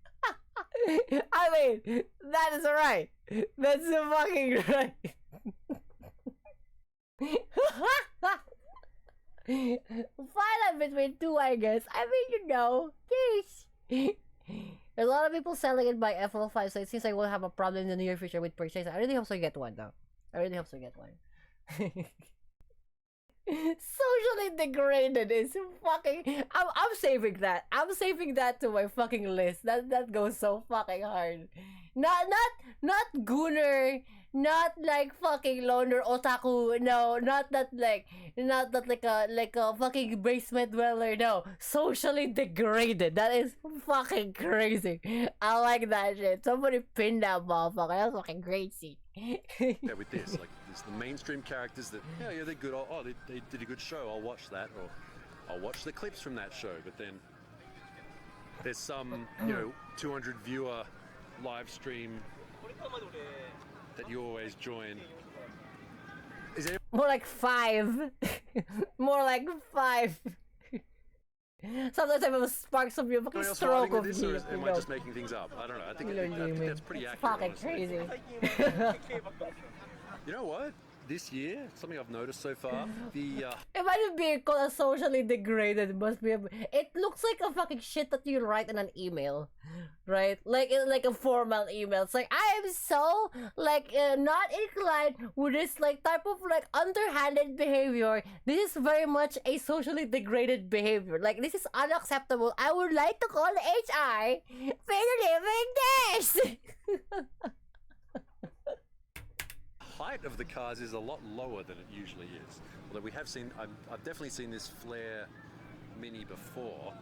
mean, that is right. That's fucking right. Final between two, I guess. I mean, you know, yes. There's a lot of people selling it by FL5, so it seems I will have a problem in the near future with purchase. I really hope so get one, though. I really hope so get one. Socially degraded is fucking. I'm saving that. I'm saving that to my fucking list. That goes so fucking hard. Not gooner. Not like fucking loner otaku. No, not that like a fucking basement dweller. No, socially degraded. That is fucking crazy. I like that shit. Somebody pinned that motherfucker. That's fucking crazy. Yeah, with this, like, there's the mainstream characters that, yeah, they're good. Oh, they did a good show. I'll watch that, or I'll watch the clips from that show. But then there's some, 200 viewer live stream that you always join. Is there More like 5. More like 5. Sometimes I have sparks of your fucking anyone else stroke writing of with this, or you. am I just making things up? I don't know. I think that's pretty It's accurate. fucking honestly. crazy. You know what? This year, something I've noticed so far, the Imagine being called a socially degraded must be it looks like a fucking shit that you write in an email, right? Like a formal email. It's like, I am so like not inclined with this like type of like underhanded behavior. This is very much a socially degraded behavior. Like, this is unacceptable. I would like to call HR for living this. height of the cars is a lot lower than it usually is. Although we have seen, I've definitely seen this Flare Mini before.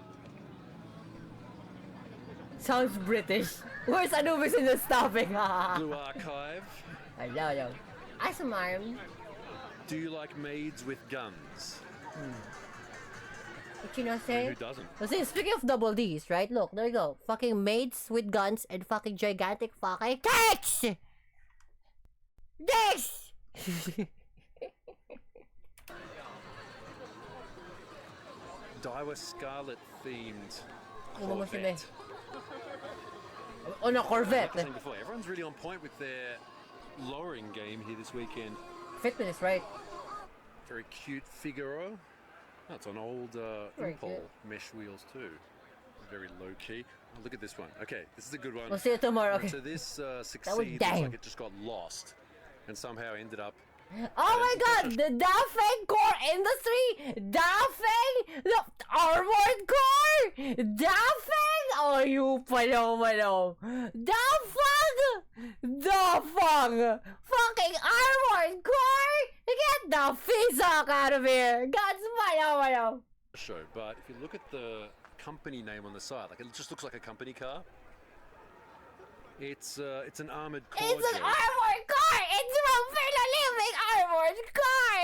Sounds British. Where's Anubis in the stopping? Blue Archive. I know. Awesome arm. Do you like maids with guns? What you know I mean, say? who doesn't? See, speaking of double D's, right? Look, there you go. Fucking maids with guns and fucking gigantic fucking cakes! This! Daiwa Scarlet themed Ano mo sila eh? Corvette. On a Corvette. Like I was saying before, everyone's really on point with their lowering game here this weekend. Fitment is right. Very cute Figaro. Oh, it's on old Very Impol cute. mesh wheels too. Very low key. Oh, look at this one. Okay, this is a good one. We'll see you tomorrow. Okay. So this succeeds. It's dang. like it just got lost and somehow ended up. Oh my god! The Dafeng core industry! Dafeng! The armored core! Dafeng! Oh, you phenomenal! Dafeng! Dafeng! Fucking armored core! Get the fizzock out of here! God's phenomenal! Show, but if you look at the company name on the side, like, it just looks like a company car. It's an armored core. It's an Joe. armored car! It's from Living armored car!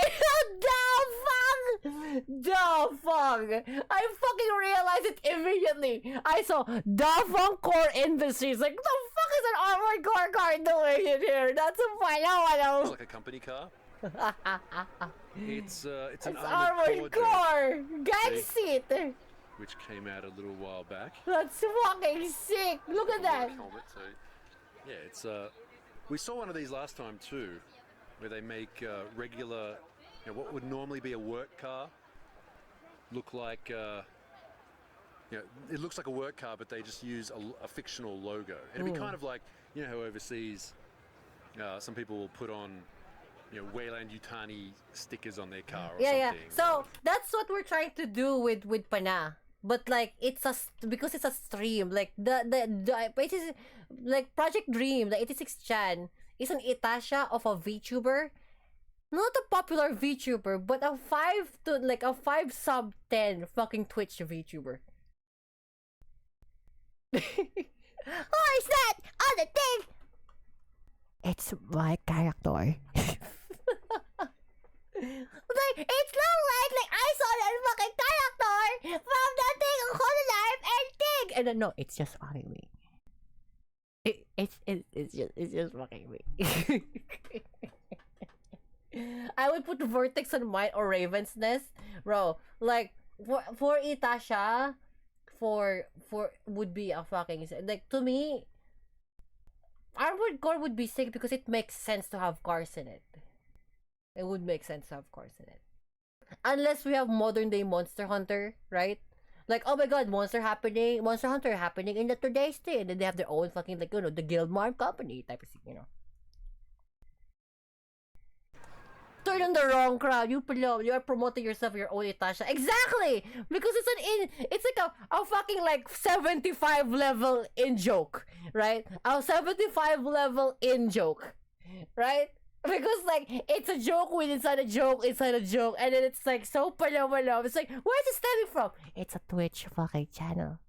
The fuck! I fucking realized it immediately. I saw the core industries. Like, the fuck is an armored car doing in here? That's a phenomenal. It's like a company car. It's an It's armored armored core, car! Gang See? seat! which came out a little while back. That's fucking sick! Look at that! Helmet, so yeah, it's we saw one of these last time too, where they make regular, what would normally be a work car look like. It looks like a work car, but they just use a fictional logo. It'd be kind of like, how overseas some people will put on Wayland Yutani stickers on their car or Yeah. something. So that's what we're trying to do with Pana. But like because it's a stream, like the it is like Project Dream, the 86 Chan is an Itasha of a VTuber. Not a popular VTuber, but a 5 sub 10 fucking Twitch VTuber. Oh, is that other thing? It's my character. Like, it's not like I saw that fucking character from that thing on Hololive and thing. And then no, it's just fucking me. It's just fucking me. I would put Vortex on mine or Raven's Nest, bro. Like for Itasha, for would be a fucking like to me. Armored Core would be sick because it makes sense to have cars in it. It would make sense to have cars in it. Unless we have modern day Monster Hunter, right? Like, oh my god, Monster Hunter happening in the today's day, and then they have their own fucking the Guildmart company type of thing, Turn on the wrong crowd. You are promoting yourself your own Itasha. Exactly! Because it's like a fucking like 75 level in joke, right? A 75 level in joke, right? Because like it's a joke inside a joke, and then it's like so palo. It's like, where's it stemming from? It's a Twitch fucking channel.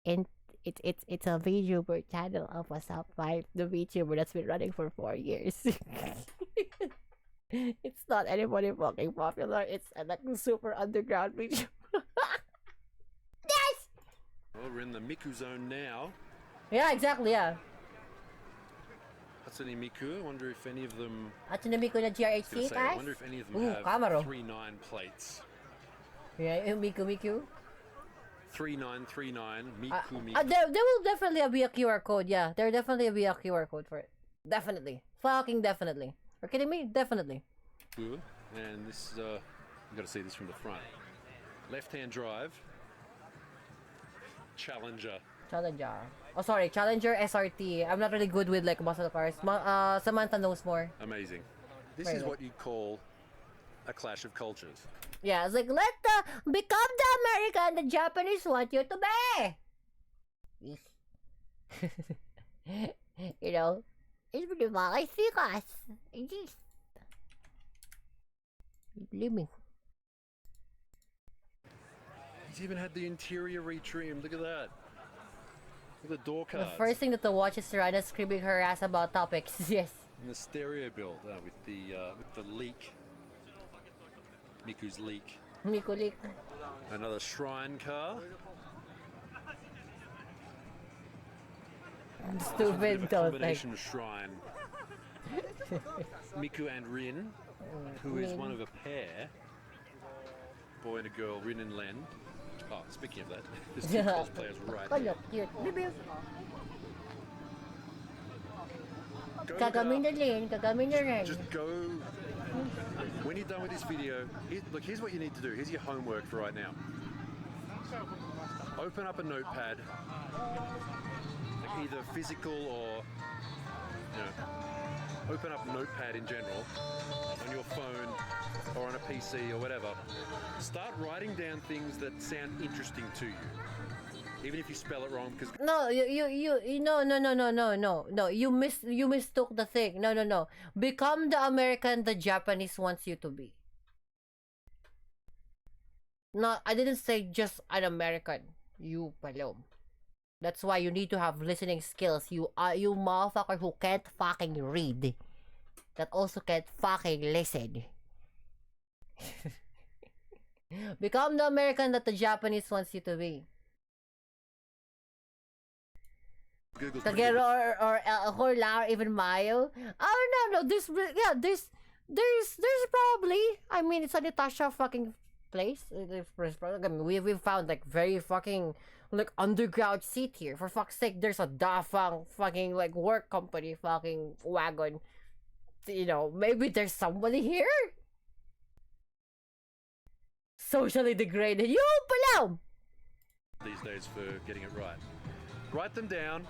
And it's a VTuber channel of a sub 5, the VTuber that's been running for 4 years. It's not anybody fucking popular. It's like a super underground VTuber. Yes! Well, we're in the Miku zone now. Yeah, exactly, yeah. Hatsune Miku. I wonder if any of them. Hatsune Miku na GRHC, I guys? wonder if any of them Ooh, have Camaro. 39 plates. Yeah, Miku. 3939 Miku. There will definitely be a QR code, yeah. There definitely be a QR code for it. Definitely. Fucking definitely. Are you kidding me? Definitely. Good. And this, you got to see this from the front. Left-hand drive. Challenger. Oh, sorry. Challenger SRT. I'm not really good with like muscle cars. Samantha knows more. Amazing. This Very is good. what you'd call a clash of cultures. Yeah, it's like, become the American the Japanese want you to be. It's pretty magnificent. It is. Living. He's even had the interior retrimmed. Look at that. Look at the door cards. The first thing that the watch is Serena screaming her ass about topics. Yes. And the stereo build with the leak. Miku's leak. Mikulik. Another shrine car. Stupid, don't think. Combination shrine. Miku and Rin, who is one of a pair. Boy and a girl, Rin and Len. Oh, speaking of that, there's two cosplayers right Oh, here. look, cute. Bibi. Go Kagamin na rin, kagamin na rin. Just go. When you're done with this video, here's what you need to do. Here's your homework for right now. Open up a notepad, either physical or, open up Notepad in general on your phone or on a PC or whatever. Start writing down things that sound interesting to you, even if you spell it wrong. Because No, no. You mistook the thing. No. Become the American the Japanese wants you to be. No, I didn't say just an American. You palom. That's why you need to have listening skills. You motherfucker who can't fucking read. That also can't fucking listen. Become the American that the Japanese wants you to be. Google's Kagero or Lar, even Mayo. Oh no, there's probably. I mean, it's a Natasha fucking place. I mean, we've found like very fucking like underground seat here. For fuck's sake, there's a Dafang fucking like work company fucking wagon. Maybe there's somebody here. Socially degraded. You palaw. these days for getting it right. Write them down.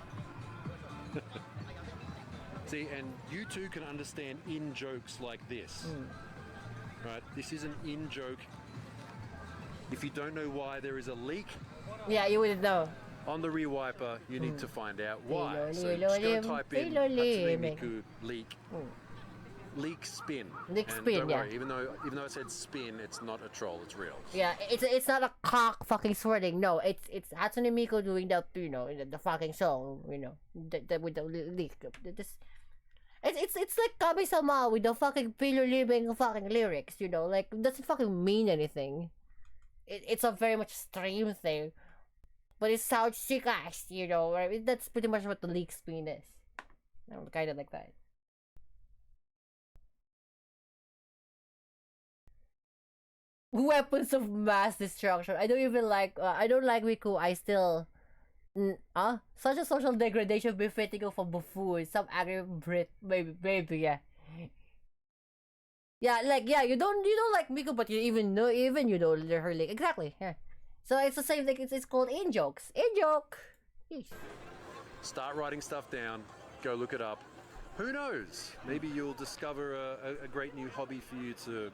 See, and you two can understand in jokes like this. Right? This is an in joke. If you don't know why there is a leak Yeah, you wouldn't know. on the rear wiper, you need to find out why. Lilo, So lilo, just go lim, type in lilo, Hatsune lim. Miku leak. Leak spin. Leak and spin, don't yeah. worry, even though it said spin, it's not a troll, it's real. Yeah, it's not a cock fucking swording. No, it's Hatsune Miku doing that, the fucking song, with the leak. It's like kamisama with the fucking pillow living fucking lyrics, like doesn't fucking mean anything. It's a very much stream thing, but it sounds sick ass, right? That's pretty much what the leak spin is. Kind of like that. Weapons of mass destruction. I don't even like. I don't like Miku. I still. Such a social degradation befitting of a buffoon. Some angry Brit, maybe, yeah. Yeah, you don't like Miku, but you know her like exactly, yeah. So it's the same thing. It's called in jokes. In joke. Yeesh. Start writing stuff down. Go look it up. Who knows? Maybe you'll discover a great new hobby for you to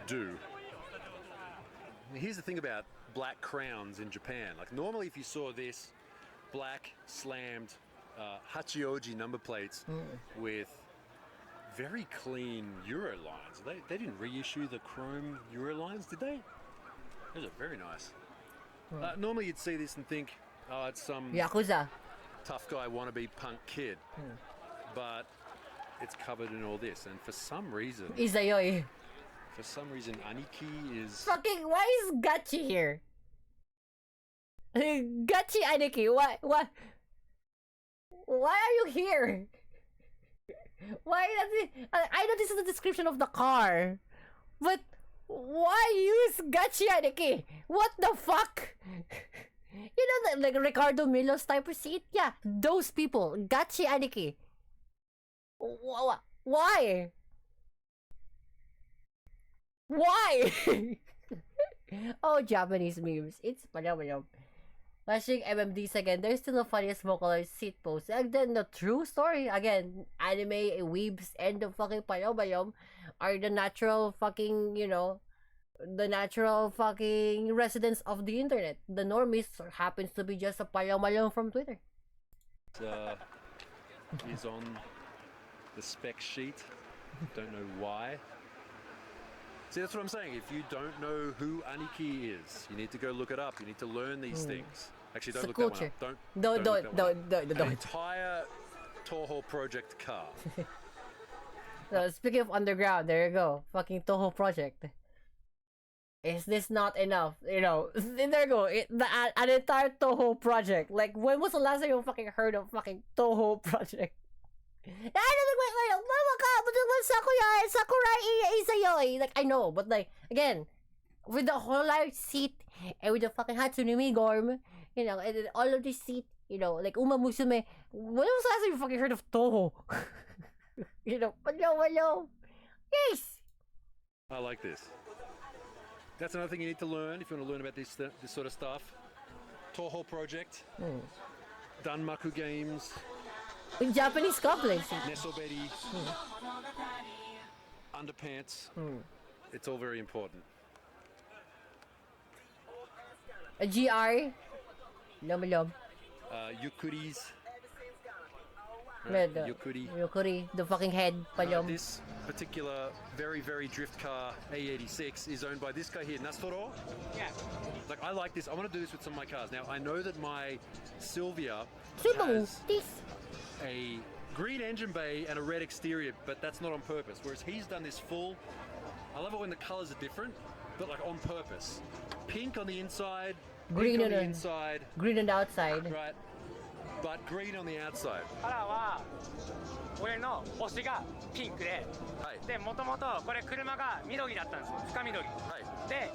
do. Here's the thing about black crowns in Japan. Like normally if you saw this black slammed Hachioji number plates with very clean Euro lines. They didn't reissue the chrome Euro lines, did they? Those are very nice. Normally you'd see this and think, oh, it's some Yakuza. tough guy wannabe punk kid. But it's covered in all this, and for some reason Izayoi. Aniki is Fucking, why is Gachi here? Gachi Aniki, why are you here? Why does it? I know this is the description of the car, but why use Gachi Aniki? What the fuck? Like Ricardo Milos type of seat? Yeah, those people. Gachi Aniki. Why? Why? Oh, Japanese memes. It's panamayam. Watching MMDs again, they're still the funniest vocalized seat posts. And then the true story, again, anime, weebs, and the fucking panamayam are the natural fucking, the natural fucking residents of the internet. The normies happens to be just a panamayam from Twitter. is on the spec sheet. Don't know why. See, that's what I'm saying. If you don't know who Aniki is, you need to go look it up. You need to learn these things. Actually, don't It's look a that one culture. up. Don't. An Don't. entire Toho project car. So, speaking of underground, there you go. Fucking Toho project. Is this not enough? There you go. An entire Toho project. Like, when was the last time you fucking heard of fucking Toho project? Wait, Sakurai Isayoi. Like, I know, but like, again, with the whole life seat and with the fucking Hatsune Miku, and then all of this seat, like Uma Musume. When was the last time you fucking heard of Toho? Hello. Yes. I like this. That's another thing you need to learn if you want to learn about this sort of stuff. Toho project. Danmaku games. In Japanese couplings. Nesoberi. Underpants. It's all very important. A GR. Lom. Yukuris. The Yukuri. Yukuri, the fucking head, palom. This particular very, very drift car, A86, is owned by this guy here, Nastoro. Yeah. Like, I like this. I want to do this with some of my cars. Now, I know that my Sylvia Subaru, has this. a green engine bay and a red exterior, but that's not on purpose. Whereas he's done this full. I love it when the colors are different, but like on purpose. Pink on the inside, Green pink on on the the- inside, Green on the outside. right? But green on the outside. カラーは俺の星がピンクで、はい。でもともとこれ車が緑だったんですよ。深緑。はい。で、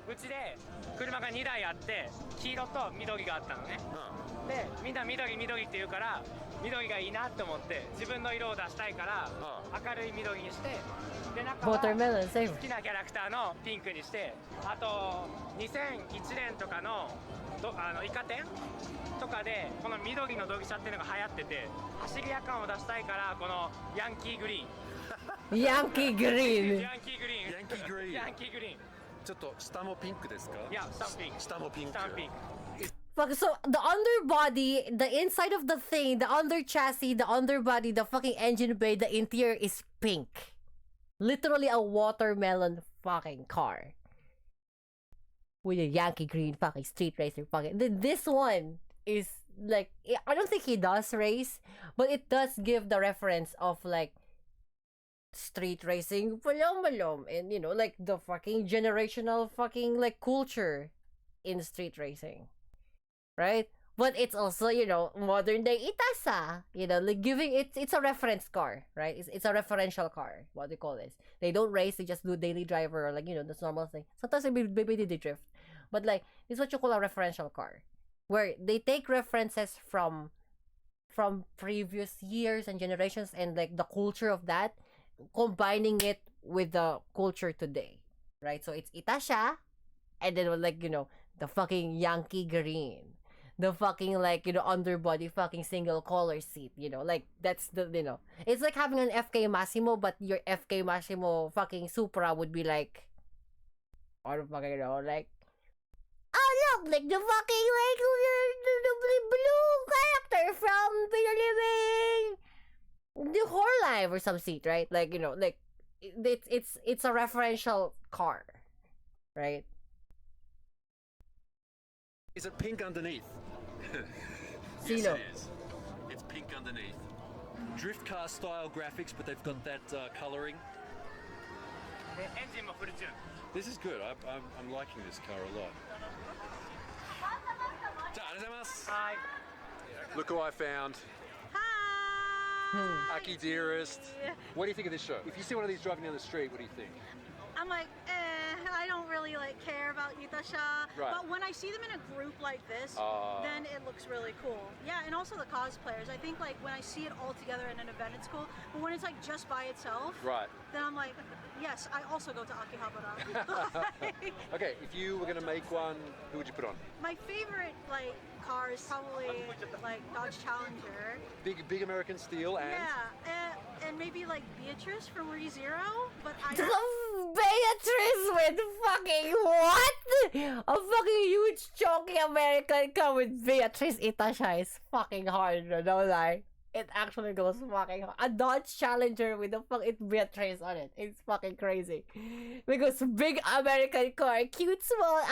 うちで車が2台あって黄色と緑があったのね、でみんな緑って言うから緑がいいなって思って自分の色を出したいから明るい緑にして、で中は好 Watermelon, same. きなキャラクターのピンクにして、あと2001年とかのイカ天とかでこの緑のドギシャっていうのが流行ってて、走り屋感を出したいからこのヤンキーグリーンYankee green. ヤンキーグリーンヤンキーグリーン。ヤンキーグリーン。ちょっと下もピンクですか？いや、下もピンク。下もピンク。下もピンク。 Fuck, so the underbody, the inside of the thing, the under chassis, the underbody, the fucking engine bay, the interior is pink. Literally a watermelon fucking car. With a Yankee green fucking street racer fucking. This one is like, I don't think he does race, but it does give the reference of like street racing, malom, and you know, like the fucking generational fucking like culture in street racing. Right? But it's also, you know, modern day Itasa. You know, like giving it's a reference car, right? It's a referential car. What do you call this? They don't race, they just do daily driver or like, you know, this normal thing. Sometimes maybe they drift. But like, it's what you call a referential car. Where they take references from previous years and generations and like the culture of that, combining it with the culture today. Right? So it's Itasha, and then like, you know, the fucking Yankee green. The fucking like, you know, underbody fucking single color seat, you know, like that's the, you know, it's like having an FK Massimo, but your FK Massimo fucking Supra would be like, I don't fucking know, like, oh look, like the fucking like the blue character from Peter Living the Whole Life or some seat, right? Like, you know, like it's a referential car, right? Is it pink underneath? Yes, it is. It's pink underneath. Drift car style graphics, but they've got that colouring. でエンジンもフルチューン。 This is good. I'm liking this car a lot. Hi. Look who I found. Hi. Aki dearest. What do you think of this show? If you see one of these driving down the street, what do you think? I'm like, I don't really like care about Itasha. Right. But when I see them in a group like this, then it looks really cool. Yeah, and also the cosplayers. I think like when I see it all together in an event, it's cool. But when it's like just by itself, Right. then I'm like, yes, I also go to Akihabara. Okay, if you were going to make one, who would you put on? My favorite like car is probably like Dodge Challenger. Big American steel and... Yeah, and maybe like Beatrice from ReZero. But I Beatrice with fucking what? A fucking huge chunky American car with Beatrice Itasha is fucking hard, don't lie. It actually goes fucking hard. A Dodge Challenger with a fucking Beatrice on it. It's fucking crazy. Because big American car, cute small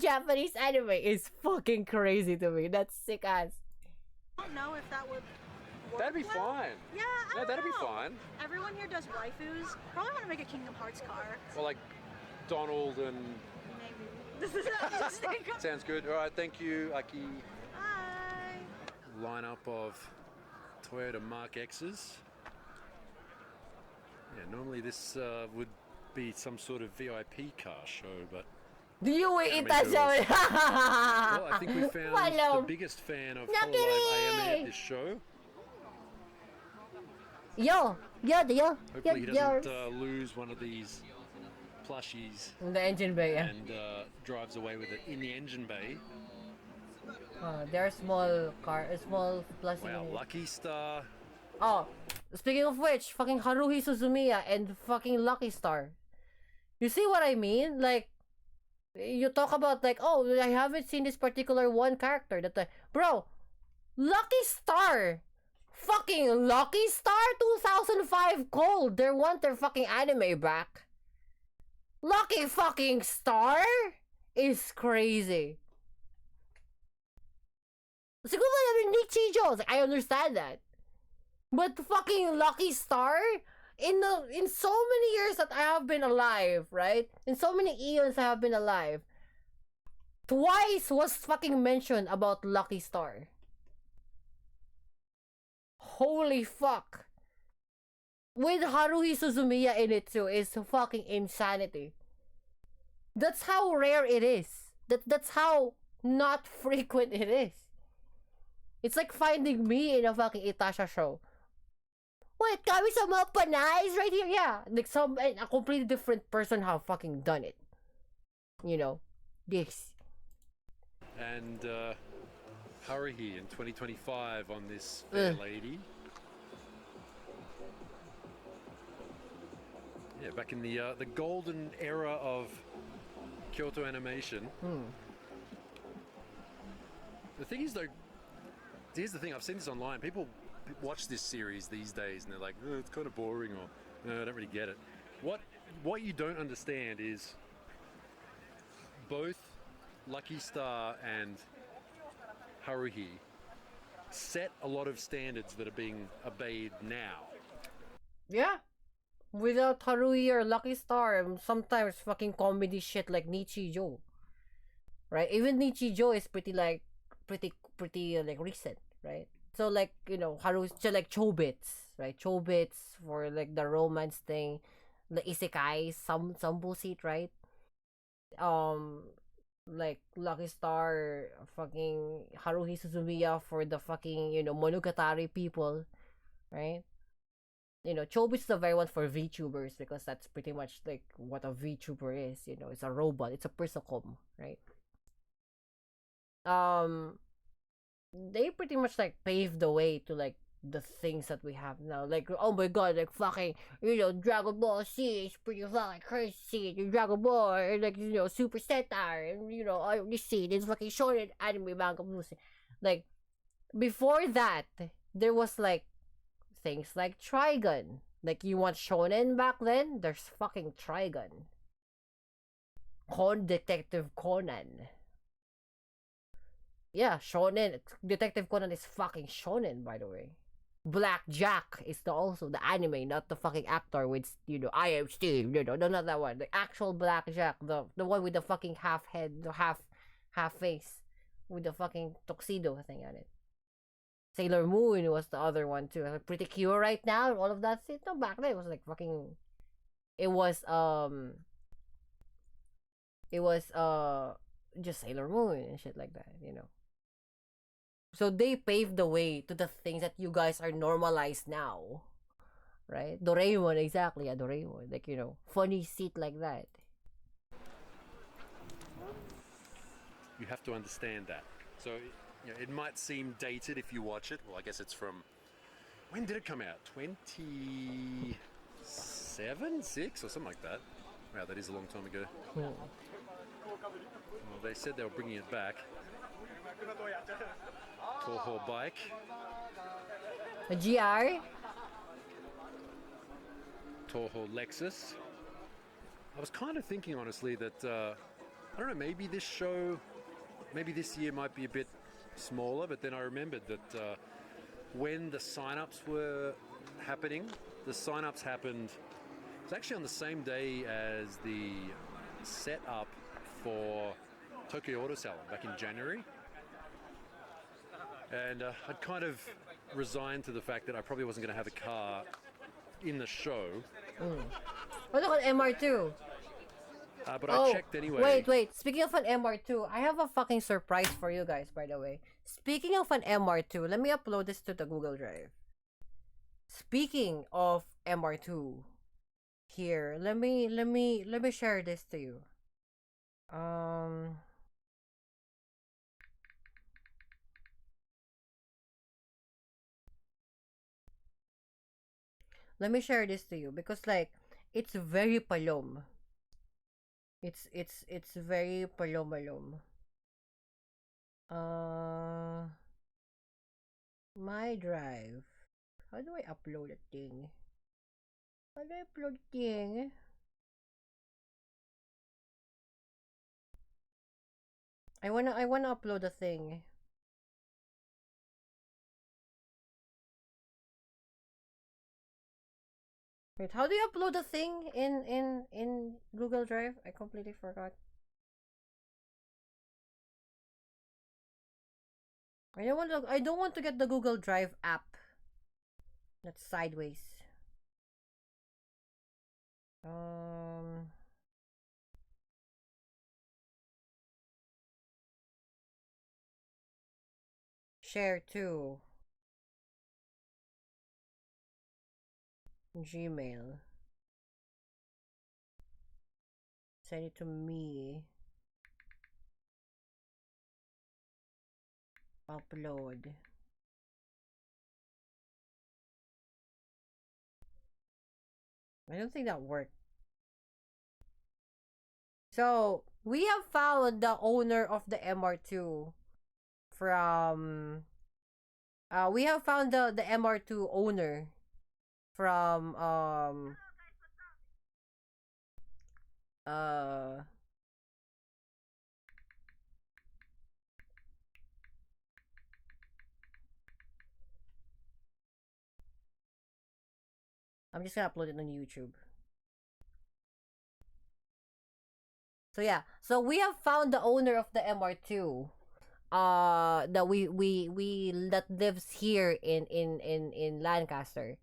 Japanese anime is fucking crazy to me. That's sick ass. I don't know if that would work. That'd be well. fine. Yeah, I don't that'd know. be fine. Everyone here does waifus. Probably want to make a Kingdom Hearts car. Or like Donald and... Maybe. This is interesting. Sounds good. All right, thank you, Aki. Bye. Lineup of Toyota Mark X's. Yeah, normally this would be some sort of VIP car show, but... Do you eat that show? Well, I think we found Hello. the biggest fan of Not Hololive AMA kidding. at this show. Yo. Hopefully he doesn't lose one of these plushies In the engine bay, yeah. and drives away with it in the engine bay. They're small plus. Wow, Lucky Star. Oh, speaking of which, fucking Haruhi Suzumiya and fucking Lucky Star. You see what I mean? Like, you talk about like, oh, I haven't seen this particular one character. Bro, Lucky Star. Fucking Lucky Star 2005 Gold. They want their fucking anime back. Lucky fucking Star is crazy. Siguro namin Nick Chijo. I understand that. But fucking Lucky Star, in so many years that I have been alive, right? In so many eons I have been alive, twice was fucking mentioned about Lucky Star. Holy fuck. With Haruhi Suzumiya in it too is fucking insanity. That's how rare it is. That's how not frequent it is. It's like finding me in a fucking Itasha show. Wait, kamisama panay is right here. Yeah, like a completely different person have fucking done it. You know, this. And Haruhi in 2025 on this fair lady. Yeah, back in the golden era of Kyoto animation. The thing is, though, here's the thing. I've seen this online. People watch this series these days, and they're like, "Oh, it's kind of boring," or "No, I don't really get it." What you don't understand is both Lucky Star and Haruhi set a lot of standards that are being obeyed now. Yeah. Without Haruhi or Lucky Star, sometimes fucking comedy shit like Nichijou. Right? Even Nichijou is pretty like recent, right? So like, you know, Haruhi, so like Chobits, right? Chobits for like the romance thing, the isekai, some bullshit, right? Like Lucky Star, fucking Haruhi Suzumiya for the fucking, you know, Monogatari people, right? You know, Chobits is the very one for VTubers because that's pretty much like what a VTuber is. You know, it's a robot, it's a persocom, right? They pretty much like paved the way to like the things that we have now. Like, oh my god, like fucking, you know, Dragon Ball Z is pretty fucking crazy. Dragon Ball, like, you know, Super Sentai, and you know, I only see this fucking shonen anime manga music. Like, before that, there was like things like Trigun. Like, you want shonen back then? There's fucking Trigun. Detective Conan. Yeah, shonen. Detective Conan is fucking shonen, by the way. Black Jack is also the anime, not the fucking actor with, you know, I am Steve, you know, no, not that one. The actual Black Jack, the one with the fucking half head, half face, with the fucking tuxedo thing on it. Sailor Moon was the other one too. Pretty Cure right now, all of that shit. No, back then it was like fucking. It was just Sailor Moon and shit like that, you know. So they paved the way to the things that you guys are normalized now, right? Doraemon, exactly, yeah, Doraemon, like, you know, funny shit like that. You have to understand that. So, you know, it might seem dated if you watch it. Well, I guess it's from, when did it come out? 27, 6 or something like that. Wow, that is a long time ago. Well, they said they were bringing it back. Toho bike. A GR? Toho Lexus. I was kind of thinking, honestly, that, I don't know, maybe this year might be a bit smaller, but then I remembered that when the sign-ups were happening, the sign-ups happened, it was actually on the same day as the setup for Tokyo Auto Salon back in January. And I'd kind of resigned to the fact that I probably wasn't going to have a car in the show. What about MR2? But I checked anyway. Wait. Speaking of an MR2, I have a fucking surprise for you guys, by the way. Speaking of an MR2, let me upload this to the Google Drive. Speaking of MR2, here, let me share this to you. Let me share this to you because like it's very palom. It's very palom. My drive. How do I upload a thing? How do I upload a thing? I wanna upload a thing. Wait, how do you upload a thing in Google Drive? I completely forgot. I don't want to get the Google Drive app. That's sideways. share to Gmail. Send it to me. Upload. I don't think that worked. So, we have found the owner of the MR2 from... we have found the MR2 owner from, I'm just gonna upload it on YouTube. So yeah, so we have found the owner of the MR2. That lives here in Lancaster.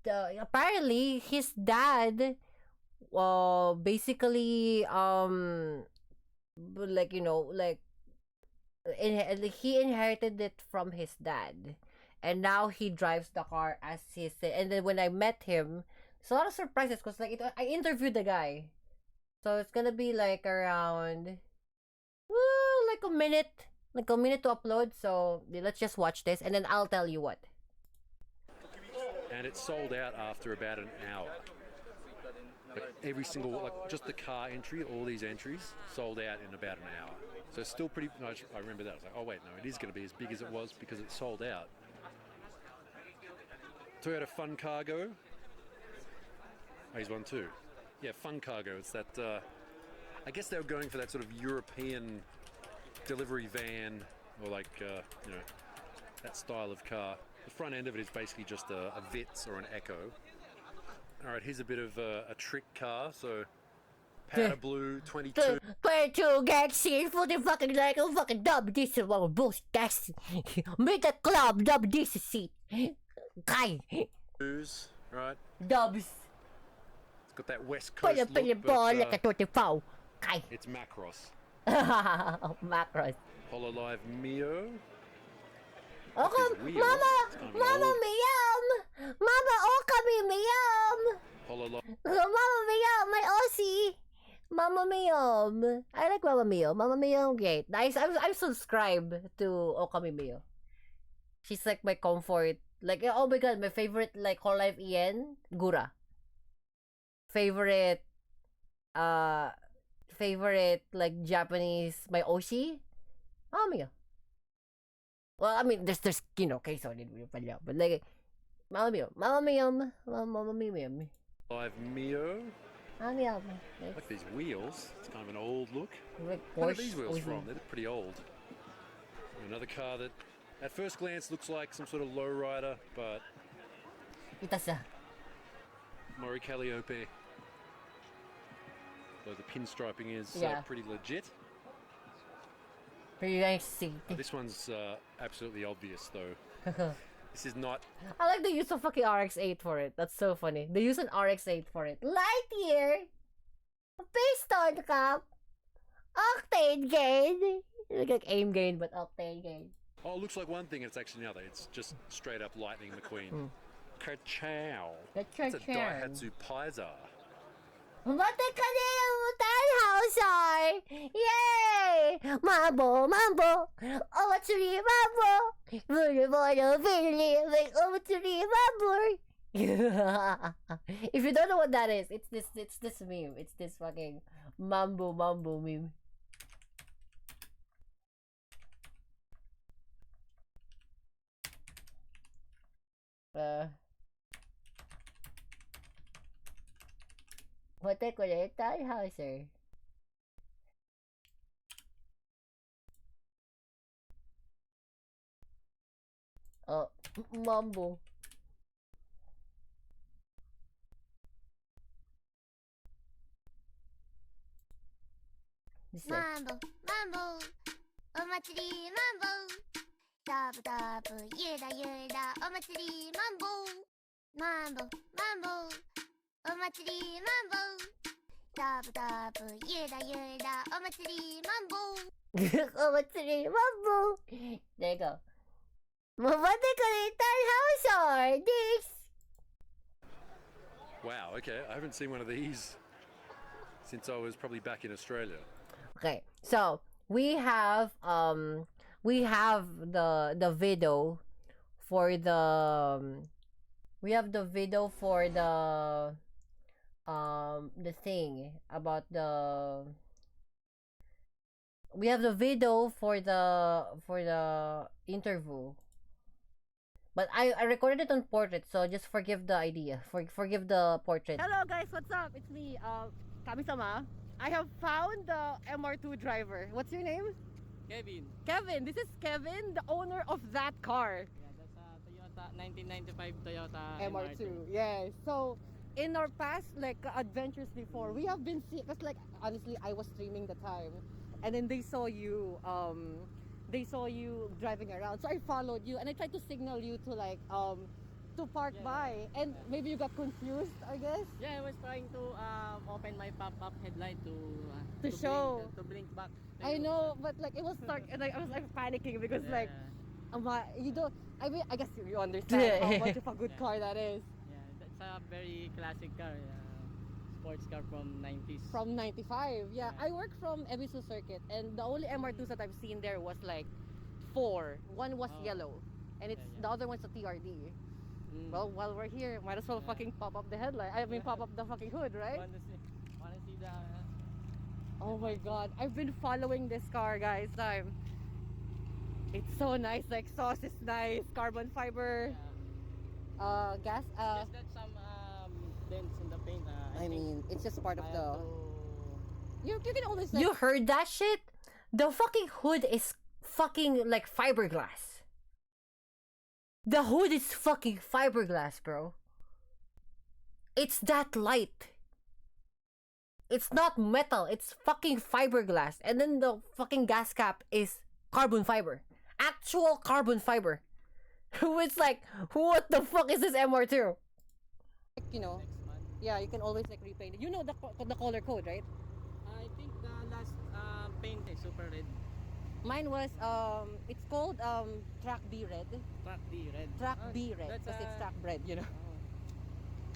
Apparently his dad basically like, you know, like he inherited it from his dad, and now he drives the car as his. And then when I met him, there's a lot of surprises because like I interviewed the guy, so it's gonna be like around like a minute to upload. So let's just watch this and then I'll tell you what. And it sold out after about an hour. Like every single, like just the car entry, all these entries sold out in about an hour. So it's still pretty. No, I remember that. I was like, oh wait, no, it is going to be as big as it was because it sold out. Toyota Fun Cargo. Oh, he's one too. Yeah, Fun Cargo. It's that. I guess they were going for that sort of European delivery van, or like you know, that style of car. The front end of it is basically just a Vitz or an Echo. All right, here's a bit of a trick car. So powder blue 22. 22 Galaxy, fucking like a fucking dub. This is one of those Galaxy. Make a club, dub this seat. Guy. Right. Dubs. It's got that West Coast look, Ball like a 24. Guy. It's Macross. Macros. Hololive Mio. Okay, Mama Miyam! Mama Okami Miyam! Hololive. Mama Miyam, my Aussie! Mama Miyam. I like Mama Mio. Mama Mio, great. Nice. I'm subscribed to Okami Mio. She's like my comfort. Like, oh my god, my favorite, like, whole life Ian, Gura. Favorite, like, Japanese, my Oshi, Mama Mio. Well, I mean, there's you know, queso din pala, but like, Mama Mio, Mama Mio, Mama Mio. Live Mio. Mama Mio. Like these wheels. It's kind of an old look. Like Where are these wheels from? They're pretty old. Another car that, at first glance, looks like some sort of lowrider, but Itasa. Mori Calliope. Though the pinstriping is pretty legit. Pretty nice seat. This one's absolutely obvious, though. This is not. I like the use of fucking RX-8 for it. That's so funny. They use an RX-8 for it. Lightyear! Piston cup! Octane gain! Like aim gain, but octane gain. Oh, it looks like one thing, and it's actually another. It's just straight up Lightning McQueen. Ka-chow. That's a Daihatsu Paiza. Mate ka Tannhauser! Yay! Mambo, mambo! Omatsuri, mambo! Omatsuri, mambo! If you don't know what that is, it's this meme. It's this fucking mambo meme. Mate ko Tannhauser. Oh, mambo. Mambo, mambo, omatsuri, mambo. Dabu, dabu, yuda, yuda, omatsuri, mambo. Mambo, mambo, omatsuri, mambo. Dabu, dabu, yuda, yuda, omatsuri, mambo. Omatsuri Mambo. There you go. Mabate ko little house or this. Wow, okay. I haven't seen one of these since I was probably back in Australia. Okay, so we have the video for the thing about we have the video for the interview, but I recorded it on portrait, so just forgive the idea, forgive the portrait. Hello guys, what's up? It's me, Kamisama. I have found the MR2 driver. What's your name? Kevin. Kevin. This is Kevin, the owner of that car. Yeah, that's a Toyota 1995 Toyota MR2. Yes. So in our past adventures before, we have been seeing, because honestly I was streaming the time, and then they saw you driving around, so I followed you and I tried to signal you to park by, and maybe you got confused, I guess. Yeah, I was trying to open my pop-up headlight to show blink, to blink back. I know, but it was dark and I was panicking because you don't, I mean, I guess you understand how much of a good car that is. Yeah, that's a very classic car, sports car from 90s. From 95, yeah. I work from Ebisu Circuit, and the only MR2s that I've seen there was 4. One was yellow, and the other one's a TRD. Well, while we're here, might as well fucking pop up the headlight. I mean, pop up the fucking hood, right? Wanna see the... Oh my god, I've been following this car, guys. It's so nice. The exhaust is nice, carbon fiber. Gas. Just got some dents in the paint. I mean, it's just part of the. You can always. You heard that shit? The fucking hood is fucking fiberglass. The hood is fucking fiberglass, bro. It's that light. It's not metal, it's fucking fiberglass. And then the fucking gas cap is carbon fiber. Actual carbon fiber. It's what the fuck is this MR2? Yeah, you can always repaint it. You know the color code, right? I think the last paint is super red. Mine was it's called track B red. Track B red. Track B red, because it's track bread,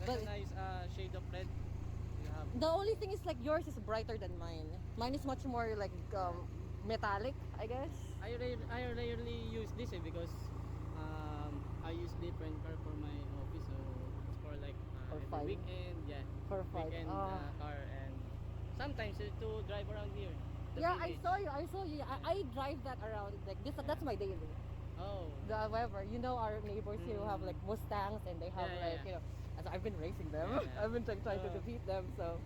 That's a nice shade of red you have. The only thing is yours is brighter than mine. Mine is much more metallic, I guess. I rarely use this because I use different car for my office, so it's for every weekend, For weekend car, and sometimes to drive around here. Yeah, I saw you. I drive that around this. That's my daily. Oh. However, our neighbors here who have Mustangs, and they have so I've been racing them. I've been trying to defeat them. So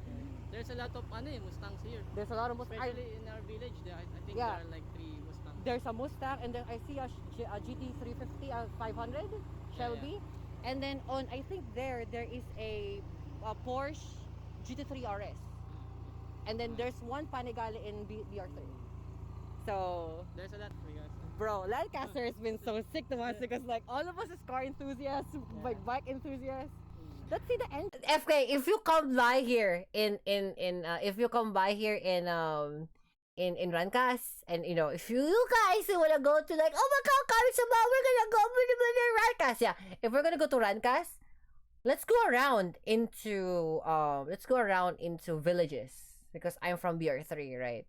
there's a lot of Mustangs here. There's a lot of Mustangs, especially in our village. I think there are 3 Mustangs. There's a Mustang, and then I see a GT350, 500 Shelby, and then I think there is a Porsche GT3 RS. And then there's one Panigale in BR3. So there's a lot for you guys. Bro, Lancaster has been so sick to us because all of us is car enthusiasts, bike enthusiasts. Let's see the end. FK, if you come by here in Rancas, and if you guys wanna go to oh my god, kamisama, we're gonna go to Rancas. Yeah, if we're gonna go to Rancas, let's go around into villages. Because I'm from BR3, right?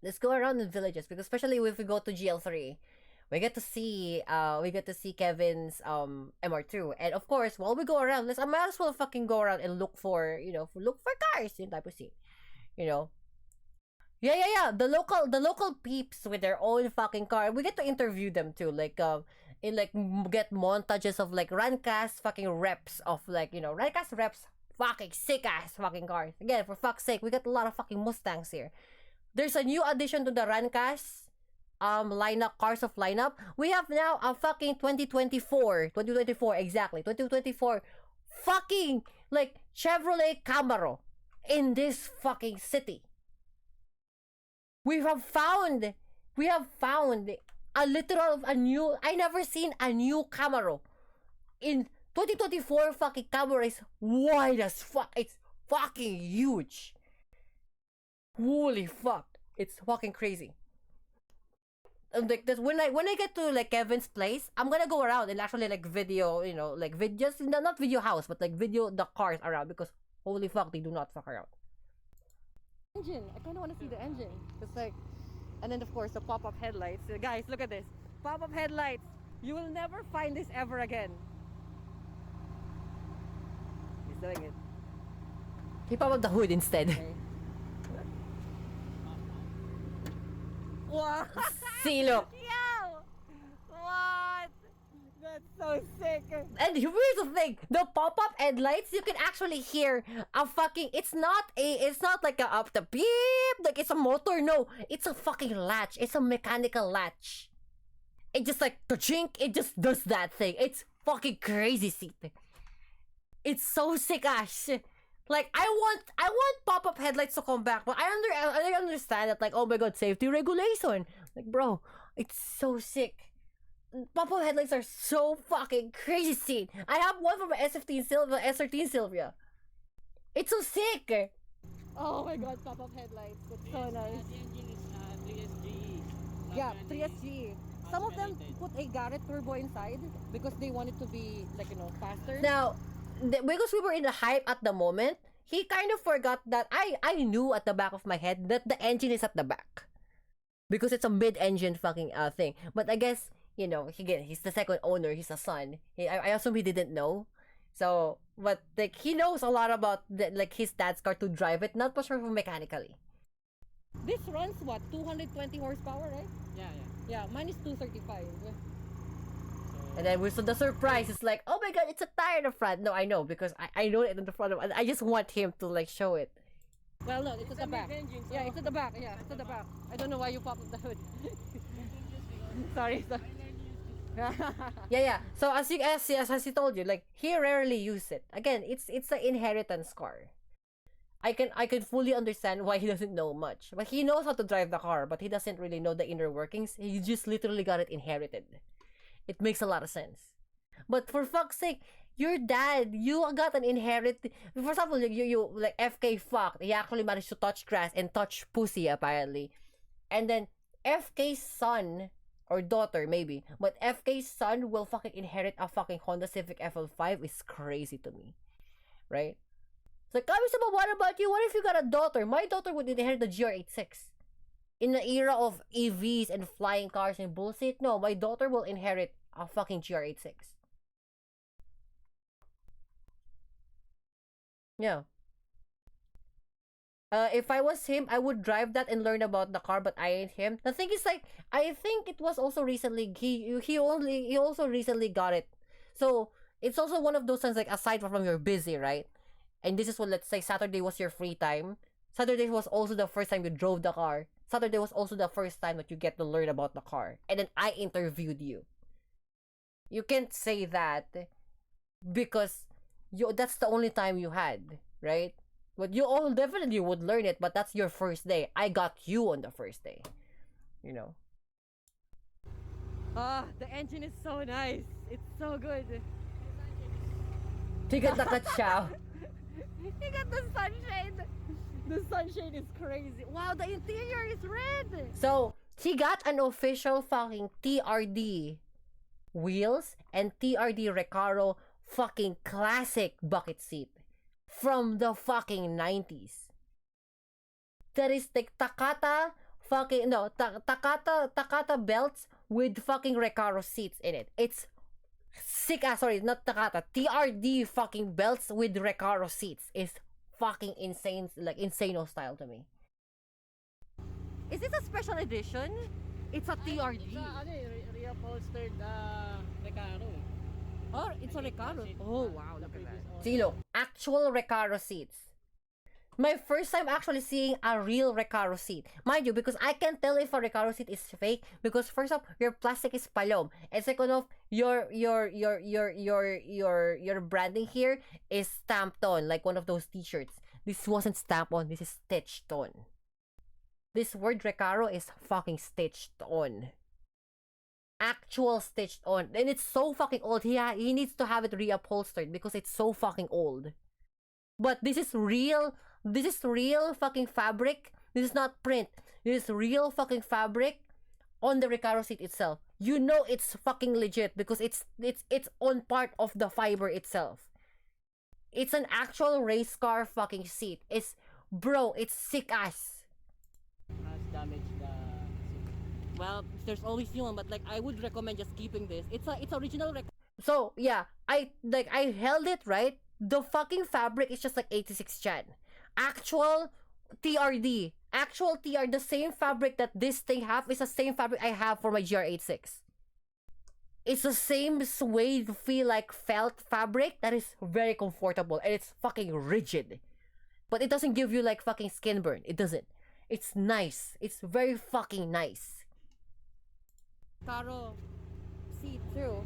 Let's go around in villages, because especially if we go to GL3, we get to see Kevin's MR2, and of course while we go around, I might as well fucking go around and look for cars in type of scene, Yeah. The local peeps with their own fucking car. We get to interview them too, get montages of Rancas fucking reps of Rancas reps. Fucking sick ass fucking cars. Again, for fuck's sake, we got a lot of fucking Mustangs here. There's a new addition to the Rancas cars of lineup. We have now a fucking 2024 exactly 2024 fucking Chevrolet Camaro in this fucking city. We have found a new. I never seen a new Camaro in 2024. Fucking Camaro is wide as fuck. It's fucking huge. Holy fuck. It's fucking crazy. like that when I get to like Kevin's place, I'm gonna go around and actually like video, you know, like videos, not video house, but like video the cars around, because holy fuck, they do not fuck around. Engine, I kind of want to see the engine. It's like, and then of course the pop-up headlights. Guys, look at this pop-up headlights. You will never find this ever again. He's doing it. He pop up the hood instead. Okay. Wow. See, look. Yo! What? That's so sick. And here's the thing. The pop-up headlights, you can actually hear a fucking... It's not like a up the beep. Like it's a motor. No. It's a fucking latch. It's a mechanical latch. It just like... Ka-chink. It just does that thing. It's fucking crazy, Seat. It's so sick, Ash. Like, I want pop-up headlights to come back, but I understand that, like, oh my god, safety regulation. Like, bro, it's so sick. Pop-up headlights are so fucking crazy sick. I have one from S13 Sylvia. It's so sick. Oh my god, pop-up headlights. It's so nice. The engine is 3SG. Yeah, 3SG. Some of them put a Garrett turbo inside because they want it to be, like, you know, faster. Now, because we were in the hype at the moment, he kind of forgot that I knew at the back of my head that the engine is at the back, because it's a mid-engine fucking thing. But I guess, you know, he's the second owner, he's a son. I assume he didn't know. So, but like he knows a lot about like his dad's car to drive it, not much more mechanically. This runs what, 220 horsepower, right? Yeah, mine is 235. And then so the surprise is like, oh my god, it's a tire in the front. No, I know, because I know it in the front of, and I just want him to like show it. Well, no, it's at the back. Engine, so yeah, it's at the back. Yeah, it's at the back. I don't know why you popped up the hood. Sorry. Yeah. So as he told you, like he rarely uses it. Again, it's an inheritance car. I can fully understand why he doesn't know much, but he knows how to drive the car, but he doesn't really know the inner workings. He just literally got it inherited. It makes a lot of sense. But for fuck's sake, your dad, you got an inherit. For example, you like FK fucked. He actually managed to touch grass and touch pussy, apparently. And then FK's son or daughter, maybe, but FK's son will fucking inherit a fucking Honda Civic FL5 is crazy to me. Right? It's like, kamisama, what about you? What if you got a daughter? My daughter would inherit the GR86. In the era of EVs and flying cars and bullshit, no, my daughter will inherit a fucking GR86. Yeah. If I was him, I would drive that and learn about the car, but I ain't him. The thing is, like, I think it was also recently, he also recently got it. So, it's also one of those things, like, aside from you're busy, right? And this is what, let's say, Saturday was your free time. Saturday was also the first time you drove the car. Saturday was also the first time that you get to learn about the car. And then I interviewed you. You can't say that because that's the only time you had, right? But you all definitely would learn it, but that's your first day. I got you on the first day. You know. The engine is so nice. It's so good. He got the kachow. He got the sunshade. The sunshade is crazy. Wow, the interior is red. So, he got an official fucking TRD wheels and TRD Recaro fucking classic bucket seat from the fucking 90s. That is like Takata belts with fucking Recaro seats in it. It's sick ass, sorry, not Takata. TRD fucking belts with Recaro seats is fucking insane, like insano style to me. Is this a special edition? It's a TRD. It's a reupholstered Recaro. Oh, it's a Recaro. Oh wow, look at that. See, look, actual Recaro seats. My first time actually seeing a real Recaro seat. Mind you, because I can tell if a Recaro seat is fake because first off, your plastic is palom. And second off, your branding here is stamped on, like one of those t-shirts. This wasn't stamped on, this is stitched on. This word Recaro is fucking stitched on. Actual stitched on. And it's so fucking old. He needs to have it reupholstered because it's so fucking old. But this is real fucking fabric. This is not print. This is real fucking fabric on the Recaro seat itself. You know it's fucking legit because it's on part of the fiber itself. It's an actual race car fucking seat. It's sick ass. Has damaged the seat. Well, there's always new one, but like I would recommend just keeping this. It's original. So yeah, I held it right. The fucking fabric is just like 86 Chan. Actual TRD, the same fabric that this thing have is the same fabric I have for my GR86. It's the same suede feel like felt fabric that is very comfortable and it's fucking rigid. But it doesn't give you like fucking skin burn. It doesn't. It's nice. It's very fucking nice. Caro See through.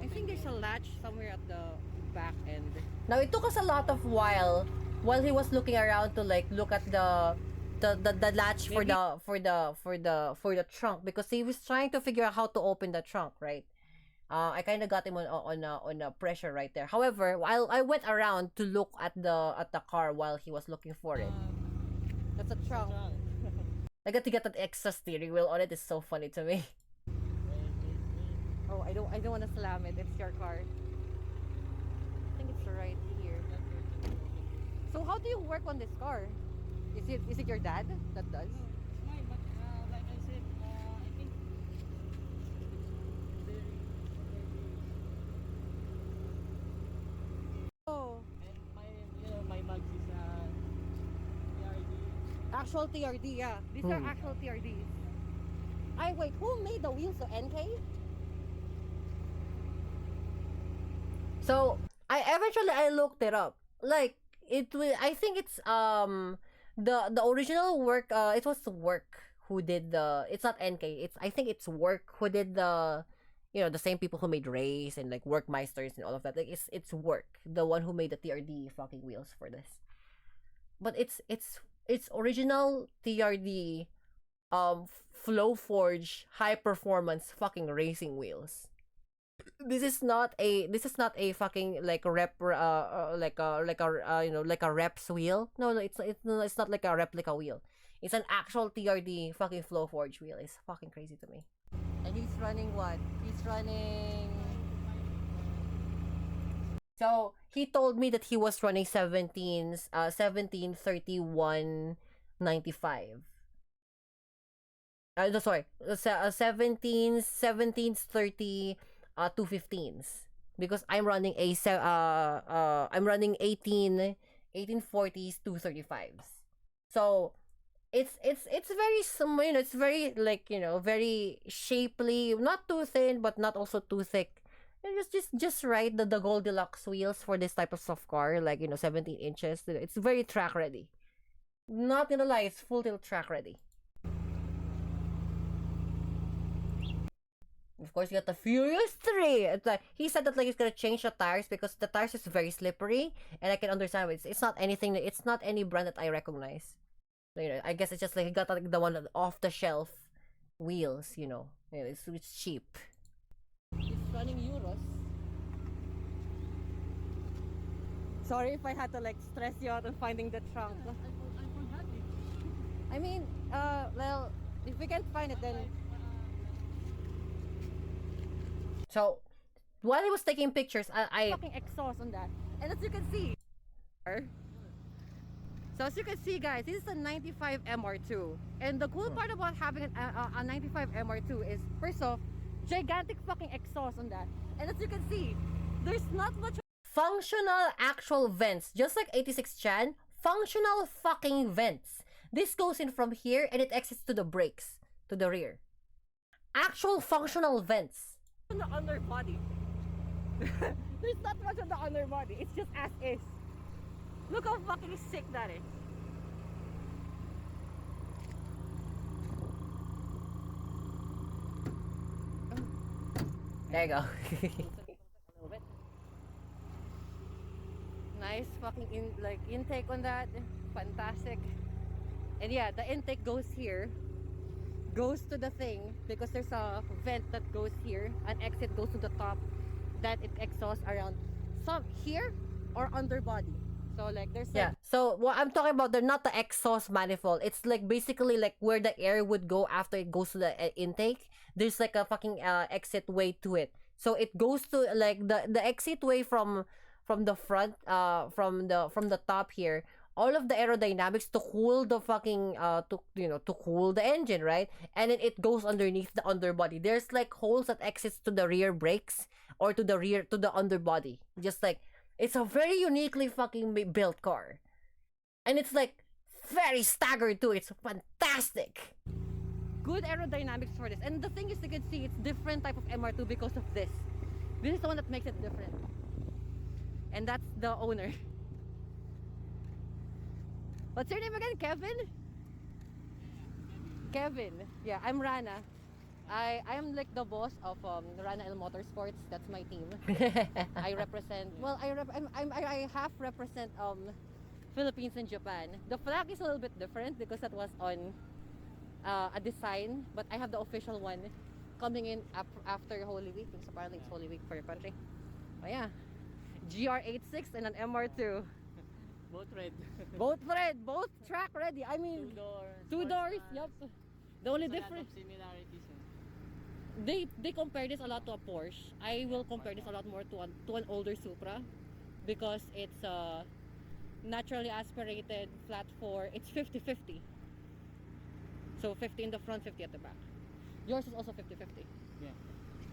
I think there's a latch somewhere at the back end. Now it took us a lot of while he was looking around to like look at the latch for the trunk because he was trying to figure out how to open the trunk, right? I kind of got him on a pressure right there. However, while I went around to look at the car while he was looking for it. That's a trunk. I got to get that extra steering wheel on it. It's so funny to me. Oh, I don't want to slam it. It's your car. I think it's right here. So how do you work on this car? Is it your dad that does? No, it's mine, but like I said, I think Oh. And my mags is TRD. Actual TRD, yeah. These are actual TRDs. Wait, who made the wheels? So NK? So I looked it up. Like I think it's the original work. It was Work who did the. It's not NK. I think it's Work who did the. The same people who made Race and like Workmeisters and all of that. Like it's Work, the one who made the TRD fucking wheels for this. But it's original TRD, Flow Forge high performance fucking racing wheels. This is not a fucking like rep like a reps wheel. No, it's not like a replica wheel. It's an actual TRD fucking Flow Forge wheel. It's fucking crazy to me. And he's running what? He's running. So he told me that he was running 173195. Sorry, 17s 30 215s because I'm running I'm running 1840s 235s. So it's very it's very like very shapely, not too thin but not also too thick. And just right the Goldilocks wheels for this type of soft car, like 17 inches. It's very track ready. Not gonna lie, it's full tilt track ready. Of course, you got the Furious 3. It's like, he said that like he's gonna change the tires because the tires is very slippery, and I can understand it's not anything. It's not any brand that I recognize. So, I guess it's just like he got like the one off the shelf wheels. It's cheap. He's running Euros. Sorry if I had to like stress you out on finding the trunk. I forgot it. I mean, well, if we can't find it, then. So, while he was taking pictures, I fucking exhaust on that. And as you can see, so as you can see, guys, this is a 95 MR2. And the cool part about having a 95 MR2 is, first off, gigantic fucking exhaust on that. And as you can see, there's not much functional actual vents. Just like 86 Chan, functional fucking vents. This goes in from here and it exits to the brakes, to the rear. Actual functional vents. On the underbody. There's not much on the underbody. It's just as is. Look how fucking sick that is. There you go. Nice fucking intake on that. Fantastic. And yeah, the intake goes here. Goes to the thing because there's a vent that goes here. An exit goes to the top that it exhausts around some here or underbody. So like there's yeah. So what I'm talking about, they're not the exhaust manifold. It's like basically like where the air would go after it goes to the intake. There's like a fucking exit way to it. So it goes to like the exit way from the front from the top here. All of the aerodynamics to cool the fucking to cool the engine, right? And then it goes underneath the underbody. There's like holes that exits to the rear brakes or to the underbody. Just like it's a very uniquely fucking built car. And it's like very staggered too. It's fantastic. Good aerodynamics for this. And the thing is, you can see it's different type of MR2 because of this. This is the one that makes it different. And that's the owner. What's your name again? Kevin? Kevin. Yeah, I'm Rana. I am like the boss of Rana L Motorsports. That's my team. I represent. Well, I half represent Philippines and Japan. The flag is a little bit different because that was on a design, but I have the official one coming in after Holy Week. Because apparently it's Holy Week for your country. Oh yeah, GR86 and an MR2. Both red. Both red, both track ready. I mean, two doors. Yep. The only difference. Similarities. They compare this a lot to a Porsche. I will compare this a lot more to an older Supra because it's naturally aspirated flat 4. It's 50-50. So 50 in the front, 50 at the back. Yours is also 50-50. Yeah.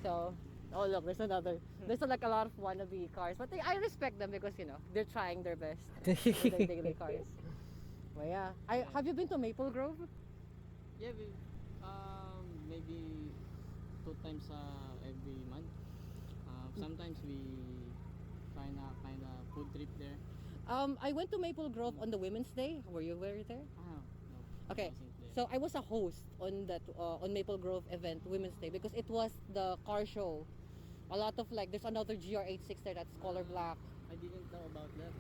So, oh look, there's another. There's like a lot of wannabe cars, but I respect them because they're trying their best with their daily cars. Well, yeah. Have you been to Maple Grove? Yeah, we maybe 2 times every month. Sometimes we find a kind of food trip there. I went to Maple Grove on the Women's Day. Were you there? No. Okay. So I was a host on that on Maple Grove event, Women's Day, because it was the car show. A lot of like, there's another GR86 there that's color black. I didn't know about that.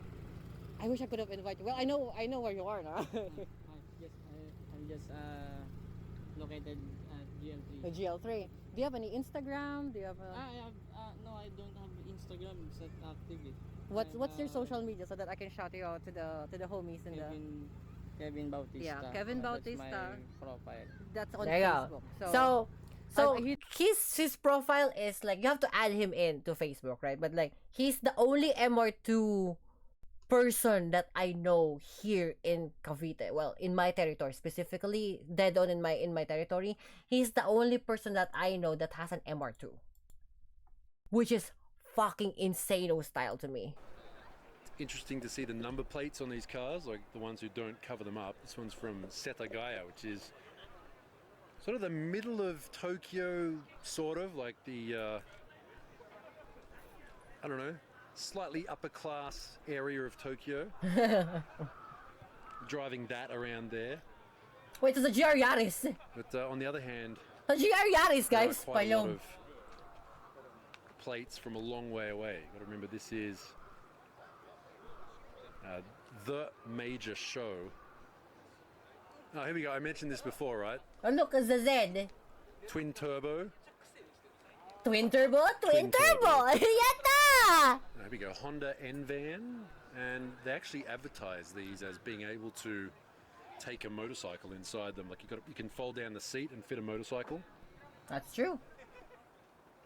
I wish I could have invited you. Well, I know where you are now. I'm just located at GL3. The GL3. Do you have any Instagram? Do you have? No, I don't have Instagram. It's not active. What's your social media so that I can shout you out to the homies in Kevin Bautista. Yeah, Kevin Bautista. That's my profile. That's on Facebook. So his profile is like, you have to add him in to Facebook, right? But like, he's the only MR2 person that I know here in Cavite. Well, in my territory, specifically dead on in my territory. He's the only person that I know that has an MR2, which is fucking insane style to me. Interesting to see the number plates on these cars, like the ones who don't cover them up. This one's from Setagaya, which is sort of the middle of Tokyo, sort of like the I don't know, slightly upper class area of Tokyo. Driving that around there. Wait, it's a GR Yaris. But on the other hand, a GR Yaris, guys. Quite a lot of plates from a long way away. Got to remember, this is the major show. Oh, here we go. I mentioned this before, right? Oh, look, it's a Z. Twin turbo. Twin turbo. Yatta! There we go. Honda N-Van. And they actually advertise these as being able to take a motorcycle inside them. Like you can fold down the seat and fit a motorcycle. That's true.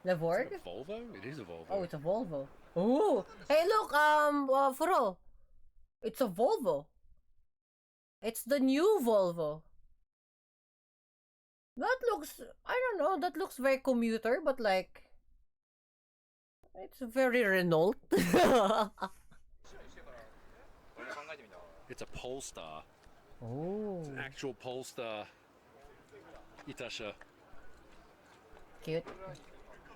The Vorg? Is it a Volvo? It is a Volvo. Oh, it's a Volvo. Ooh. Hey, look, Furo. It's a Volvo. It's the new Volvo. That looks, I don't know, that looks very commuter, but like, it's very Renault. It's a Polestar. Oh. It's an actual Polestar Itasha. Cute.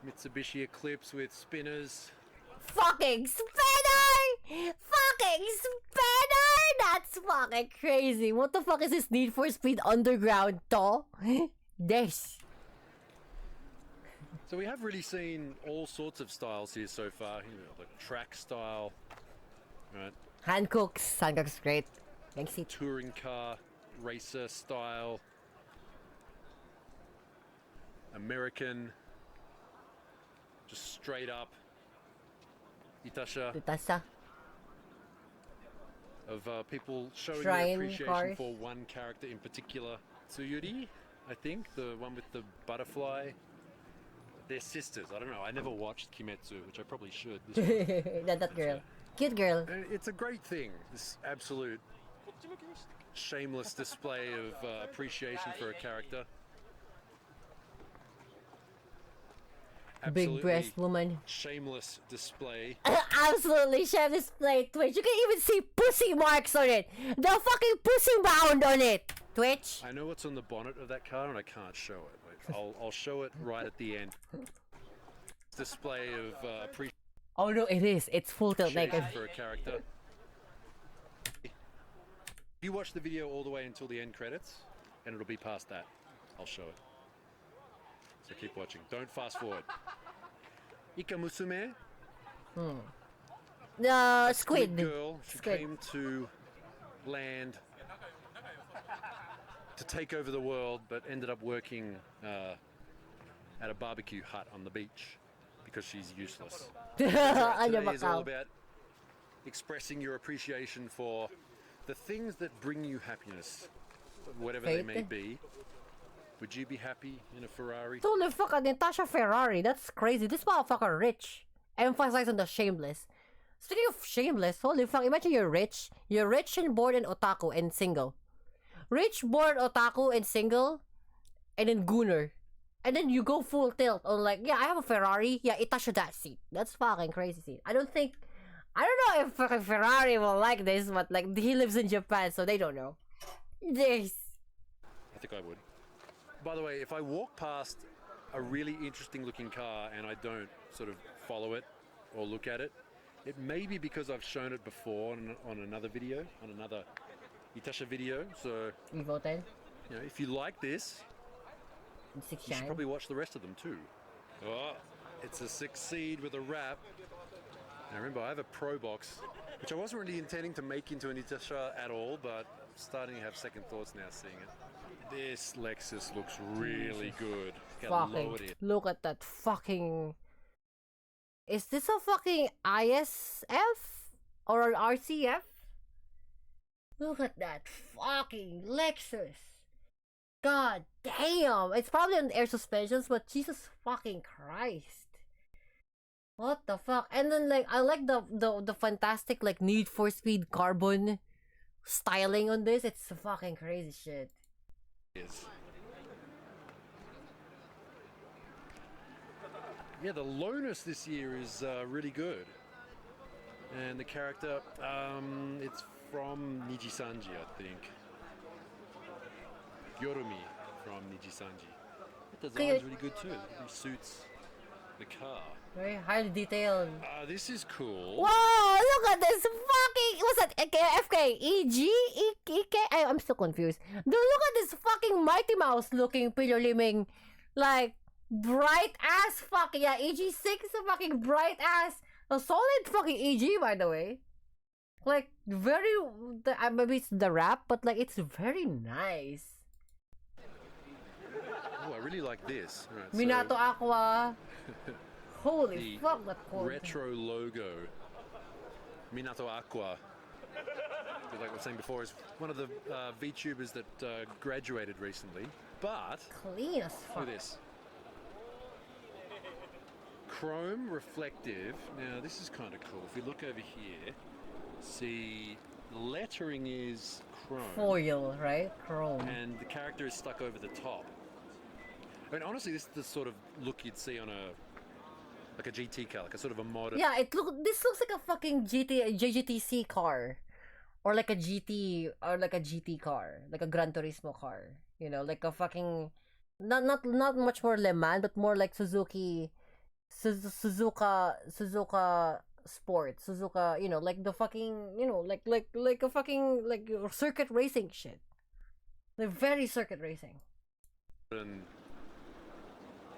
Mitsubishi Eclipse with spinners. Fucking spinner! Fucking spinner! That's fucking crazy. What the fuck is this Need for Speed Underground to? This. So we have really seen all sorts of styles here so far. You know, the track style, right? Hankook's great. Thanks. Touring car, racer style, American, just straight up Itasha. of people showing Shrine their appreciation cars. for one character in particular. Tsuyuri, I think, the one with the butterfly. They're sisters. I don't know. I never watched Kimetsu, which I probably should. that girl. Cute girl. And it's a great thing. This absolute shameless display of appreciation for a character. Big breast Absolutely woman. shameless display. Absolutely shameless display. Twitch. You can even see pussy marks on it. The fucking pussy bound on it. Twitch. I know what's on the bonnet of that car, and I can't show it. Wait, I'll show it right at the end. Display of appreciation Oh no, it is. It's full tilt naked. for a character. You watch the video all the way until the end credits, and it'll be past that. I'll show it. So keep watching. Don't fast forward. Ika Musume, The squid. girl. She Squid. came to land to take over the world, but ended up working at a barbecue hut on the beach because she's useless. Ano Today is all ba about expressing your appreciation for the things that bring you happiness, whatever they may Fate. be. Would you be happy in a Ferrari? Holy fuck, Natasha Ferrari. That's crazy. This motherfucker rich. Emphasize on the shameless. Speaking of shameless, holy fuck, imagine you're rich. You're rich and bored and otaku and single. Rich, bored, otaku and single. And then gooner. And then you go full tilt on like, yeah, I have a Ferrari. Yeah, Itasha that seat. That's fucking crazy seat. I don't know if fucking Ferrari will like this, but like he lives in Japan, so they don't know. This. I think I would. By the way, if I walk past a really interesting looking car and I don't sort of follow it or look at it, it may be because I've shown it before on another video, on another Itasha video. So, Evo 10. you know, if you like this, Six you should shine. probably watch the rest of them too. Oh, it's a succeed with a wrap. Now remember, I have a Pro box, which I wasn't really intending to make into an Itasha at all, but I'm starting to have second thoughts now seeing it. This Lexus looks really good. Look how low it Fucking, is. look at that fucking. Is this a fucking ISF or an RCF? Look at that fucking Lexus. God damn. It's probably on air suspensions, but Jesus fucking Christ. What the fuck? And then like I like the fantastic like Need for Speed carbon styling on this. It's fucking crazy shit. Is. Yeah, the lowness this year is really good. And the character, it's from Nijisanji, I think. Yorumi from Nijisanji. The design's really good too. It really suits the car. Very highly detailed. This is cool. Whoa, look at this fucking, what's that, FK, EG? EK? I'm still confused. Dude, look at this fucking Mighty Mouse looking Piloliming, like, bright ass fucking, yeah, EG6 is a fucking bright ass, a solid fucking EG, by the way. Like, very, maybe it's the wrap, but like, it's very nice. Oh, I really like this. Right, Minato Aqua. Holy the fuck, that cool. retro logo, Minato Aqua, like I was saying before, is one of the VTubers that graduated recently. But Clean as fuck. look at this, chrome reflective. Now this is kind of cool. If you look over here, see the lettering is chrome, Foil, right? Chrome. and the character is stuck over the top. I mean, honestly, this is the sort of look you'd see on like a GT car, like a sort of a modern. Yeah, this looks like a fucking JGTC car. Or like a GT car. Like a Gran Turismo car. You know, like a fucking not much more Le Mans, but more like Suzuka Sport. Suzuka, you know, like the fucking, you know, like a fucking like circuit racing shit. They're very circuit racing.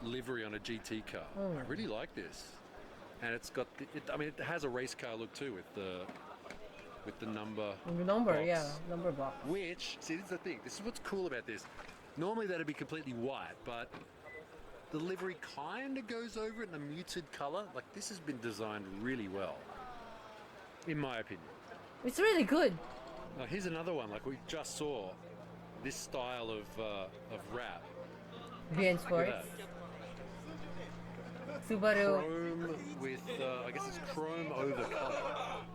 Livery on a GT car. I really like this, and it's got it has a race car look too with the number box, Yeah, number box. which, see, this is the thing, this is what's cool about this. Normally that'd be completely white, but the livery kind of goes over it in a muted color. Like, this has been designed really well, in my opinion. It's really good. Here's another one. Like we just saw, this style of wrap. BN Look Sports. at that. Subaru. Chrome with, I guess it's chrome over color.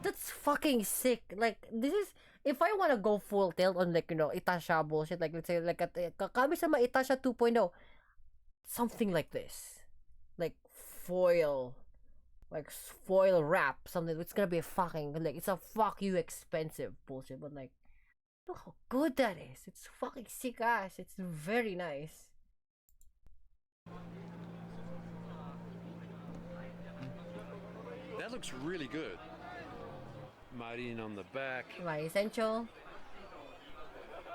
That's fucking sick. Like, this is, if I wanna go full tilt on, like, you know, Itasha bullshit, like, let's say, like, kamisama Itasha 2.0, something like this. Like, foil wrap, something, it's gonna be a fucking, like, it's a fuck you expensive bullshit, but, like, look how good that is. It's fucking sick ass. It's very nice. That looks really good. Marin on the back. My essential.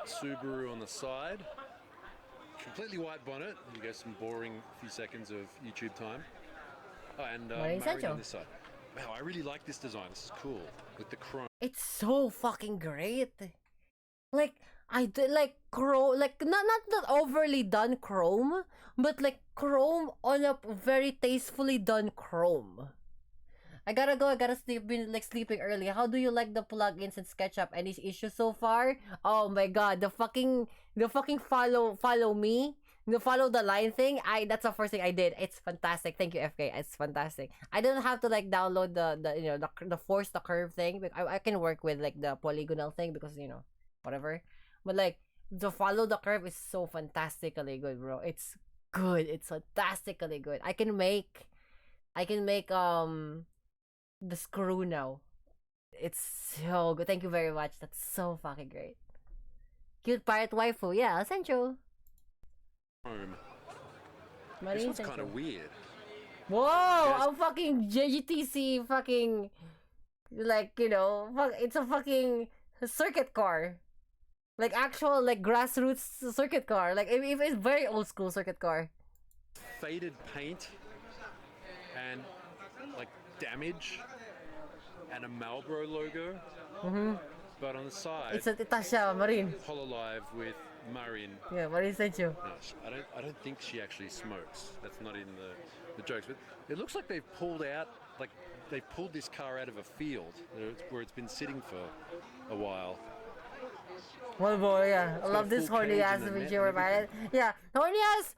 Subaru on the side. Completely white bonnet. You go some boring few seconds of YouTube time. Oh, and Marin on this side. Wow, I really like this design. This is cool with the chrome. It's so fucking great. Like I did, like chrome, like not overly done chrome, but like chrome on a very tastefully done chrome. I gotta go. I gotta sleep. Been like sleeping early. How do you like the plugins and SketchUp? Any issues so far? Oh my god, the fucking follow me. The follow the line thing. That's the first thing I did. It's fantastic. Thank you, FK. It's fantastic. I don't have to like download the force the curve thing. But I can work with like the polygonal thing because whatever. But like the follow the curve is so fantastically good, bro. It's good. It's fantastically good. I can make the screw now. It's so good. Thank you very much. That's so fucking great. Cute pirate waifu. Yeah, essential. This one's kind of weird. Whoa! I'm fucking JGTC fucking like it's a fucking circuit car. Like actual like grassroots circuit car. Like if it's very old school circuit car. Faded paint and like damage and a Marlboro logo. But on the side, it's a Itasha Marin. Hololive with Marin. Yeah, Marin sent you. No, I don't think she actually smokes. That's not in the jokes. But it looks like they've pulled this car out of a field where it's been sitting for a while. Well, boy, yeah. I love this horny ass VTuber, man. Yeah, horny ass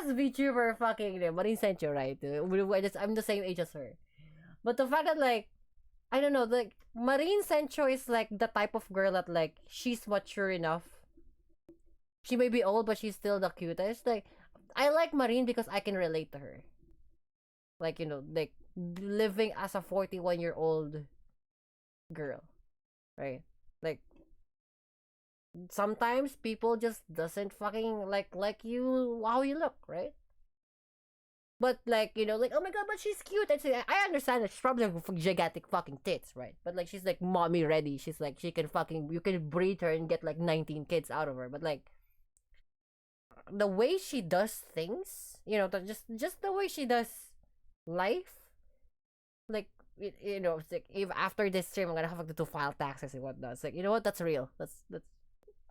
VTuber fucking Marin sent you, right? I'm the same age as her. But the fact that, like, I don't know, like, Marin Sencho is, like, the type of girl that, like, she's mature enough. She may be old, but she's still the cutest. Like, I like Marin because I can relate to her. Like, like, living as a 41-year-old girl. Right? Like, sometimes people just doesn't fucking like you, how you look, right? But like, like, oh my god, but she's cute. I understand that she's probably like gigantic fucking tits, right? But like, she's like mommy ready. She's like, you can breed her and get like 19 kids out of her. But like, the way she does things, just the way she does life, like, it's like, if after this stream I'm gonna have to file taxes and whatnot. It's like, you know what? That's real. That's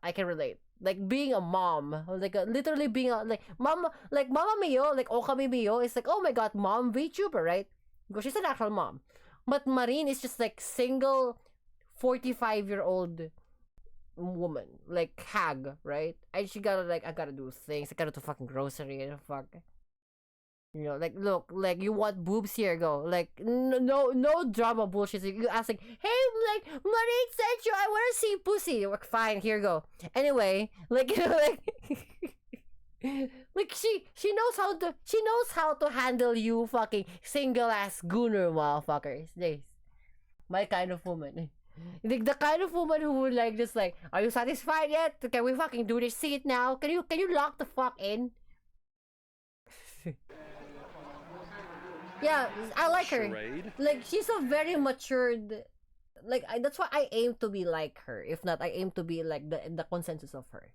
I can relate. Like being a mom, like literally being a Mama Mio, like Okami Mio is like, oh my god, mom VTuber, right? Because she's an actual mom. But Marin is just like single 45-year-old woman, like hag, right? And she gotta like, I gotta do things, I gotta do fucking grocery and fuck. Like, look, like, you want boobs, here, go. Like, no drama bullshit. You ask, like, hey, like, Marin sent you, I wanna see pussy. Like, fine, here, go. Anyway, like, like, like, she knows how to handle you fucking single-ass gooner motherfuckers. This, my kind of woman. Like, the kind of woman who would, like, just, like, are you satisfied yet? Can we fucking do this seat now? Can you lock the fuck in? Yeah, I like her. Like, she's a very matured, like, that's why I aim to be like her. If not, I aim to be like the consensus of her,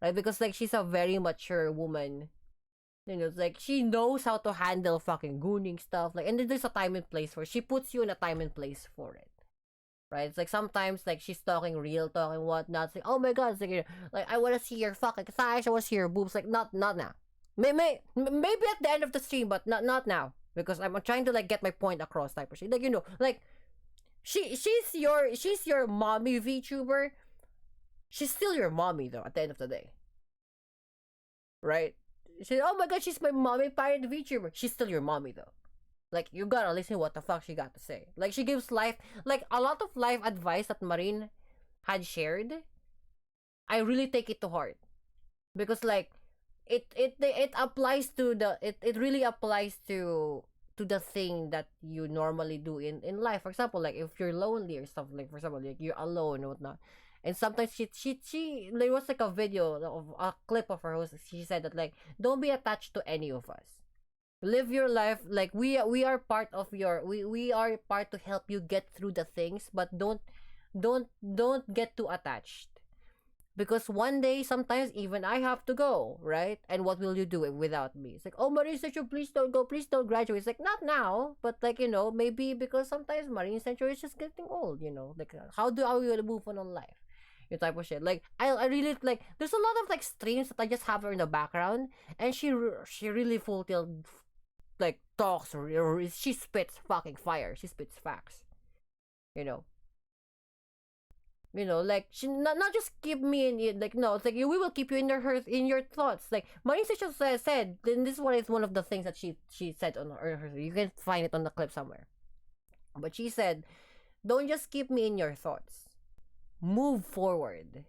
right? Because like, she's a very mature woman. It's like, she knows how to handle fucking gooning stuff. Like, and there's a time and place for it. She puts you in a time and place for it, right? It's like, sometimes like, she's talking real talk and whatnot. It's like, oh my god, it's like I want to see your fucking thighs. I want to see your boobs. Like, not now. Maybe at the end of the stream, but not now. Because I'm trying to like get my point across, type of shit. Like, like, she's your mommy VTuber, she's still your mommy though at the end of the day, right? She said, oh my god, she's my mommy pirate VTuber. She's still your mommy though. Like, you gotta listen to what the fuck she got to say. Like, she gives life, like, a lot of life advice that Marine had shared. I really take it to heart. Because, like, it applies to it really applies to the thing that you normally do in life. For example, like, if you're lonely or stuff, like, for example, like, you're alone or whatnot. And sometimes she there was like a video of a clip of her host. She said that, like, don't be attached to any of us. Live your life like we are part of your we are part to help you get through the things, but don't get too attached, because one day sometimes even I have to go, right? And what will you do without me? It's like, oh, Marine Central, please don't go, please don't graduate. It's like, not now, but like, you know, maybe because sometimes Marine Central is just getting old, you know, like, how do I will move on life, you type of shit. Like, I really, like, there's a lot of like streams that I just have her in the background, and she really full tilt, like, talks, or she spits fucking fire. She spits facts. You know, like, she not just keep me in, like, no, it's like, we will keep you in your thoughts. Like, Marisa just said, then this one is one of the things that she said on her. You can find it on the clip somewhere. But she said, don't just keep me in your thoughts. Move forward.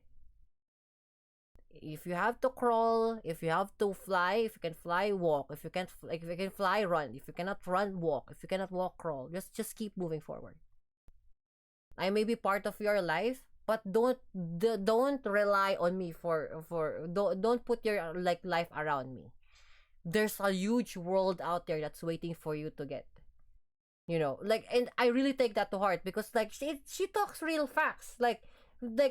If you have to crawl, if you have to fly, if you can fly, walk. If you can't, like, if you can fly, run. If you cannot run, walk. If you cannot walk, crawl. Just keep moving forward. I may be part of your life, but don't rely on me for don't put your, like, life around me. There's a huge world out there that's waiting for you to get. You know, like, and I really take that to heart, because, like, she talks real facts. Like,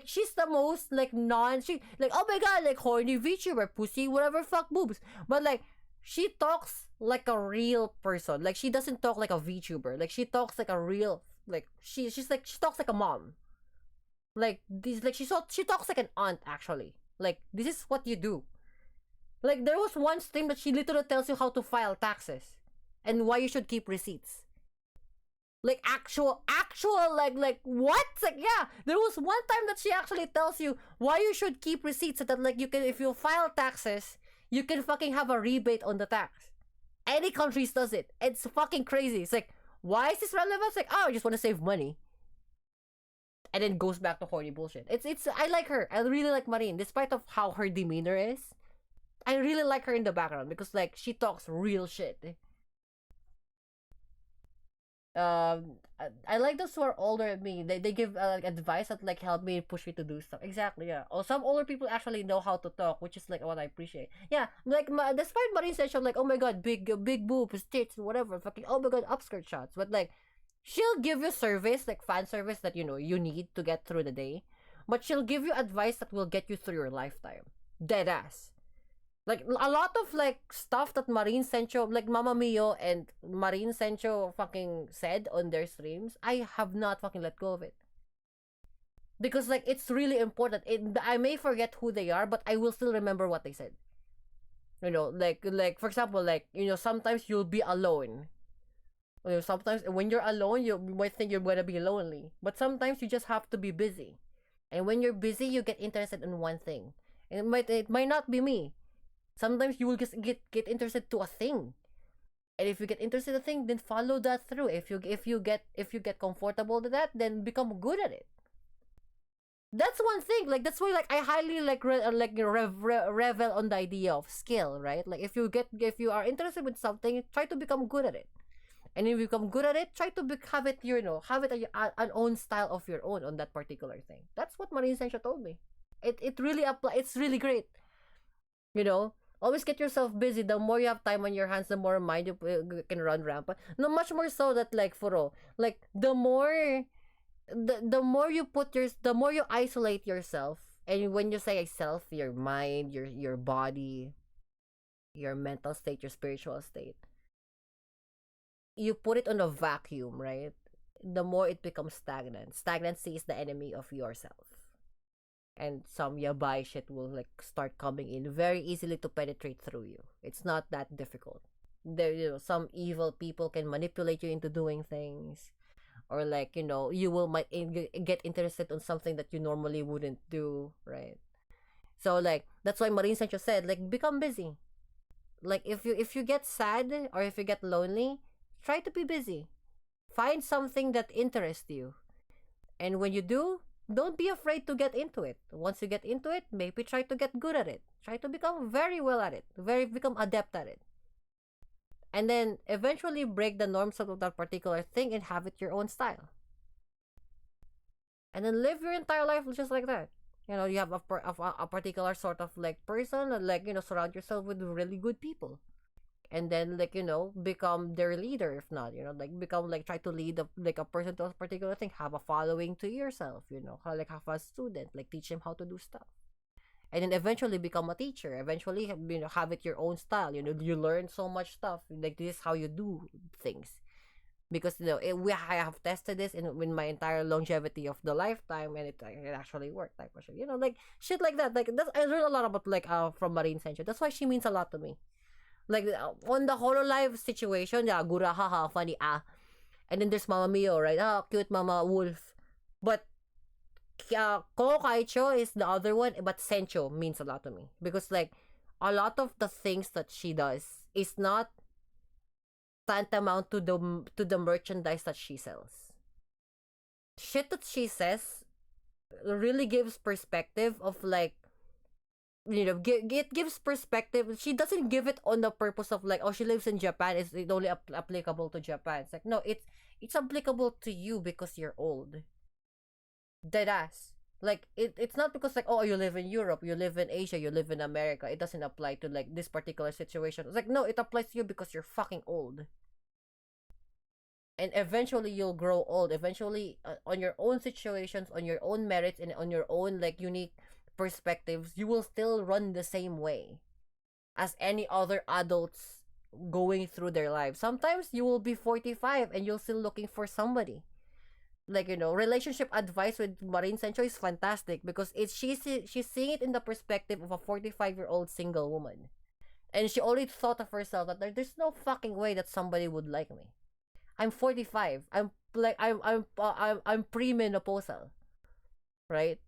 she's the most, like, she, like, oh my god, like, horny VTuber, pussy, whatever, fuck boobs. But, like, she talks like a real person. Like, she doesn't talk like a VTuber. Like, she talks like a real, like, she's like, she talks like a mom. Like, this, like, she talks like an aunt, actually. Like, this is what you do. Like, there was one stream that she literally tells you how to file taxes and why you should keep receipts. Like, actual, like, what? Like, yeah, there was one time that she actually tells you why you should keep receipts, so that, like, you can, if you file taxes, you can fucking have a rebate on the tax. Any countries does it. It's fucking crazy. It's like, why is this relevant? It's like, oh, I just want to save money. And then goes back to horny bullshit. It's, I like her. I really like Marine, despite of how her demeanor is. I really like her in the background, because, like, she talks real shit. I like those who are older than me. They give, like, advice that, like, help me, push me to do stuff. Exactly, yeah. Or some older people actually know how to talk, which is, like, what I appreciate. Yeah, like, despite Marine said, like, oh my god, big boobs, tits, whatever, fucking, oh my god, upskirt shots. But, like, she'll give you service, like, fan service that, you know, you need to get through the day. But she'll give you advice that will get you through your lifetime. Dead ass. Like, a lot of, like, stuff that Marine Sencho, like, Mama Mio and Marine Sencho fucking said on their streams, I have not fucking let go of it. Because, like, it's really important. I may forget who they are, but I will still remember what they said. You know, like, for example, like, you know, sometimes you'll be alone. You know, sometimes when you're alone, you might think you're gonna be lonely. But sometimes you just have to be busy. And when you're busy, you get interested in one thing. And it might not be me. Sometimes you will just get interested to a thing, and if you get interested in a thing, then follow that through. If you get comfortable with that, then become good at it. That's one thing. Like, that's why, like, I highly, like, revel on the idea of skill, right? Like, if you are interested with something, try to become good at it, and if you become good at it, try to have it, you know, have it an own style of your own on that particular thing. That's what Marine Sencha told me. It really it's really great. You know, always get yourself busy. The more you have time on your hands, the more mind you can run rampant. No, much more so that, like, Furo, like, the more you isolate yourself, and when you say self, your mind, your body, your mental state, your spiritual state, you put it on a vacuum, right? The more it becomes stagnant. Stagnancy is the enemy of yourself. And some yabai shit will, like, start coming in very easily to penetrate through you. It's not that difficult. There, you know, some evil people can manipulate you into doing things. or like, you know, you will might get interested on something that you normally wouldn't do, right? So like that's why Marine Sancho said, like, become busy. Like if you get sad or if you get lonely, try to be busy. Find something that interests you. And when you do, don't be afraid to get into it. Once you get into it, maybe try to get good at it. Try to become very well at it. Become adept at it. And then eventually break the norms of that particular thing and have it your own style. And then live your entire life just like that. You know, you have a particular sort of like person, and like, you know, surround yourself with really good people. And then, like, you know, become their leader. If not, you know, like become like, try to lead a person to a particular thing. Have a following to yourself, you know, like have a student, like teach him how to do stuff. And then eventually become a teacher. Eventually, you know, have it your own style. You know, you learn so much stuff. Like, this is how you do things. Because, you know, I have tested this in my entire longevity of the lifetime, and it actually worked. Like, you know, like shit like that. Like, I learned a lot about like from Marine Sencho. That's why she means a lot to me. Like, on the Hololive situation, yeah, gura, haha, funny, and then there's Mama Mio, right? Cute Mama Wolf. But Ko Kaicho is the other one, but Sencho means a lot to me because like a lot of the things that she does is not tantamount to the merchandise that she sells. Shit that she says really gives perspective of like, you know, it gives perspective. She doesn't give it on the purpose of like, oh, she lives in Japan, is it only applicable to Japan? It's like, no, it's applicable to you because you're old. Deadass. Like, it's not because like, oh, you live in Europe, you live in Asia, you live in America, it doesn't apply to like this particular situation. It's like, no, it applies to you because you're fucking old. And eventually you'll grow old. Eventually, on your own situations, on your own merits, and on your own like unique perspectives, you will still run the same way as any other adults going through their lives. Sometimes you will be 45 and you're still looking for somebody. Like, you know, relationship advice with Marine Sencho is fantastic because she's seeing it in the perspective of a 45-year-old single woman. And she already thought of herself that there's no fucking way that somebody would like me. I'm 45. I'm premenopausal. Right?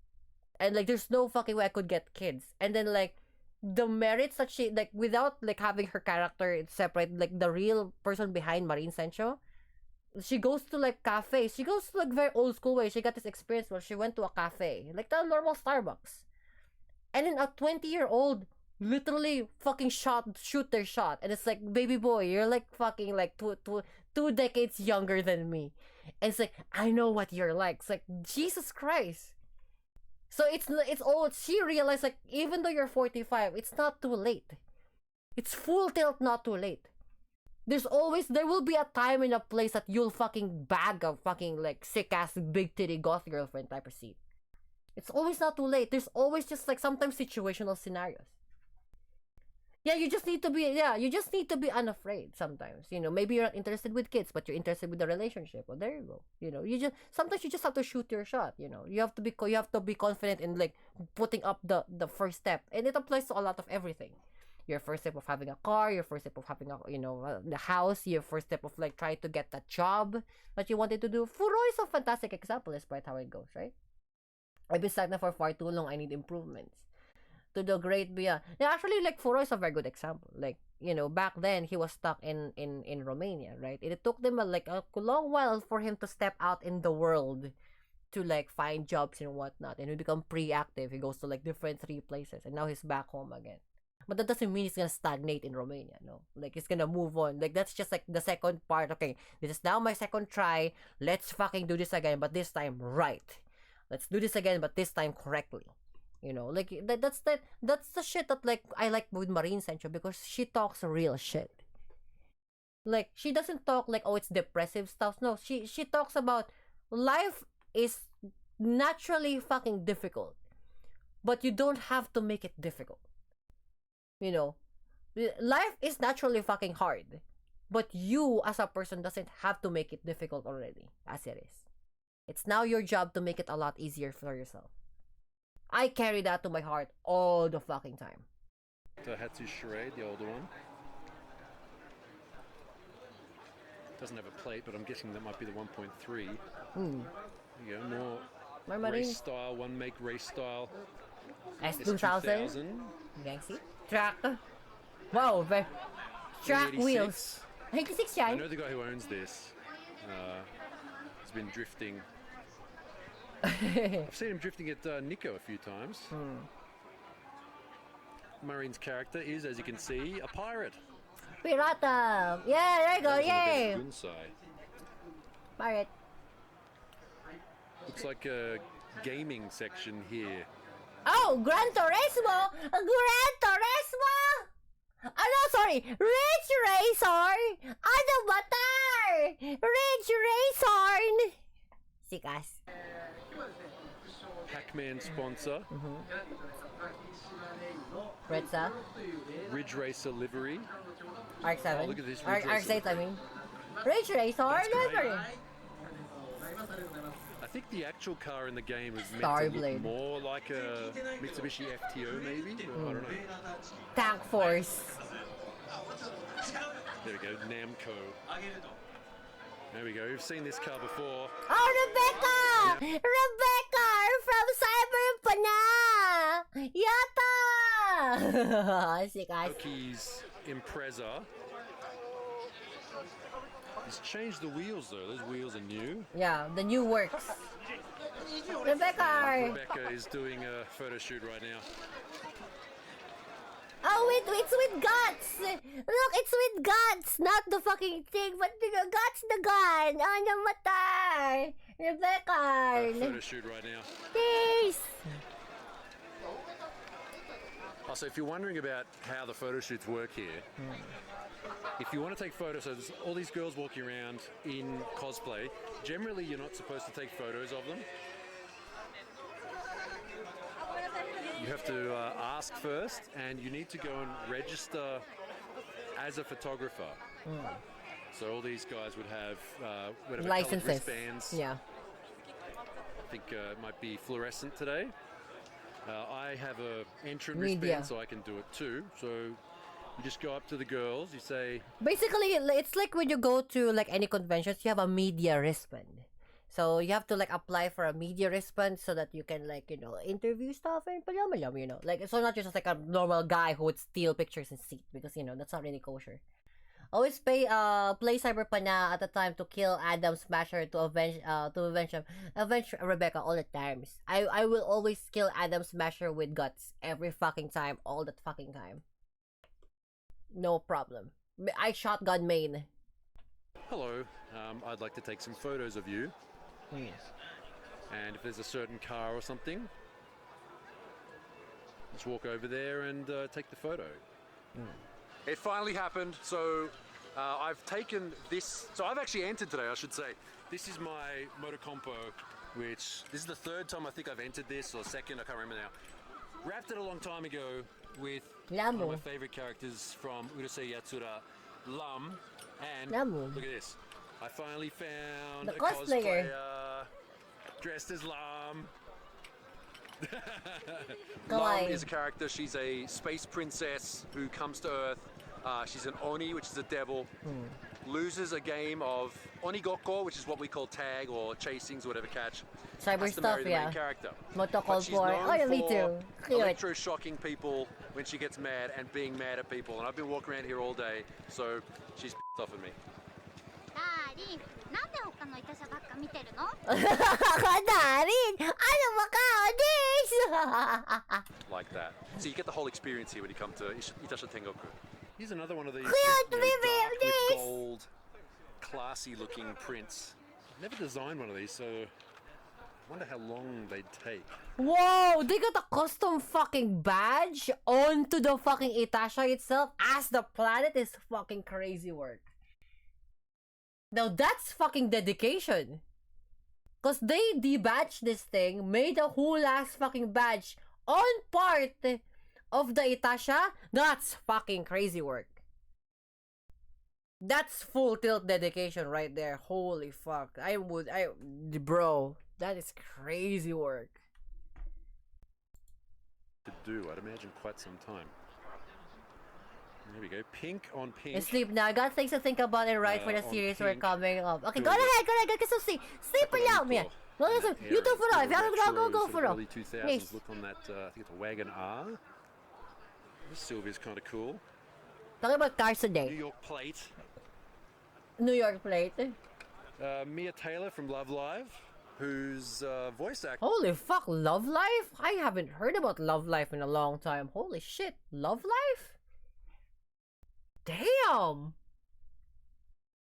And like there's no fucking way I could get kids. And then like the merits that she like, without like having her character separate, like the real person behind Marine Sencho, she goes to like cafes. She goes to like very old school way. She got this experience where she went to a cafe, like the normal Starbucks, and then a 20-year-old literally fucking shoot their shot, and it's like, baby boy, you're like fucking like two decades younger than me, and it's like, I know what you're like. It's like, Jesus Christ. So it's old. She realized like, even though you're 45, it's not too late. It's full tilt not too late. There will be a time and a place that you'll fucking bag a fucking like sick ass big titty goth girlfriend type of seat. It's always not too late. There's always just like sometimes situational scenarios. Yeah, you just need to be unafraid sometimes. You know, maybe you're not interested with kids, but you're interested with the relationship. Well, there you go. You know, sometimes you just have to shoot your shot. You know, you have to be confident in like putting up the first step, and it applies to a lot of everything. Your first step of having a car, your first step of having the house, your first step of like trying to get that job that you wanted to do. Furo is a fantastic example, despite how it goes, right? I've been stagnant for far too long. I need improvements. To the great beyond. Yeah, actually, like Furo is a very good example. Like, you know, back then he was stuck in Romania, right? It took them a long while for him to step out in the world to like find jobs and whatnot, and he become pre-active. He goes to like different 3 places, and now he's back home again. But that doesn't mean he's gonna stagnate in Romania, no. Like, he's gonna move on. Like, that's just like the second part. Okay, this is now my second try. Let's fucking do this again, but this time right. Let's do this again, but this time correctly. You know, like that's the shit that like I like with Marine Sencho, because she talks real shit. Like, she doesn't talk like, oh, it's depressive stuff. No, she talks about life is naturally fucking difficult, but you don't have to make it difficult. You know, life is naturally fucking hard, but you as a person doesn't have to make it difficult already as it is. It's now your job to make it a lot easier for yourself. I carry that to my heart all the fucking time. To Hatsu Sheree, the older one. Doesn't have a plate, but I'm guessing that might be the 1.3. Hmm. You go, more Marine. race style, one make race style. S2000. Gangster. Track. Wow, track 86. wheels. 86 I yan. know the guy who owns this. Has been drifting. I've seen him drifting at Nico a few times. Marine's character is, as you can see, a pirate. Pirata. Yeah, there you go. That was on a Yay. bit of Gunsai. Pirate. Looks like a gaming section here. Oh, Gran Turismo! Gran Turismo! Oh no, sorry! Ridge Racer! Ano ba tar? Ridge Racer! Sikas. Pac-Man sponsor. Redsa. Ridge Racer livery. RX-7. Oh, look at this Ridge RX-8, Racer. I mean. Ridge Racer livery. I think the actual car in the game is meant to Starblade. look more like a Mitsubishi FTO, maybe? I don't know. Tank Force. There we go, Namco. There we go, we've seen this car before. Oh, Rebecca! Rebecca from Cyberpunk! Yata! Sikas. Toki's Impreza. He's changed the wheels though, those wheels are new. Yeah, the new works. Rebecca! Rebecca is doing a photo shoot right now. Oh, it's with guts! Look, it's with guts! Not the fucking thing, but the guts, the gun! Oh, namatay! Rebecca! Photo shoot right now. Please! Also, if you're wondering about how the photo shoots work here, if you want to take photos, so there's all these girls walking around in cosplay. Generally, you're not supposed to take photos of them. You have to ask first, and you need to go and register as a photographer. So all these guys would have whatever coloured Licenses. wristbands. Yeah. I think it might be fluorescent today. I have a entrant Media. wristband, so I can do it too. So you just go up to the girls, you say, Basically, it's like when you go to like any conventions, you have a media wristband. So you have to like apply for a media wristband so that you can like, you know, interview stuff and you know. Like, so not just like a normal guy who would steal pictures and sit, because, you know, that's not really kosher. Always play Cyberpunk at the time to kill Adam Smasher to avenge Rebecca all the times. I will always kill Adam Smasher with guts every fucking time, all the fucking time. No problem. I shotgun main. hello, I'd like to take some photos of you. And if there's a certain car or something, just walk over there and take the photo. It finally happened. So I've taken this. So I've actually entered today, I should say. This is my Motocompo, which this is the third time I think I've entered this, or second, I can't remember now. Wrapped it a long time ago with one of my favorite characters from Urusei Yatsura, Lum. And look at this. I finally found the a cosplayer dressed as Lum. Lum Kawaii. is a character. She's a space princess who comes to Earth. She's an Oni, which is a devil. Loses a game of Onigoko, which is what we call tag or chasings, or whatever catch. Cyber Has to stuff, marry the yeah. main character. Motocall She's for. known Oh, yeah, me for too. Cute. electro-shocking people when she gets mad and being mad at people. And I've been walking around here all day, so she's pissed off at me. ダーリン、なんで他のイタシャばっか見てるの？ Darin! Ano ba ka? Like that. So you get the whole experience here when you come to Itasha Tengoku. Here's another one of these Cute, dark baby, with this. gold, classy-looking prints. Never designed one of these, so I wonder how long they'd take. Whoa! They got a custom fucking badge onto the fucking Itasha itself as the planet is fucking crazy work. Now that's fucking dedication. Cause they debadged this thing, made a whole ass fucking badge on part of the Itasha. That's fucking crazy work. That's full tilt dedication right there. Holy fuck. Bro, that is crazy work. To do, I'd imagine quite some time. There we go. Pink on pink. I sleep now. I got things to think about and write for the on series we're pink. coming up. Okay, Doing go it. ahead. Get some sleep. Sleep That's what out, I'm man. for. Well, listen, That you era, do for it's life. got a Go retro go sort for of it. early 2000s Yes. look on that. I think it's a Wagon R. This Sylvia's kind of cool. Talking about cars New today. York plate. New York plate. Mia Taylor from Love Live, whose voice actor. Holy fuck, Love Life? I haven't heard about Love Life in a long time. Holy shit, Love Life? Damn!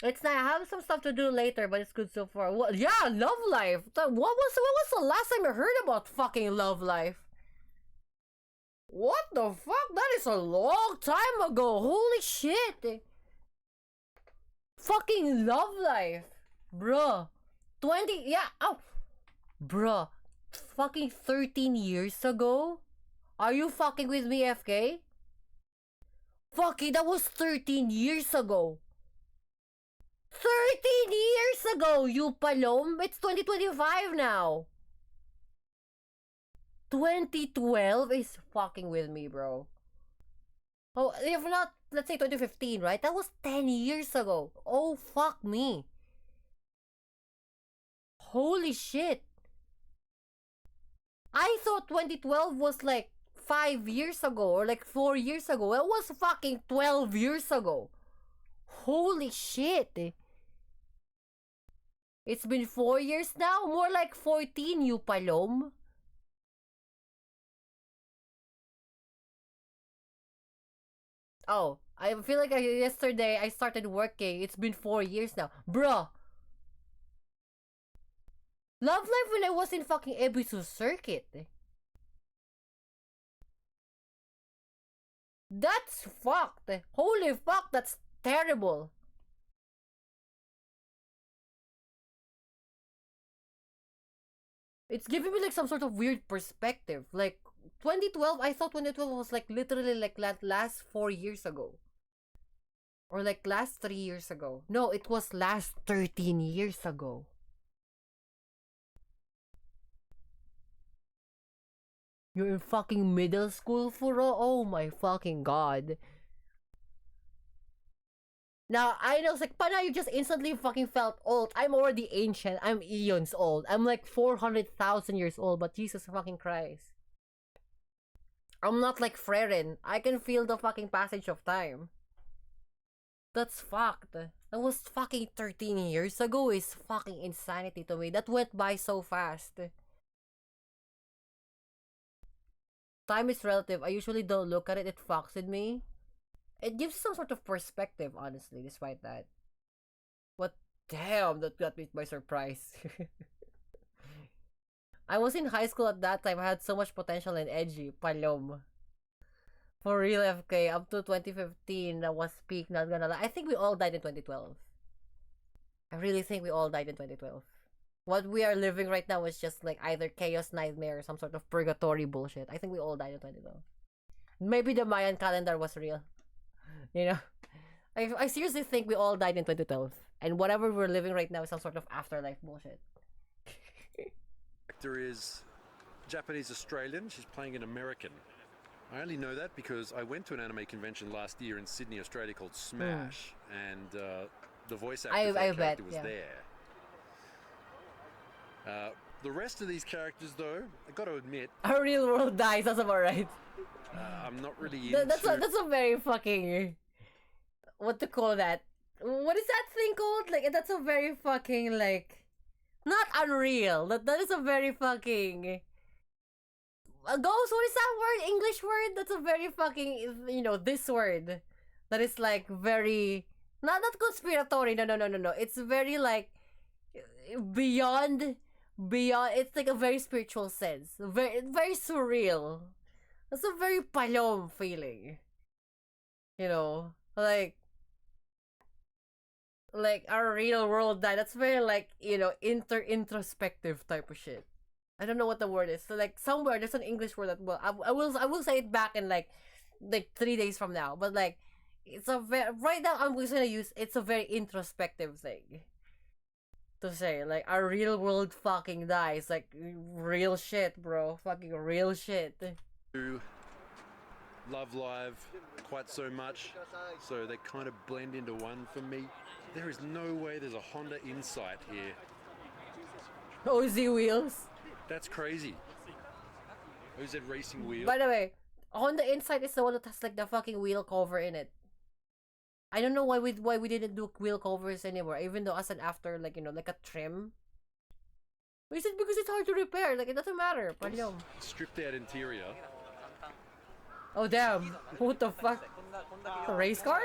It's not. I have some stuff to do later, but it's good so far. What? Yeah, Love Life. What was the last time I heard about fucking Love Life? What the fuck? That is a long time ago. Holy shit! Fucking Love Life, bruh. 20, yeah. Oh, bruh. Fucking 13 years ago. Are you fucking with me, FK? Fucking, that was 13 years ago. 13 years ago, you palom. It's 2025 now. 2012 is fucking with me, bro. Oh, if not, let's say 2015, right? That was 10 years ago. Oh, fuck me. Holy shit. I thought 2012 was like 5 years ago or like 4 years ago. It was fucking 12 years ago. Holy shit. It's been 4 years now? More like 14, you palom. Oh, I feel like yesterday I started working. It's been 4 years now. Bruh. Love Life when I was in fucking Ebisu Circuit. That's fucked. Holy fuck, that's terrible. It's giving me like some sort of weird perspective. Like 2012, I thought 2012 was like literally like last 4 years ago. Or like last 3 years ago. No, it was last 13 years ago. You're in fucking middle school, Furo? Oh my fucking god. Now, I know, it's like, pana, you just instantly fucking felt old. I'm already ancient. I'm eons old. I'm like 400,000 years old, but Jesus fucking Christ. I'm not like Frerin. I can feel the fucking passage of time. That's fucked. That was fucking 13 years ago is fucking insanity to me. That went by so fast. Time is relative. I usually don't look at it. It fucks with me. It gives some sort of perspective, honestly, despite that. But damn, that got me by surprise. I was in high school at that time. I had so much potential and edgy. Palom. For real, FK. Up to 2015, that was peak. Not gonna lie. I think we all died in 2012. I really think we all died in 2012. What we are living right now is just like either chaos nightmare or some sort of purgatory bullshit. I think we all died in 2012. Maybe the Mayan calendar was real. You know? I seriously think we all died in 2012. And whatever we're living right now is some sort of afterlife bullshit. Actor is Japanese Australian. She's playing an American. I only know that because I went to an anime convention last year in Sydney, Australia called Smash. And the voice actor for that character was there. The rest of these characters, though, I got to admit, Our real world dies. That's about right. I'm not really into. That's a very fucking, what to call that? What is that thing called? Like that's a very fucking like, not unreal. That is a very fucking. Ghost. What is that word? English word? That's a very fucking this word. That is like very not conspiratory. No. It's very like beyond. It's like a very spiritual sense. Very surreal. That's a very palom feeling. Like our real world died. That's very like, introspective type of shit. I don't know what the word is. So like somewhere there's an English word that I will say it back in like 3 days from now. But like it's a very right now I'm just gonna use it's a very introspective thing. To say like our real world fucking dies. Like real shit, bro. Fucking real shit. To Love Live quite so much, so they kind of blend into one for me. There is no way there's a Honda Insight here. OZ wheels. That's crazy. OZ Racing Wheel. By the way, Honda Insight is the one that has like the fucking wheel cover in it. I don't know why we didn't do wheel covers anymore, even though as an after, like, you know, like a trim. Is it because it's hard to repair? Like, it doesn't matter. Palyom. Stripped out interior. Oh damn! What the fuck? A race car?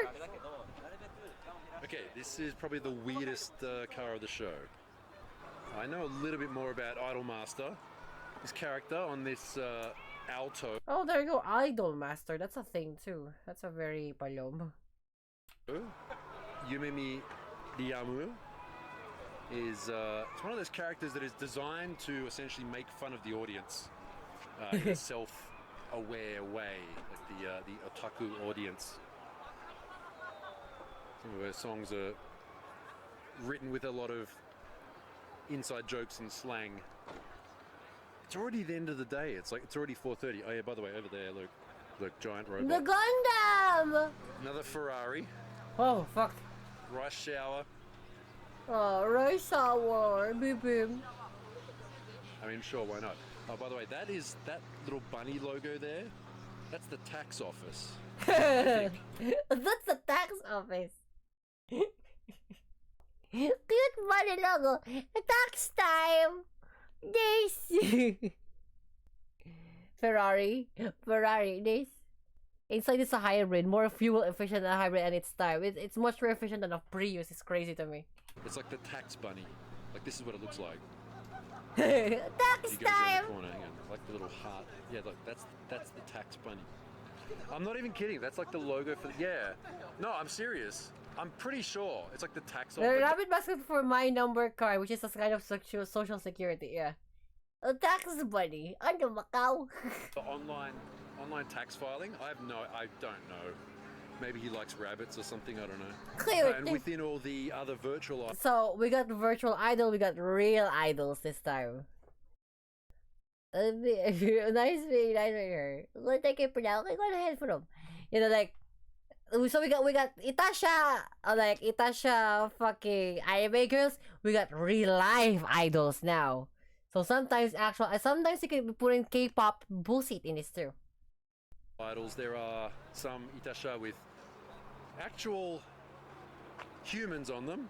Okay, this is probably the weirdest car of the show. I know a little bit more about Idolmaster, his character on this Alto. Oh, there you go, Idolmaster. That's a thing too. That's a very Palyom. Yumemi Diamu is it's one of those characters that is designed to essentially make fun of the audience in a self-aware way, like the otaku audience. Some of her songs are written with a lot of inside jokes and slang. It's already the end of the day. It's already 4:30. Oh yeah, by the way, over there, look, giant robot. The Gundam! Another Ferrari. Oh fuck. Rush Hour. Oh, Rice Hour, beep. I mean, sure, why not? Oh, by the way, that little bunny logo there. That's the tax office. That's the tax office. Cute bunny logo. Tax time. This. Ferrari. This. Inside is a hybrid, more fuel efficient than a hybrid and its time. It's much more efficient than a Prius. It's crazy to me. It's like the tax bunny. Like, this is what it looks like. Tax He goes around time. the corner, hang on. Like the little heart. Yeah, look, that's the tax bunny. I'm not even kidding. That's like the logo for yeah. No, I'm serious. I'm pretty sure it's like the tax. The rabbit basket for my number card, which is a kind of social security. Yeah. A tax bunny. Ano Macau? The online tax filing. I don't know. Maybe he likes rabbits or something. I don't know. Clear. And within all the other virtual. So we got virtual idol. We got real idols this time. Nice being her. We'll take it for now. Okay, go ahead for them. You know, like, so we got Itasha, like Itasha fucking anime girls. We got real life idols now. So sometimes you can be putting K-pop bullshit in this too. Idols. There are some Itasha with actual humans on them.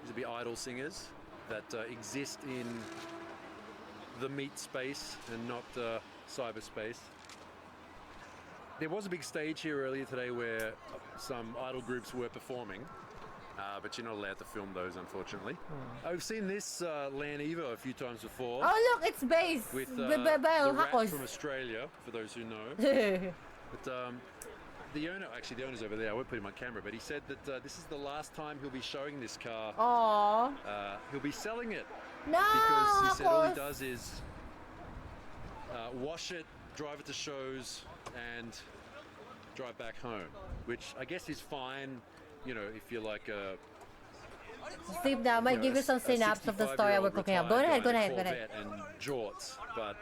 These would be idol singers that exist in the meat space and not cyberspace. There was a big stage here earlier today where some idol groups were performing, but you're not allowed to film those, unfortunately. I've seen this Lan Evo a few times before. Oh look, it's base with the rat from Australia, for those who know. But the owner's over there. I won't put him on camera, but he said that this is the last time he'll be showing this car. Aww. He'll be selling it. No, because he said all he does is wash it, drive it to shows, and drive back home, which I guess is fine, you know, if you're like a... Steve now might give you some synapse of the story we're cooking up. Go ahead. And jorts, but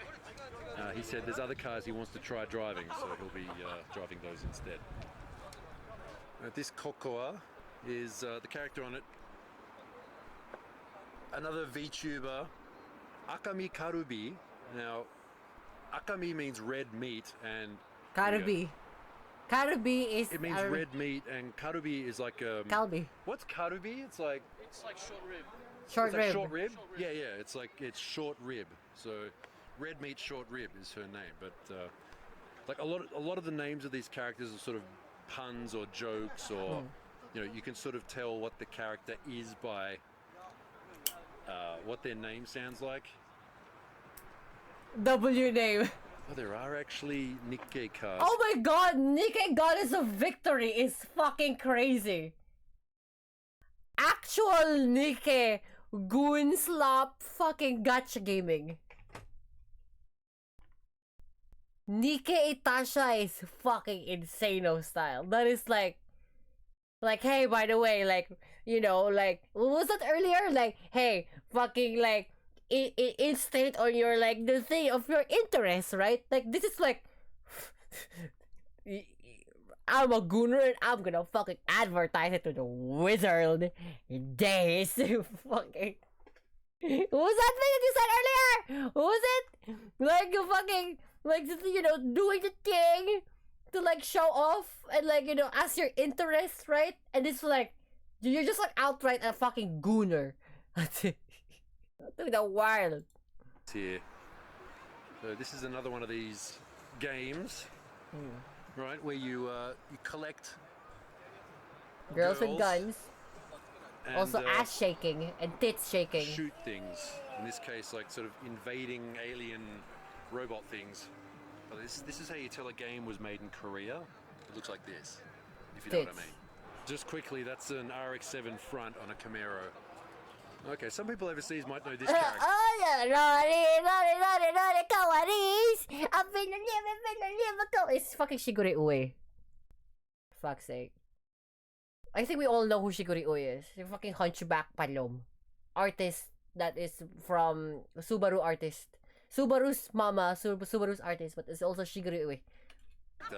he said there's other cars he wants to try driving, so he'll be driving those instead. This Kokoa is the character on it. Another VTuber, Akami Karubi. Now, Akami means red meat, and Karubi. Karubi is. It means red meat, and Karubi is like Kalbi. What's Karubi? It's like short rib. Short rib. Short rib. Yeah. It's short rib. So, red meat short rib is her name. But like a lot of the names of these characters are sort of puns or jokes, or you know, you can sort of tell what the character is by what their name sounds like. W name. Oh, there are actually Nikkei cars. Oh my god, Nikkei Goddess of Victory is fucking crazy. Actual Nikkei Goon Slop fucking gacha gaming. Nikkei Itasha is fucking insano style. That is like, hey, by the way, like, you know, like, what was that earlier? Like, hey, fucking, like, instate on your, like, the thing of your interest, right? Like, this is like, I'm a gooner and I'm gonna fucking advertise it to the wizard days. Fucking. Who's that thing that you said earlier? Who's it? Like you fucking, like, you know, doing the thing to like show off and like, you know, as your interest, right? And it's like, you're just like outright a fucking gooner. That's it. Dude, the wild. Here. So this is another one of these games, right, where you collect Girls with guns. and, Also ass shaking and tits shaking. shoot things. In this case, like sort of invading alien robot things. But this is how you tell a game was made in Korea. It looks like this, if you know what I mean. Just quickly, that's an RX-7 front on a Camaro. Okay, some people overseas might know this character. It's fucking Shigure Ue. Fuck's sake. I think we all know who Shigure Ue is. The fucking hunchback palom. Artist that is from Subaru artist. Subaru's mama, Subaru's artist, but it's also Shigure Ue.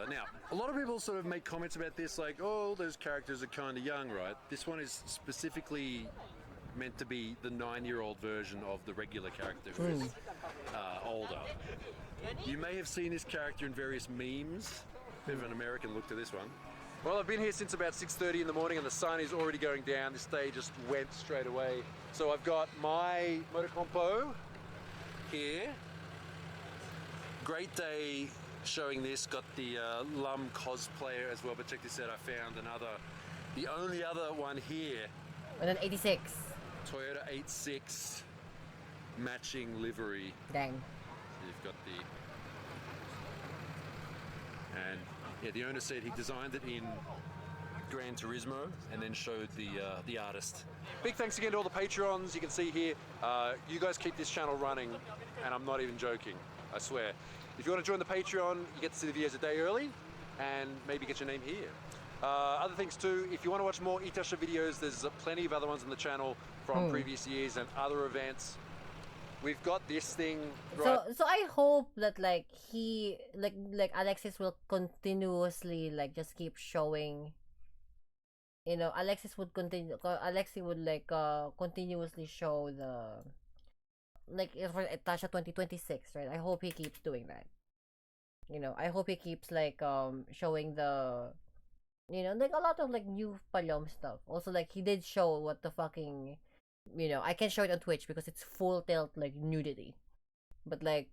Now, a lot of people sort of make comments about this like, oh, those characters are kind of young, right? This one is specifically meant to be the 9-year-old version of the regular character who is older. You may have seen this character in various memes. Bit of an American look to this one. Well, I've been here since about 6:30 in the morning and the sun is already going down. This day just went straight away. So I've got my Motocompo here. Great day showing this. Got the Lum cosplayer as well, but check this out. I found the only other one here. And then 86. Toyota 86 matching livery. Dang. You've got the... And yeah, the owner said he designed it in Gran Turismo and then showed the artist. Big thanks again to all the Patreons. You can see here, you guys keep this channel running, and I'm not even joking, I swear. If you want to join the Patreon, you get to see the videos a day early and maybe get your name here. Other things too, if you want to watch more Itasha videos, there's plenty of other ones on the channel from previous years and other events. We've got this thing. Right. So I hope that like he like Alexis will continuously like just keep showing. You know, Alexis would like continuously show the like for Itasha 2026, right? I hope he keeps doing that. You know, I hope he keeps like showing the, you know, like a lot of like new palom stuff. Also, like he did show what the fucking, you know, I can show it on Twitch because it's full tilt like nudity. But like,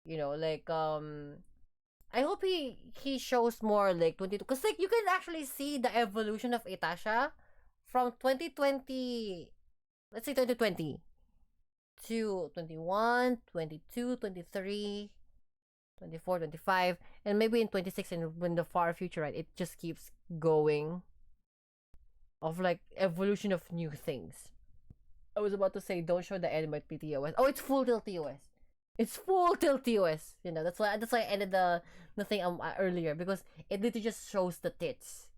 you know, like I hope he shows more like 22, because like you can actually see the evolution of Itasha from 2020, let's say 2020 to 21, 22, 23, 24, 25, and maybe in 26 and in the far future, right? It just keeps going of like evolution of new things. I was about to say don't show the end by PTOS. Oh, it's full tilt TOS. It's full tilt TOS. You know, that's why I ended the thing earlier, because it literally just shows the tits.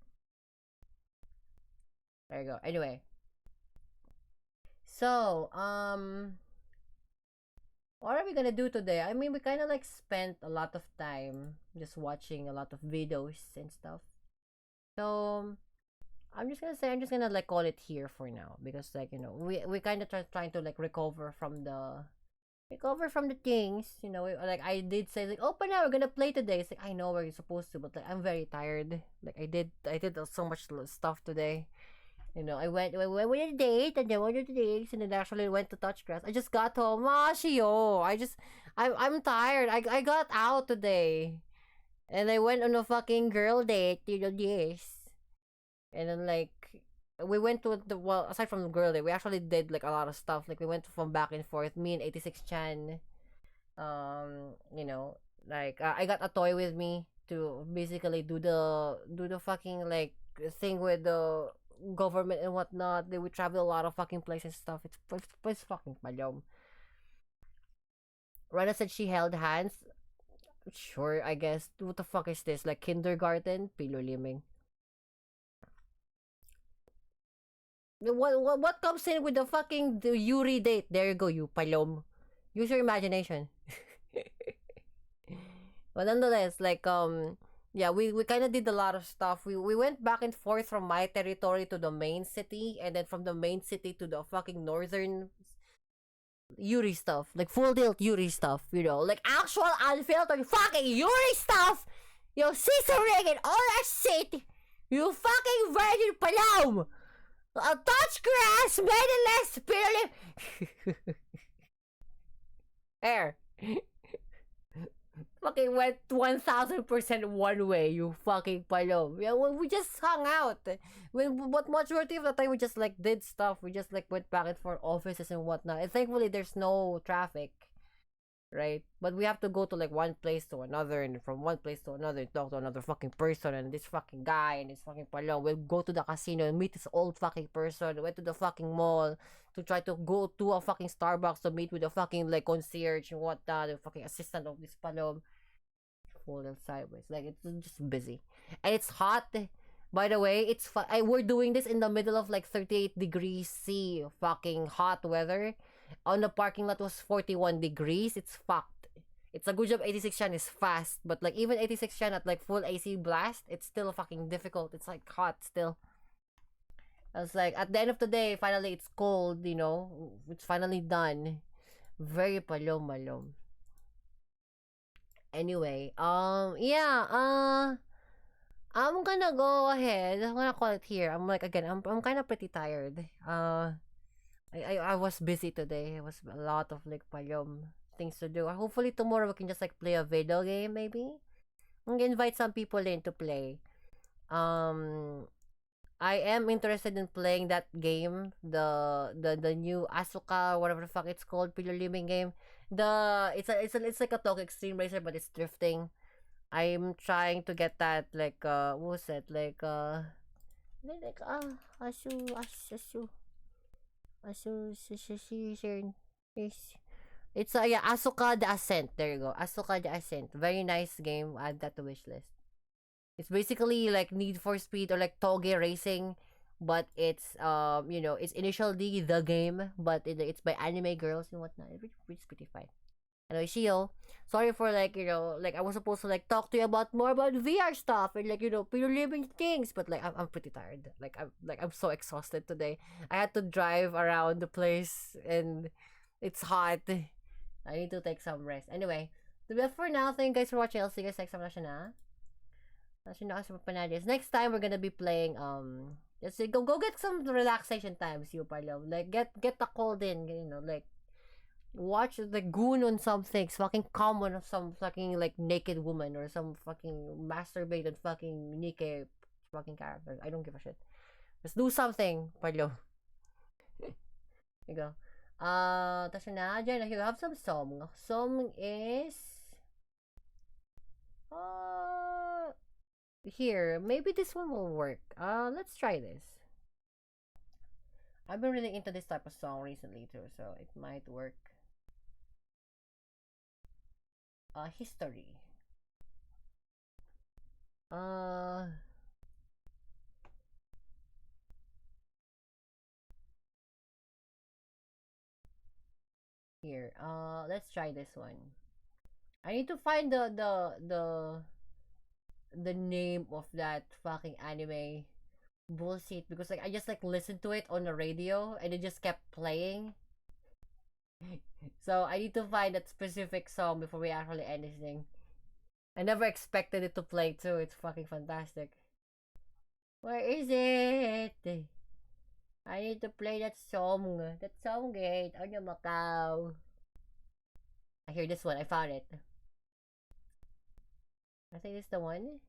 There you go. Anyway. So, what are we gonna do today? I mean, we kind of like spent a lot of time just watching a lot of videos and stuff. So, I'm just gonna like call it here for now, because like, you know, we kind of trying to like recover from the things, you know. Like I did say like, oh, but now we're gonna play today. It's like, I know we're supposed to, but like I'm very tired. Like I did so much stuff today. You know, I went with a date, and then went to the dates, and then actually went to touch grass. I just got home. I'm tired. I got out today, and I went on a fucking girl date. You know this. And then like we went to aside from the girl date, we actually did like a lot of stuff. Like we went from back and forth. Me and 86 Chan. You know, like I got a toy with me to basically do the fucking like thing with the government and whatnot. They would travel a lot of fucking places and stuff. It's fucking malom. Rana said she held hands. Sure, I guess. What the fuck is this? Like kindergarten? Pilo liming. What comes in with the Yuri date? There you go, you palom. Use your imagination. But nonetheless, like yeah, we kind of did a lot of stuff. We went back and forth from my territory to the main city, and then from the main city to the fucking northern Yuri stuff, like full tilt Yuri stuff, you know, like actual unfiltered fucking Yuri stuff. Yo, scissoring and all that shit. You fucking virgin palom. A touch grass made it less spiritually. There. Fucking went 1000% one way, you fucking palom. Yeah, we just hung out. But majority of the time we just like did stuff. We just like went back and forth offices and whatnot. And thankfully there's no traffic, right? But we have to go to like one place to another, and from one place to another talk to another fucking person, and this fucking guy and this fucking palom. We'll go to the casino and meet this old fucking person. Went to the fucking mall to try to go to a fucking Starbucks to meet with a fucking like concierge and whatnot, the fucking assistant of this palom. Full and sideways, like it's just busy, and it's hot. By the way, it's we're doing this in the middle of like 38 degrees C, fucking hot weather. On the parking lot was 41 degrees. It's fucked. It's a good job 86 Chan is fast, but like even 86 Chan at like full AC blast, it's still fucking difficult. It's like hot still. I was like, at the end of the day, finally it's cold, you know. It's finally done. Very palom. Anyway, yeah, I'm gonna go ahead. I'm gonna call it here. I'm like, again, I'm kind of pretty tired. I was busy today. It was a lot of like palom things to do. Hopefully tomorrow we can just like play a video game maybe. I'm gonna invite some people in to play. I am interested in playing that game, the new Asuka, whatever the fuck it's called, Piluliming game. It's like a Tokyo Extreme Racer, but it's drifting. I'm trying to get that like what was it asu it's yeah, Asuka the Ascent. There you go, Asuka the Ascent. Very nice game. Add that to wish list. It's basically like Need for Speed or like Toge Racing, but it's you know, it's initially the game, but it's by anime girls and whatnot. It's pretty fine. Anyway, Shio, sorry for like, you know, like I was supposed to like talk to you about more about VR stuff and like, you know, people living things, but like I'm pretty tired. I'm so exhausted today. I had to drive around the place and it's hot. I need to take some rest. Anyway, but for now, thank you guys for watching. I'll see you guys next time. Next time we're gonna be playing just go get some relaxation times, you palom. Like get the cold in, you know, like watch the goon on some things, fucking comment on some fucking like naked woman or some fucking masturbated fucking Nike fucking character. I don't give a shit. Just do something, palom. You go. Tasha na, Jen, you have some song. Song is here, maybe this one will work. Let's try this. I've been really into this type of song recently too, so it might work. History. Here. Let's try this one. I need to find the name of that fucking anime bullshit, because like I just like listened to it on the radio and it just kept playing. So I need to find that specific song before we actually end this thing. I never expected it to play too. It's fucking fantastic. Where is it? I need to play that song. That song gate on your Macau. I hear this one. I found it. I think it's the one.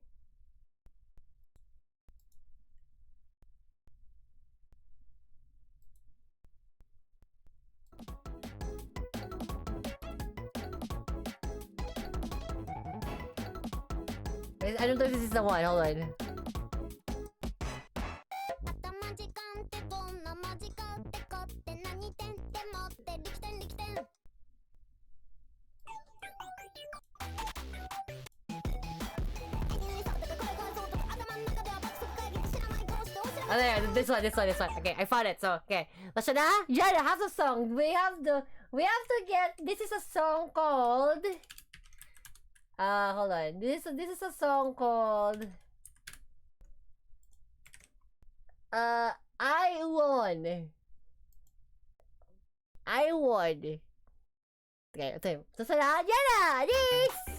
I don't know if this is the one. Hold on. Oh, there, this one. Okay, I found it. So, okay. Lashana, Jana, have the song. We have to get, this is a song called Hold on. This is a song called I won. I won. Okay, ito. Susunod. Yan na! Next!